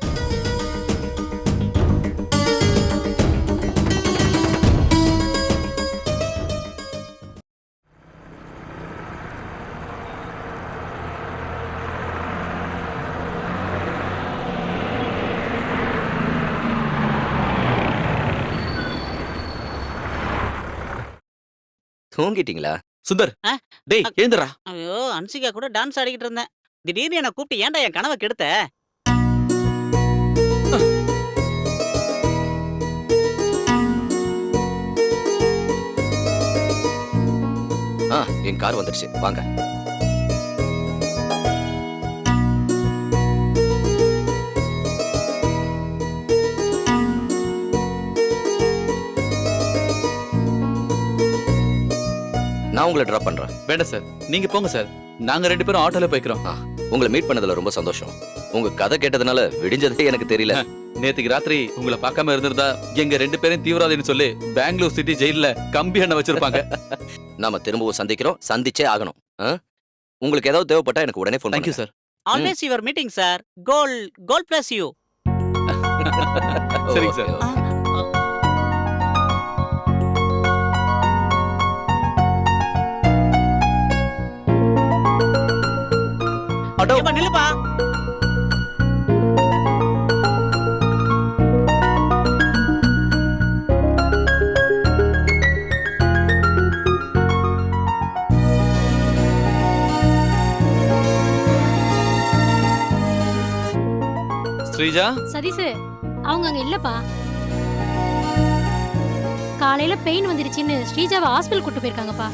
தூங்கிட்டீங்களா? சுந்தர், டேய் எழுந்துடா. ஐயோ, அன்சிகா கூட டான்ஸ் ஆடிக்கிட்டு இருந்தேன். திடீர்னு என்ன கூப்பிட்டு ஏன்டா என் கனவை கெடுத்த? என் கார் வந்துடுச்சு, வாங்க. நான் உங்களை டிராப் பண்றேன். வேண்டாம் சார், நீங்க போங்க சார். நாங்க 2 பேரும் ஆட்டோல போய்க்கிறோம். உங்களை மீட் பண்ணதுல ரொம்ப சந்தோஷம். உங்க கதை கேட்டதுனால விடிஞ்சதே எனக்கு தெரியல. நேத்துக்கு ராத்திரி உங்களை பார்க்காம இருந்திருந்தா எங்க 2 பேரும் தீவிரவாதின்னு சொல்லி பெங்களூர் சிட்டி ஜெயில கம்பி எண்ணெய் வச்சிருப்பாங்க. நாம திரும்பவும் சந்திக்கிறோம், சந்திச்சே ஆகணும். உங்களுக்கு ஏதாவது தேவைப்பட்டா எனக்கு உடனே phone thank you sir. Always your meeting sir. Goal bless you. சரிங்க சார். நில்லுப்பா. ஸ்ரீஜா சதீஷ் அவங்க அங்க இல்லப்பா. காலையில பெயின் வந்துருச்சுன்னு ஸ்ரீஜாவை ஹாஸ்பிட்டல் கூட்டு போயிருக்காங்கப்பா.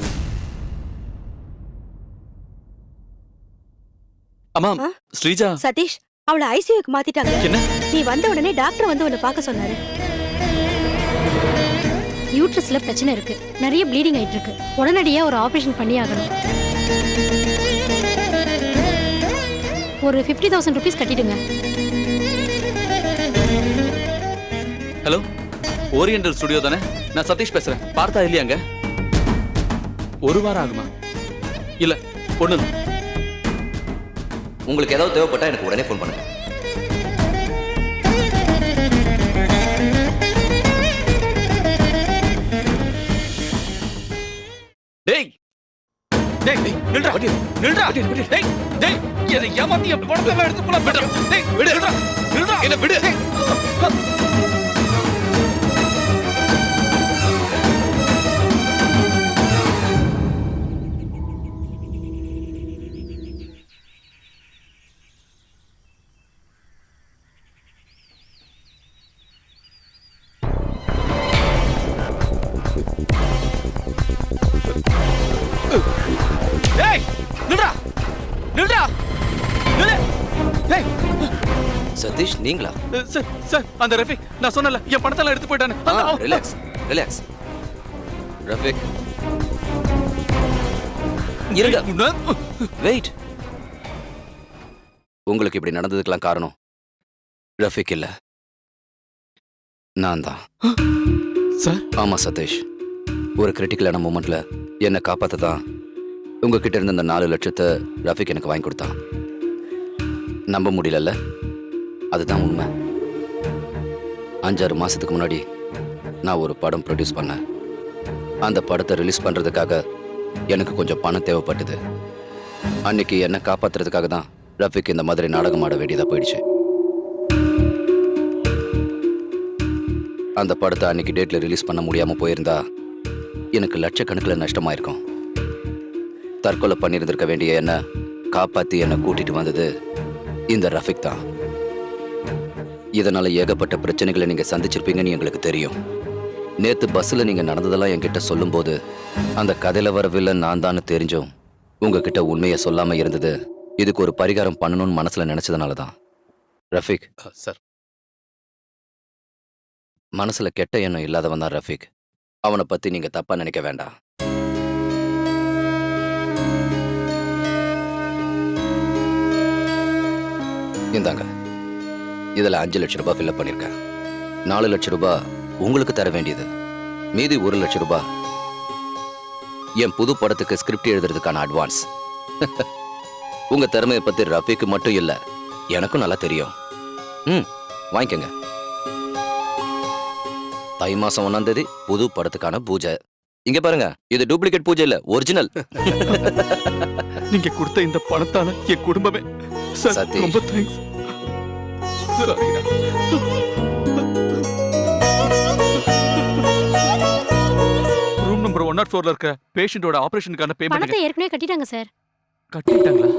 அம்மா ஸ்ரீஜா சதீஷ் அவளை ஐசியூக்கு மாத்திட்டாங்க. என்ன? நீ வந்த உடனே டாக்டர் வந்து உன்னை பார்க்க சொன்னாரு. யூட்ரஸ்ல பிரச்சனை இருக்கு, நிறைய ப்ளீடிங் ஆயிட்டு இருக்கு. உடனடியா ஒரு ஆபரேஷன் பண்ணி ஆகணும். ஒரு 50,000 ருபீஸ் கட்டிடுங்க. ஹலோ, ஓரியண்டல் ஸ்டுடியோ தானே? நான் சதீஷ் பேசுறேன். பார்த்தா இல்லையாங்க? ஒரு வாரம் ஆகுமா? இல்ல ஒண்ணு. உங்களுக்கு ஏதாவது தேவைப்பட்டா எனக்கு உடனே ஃபோன் பண்ணுங்க. டேய் டேய் நில்றா நில்றா. டேய் டேய் என்ன ஏமாத்தி என் பணத்தை எடுத்து போலாம். டேய் விடு நில்றா நில்றா. என்ன விடு. டேய் நில்றா நில்றா நில்லு. டேய் சதீஷ் நீங்களா? சார் சார் அந்த ரஃபிக் நான் சொன்னல என் பணத்தெல்லாம் எடுத்து போயிட்டானே. Relax relax. ரஃபிக் இருங்க. வெயிட். உங்களுக்கு இப்படி நடந்ததுக்கெல்லாம் காரணம் ரஃபிக் இல்ல, நான் தான். சார் ஆமா சதீஷ், ஒரு கிரிட்டிக்கலான மூமெண்ட்ல என்னை காப்பாத்த தான் உங்ககிட்ட இருந்த அந்த 4 லட்சத்தை ரஃபிக் எனக்கு வாங்கி கொடுத்தான். நம்ப முடியலல்ல? அதுதான் உண்மை. 5-6 மாசத்துக்கு முன்னாடி நான் ஒரு படம் ப்ரொடியூஸ் பண்ணேன். அந்த படத்தை ரிலீஸ் பண்றதுக்காக எனக்கு கொஞ்சம் பணம் தேவைப்பட்டது. அன்னைக்கு என்னை காப்பாத்துறதுக்காக தான் ரஃபிக் இந்த மாதிரி நாடகம் ஆட வேண்டியதா போயிடுச்சு. அந்த படத்தை அன்னைக்கு டேட்ல ரிலீஸ் பண்ண முடியாம போயிருந்தா எனக்கு லட்சக்கணக்கில் நஷ்டமாயிருக்கும். தற்கொலை பண்ணியிருந்திருக்க வேண்டிய என்ன காப்பாத்தி என்னை கூட்டிட்டு வந்தது இந்த ரஃபிக் தான். இதனால ஏகப்பட்ட பிரச்சனைகளை நீங்க சந்திச்சிருப்பீங்கன்னு எங்களுக்கு தெரியும். நேத்து பஸ்ல நீங்க நடந்ததெல்லாம் என்கிட்ட சொல்லும் போது அந்த கதையில வர வில்லன் நான் தான் தெரிஞ்சும் உங்ககிட்ட உண்மையை சொல்லாம இருந்தது இதுக்கு ஒரு பரிகாரம் பண்ணணும்னு மனசுல நினைச்சதுனால தான். ரஃபிக் சார், மனசுல கெட்ட எண்ணம் இல்லாதவன் தான் ரஃபிக். அவனை பத்தி நீங்க தப்பா நினைக்க வேண்டாம். இந்தாங்க, இதுல 5 லட்சம் ரூபாய் ஃபில்அப் பண்ணிருக்கேன். 4 லட்சம் ரூபாய் உங்களுக்கு தர வேண்டியது. மீதி 1 லட்சம் ரூபாய் என் புது படத்துக்கு ஸ்கிரிப்ட் எழுதுறதுக்கான அட்வான்ஸ். உங்க திறமையை பத்தி ரஃபிக்கு மட்டும் இல்ல, எனக்கும் நல்லா தெரியும். வாங்கிக்கங்க. தை மாசம் 1ஆம் தேதி புது படத்துக்கான பூஜை. இங்க பாருங்க, இது டூப்ளிகேட் பூஜை இல்ல, ஒரிஜினல். நீங்க கொடுத்த இந்த பணத்தால என் குடும்பமே. சார் சதீஷ். ரொம்ப தேங்க்ஸ். ரூம் நம்பர் 104ல இருக்க பேஷண்டோட ஆபரேஷனுக்கான பேமெண்ட் பணத்தை ஏற்கனவே கட்டிட்டாங்க சார். கட்டிட்டாங்களா?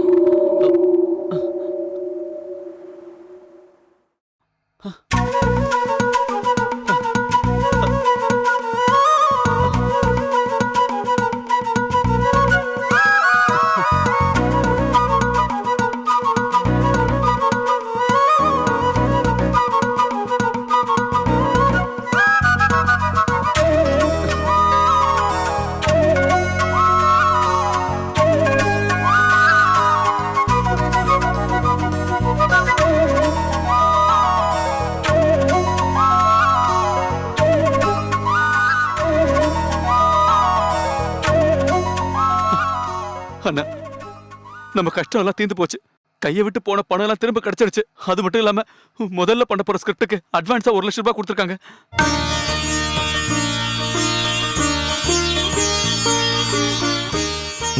அண்ணா, நம்ம கஷ்டம் எல்லாம் தீர்ந்து போச்சு. கையை விட்டு போன பணம் எல்லாம் திரும்ப கிடைச்சிருச்சு. அது மட்டும் இல்லாம முதல்ல பண்ண போற ஸ்கிரிப்டுக்கு அட்வான்ஸா 1 லட்சம் ரூபாய் கொடுத்துருக்காங்க.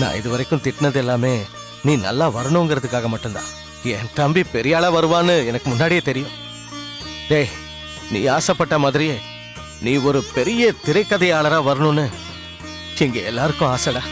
நான் இது வரைக்கும் திட்டினது எல்லாமே நீ நல்லா வரணுங்கிறதுக்காக மட்டும்தான். என் தம்பி பெரிய ஆளா வருவான்னு எனக்கு முன்னாடியே தெரியும். டேய், நீ ஆசைப்பட்ட மாதிரியே நீ ஒரு பெரிய திரைக்கதையாளரா வரணும்னு இங்க எல்லாருக்கும் ஆசைடா.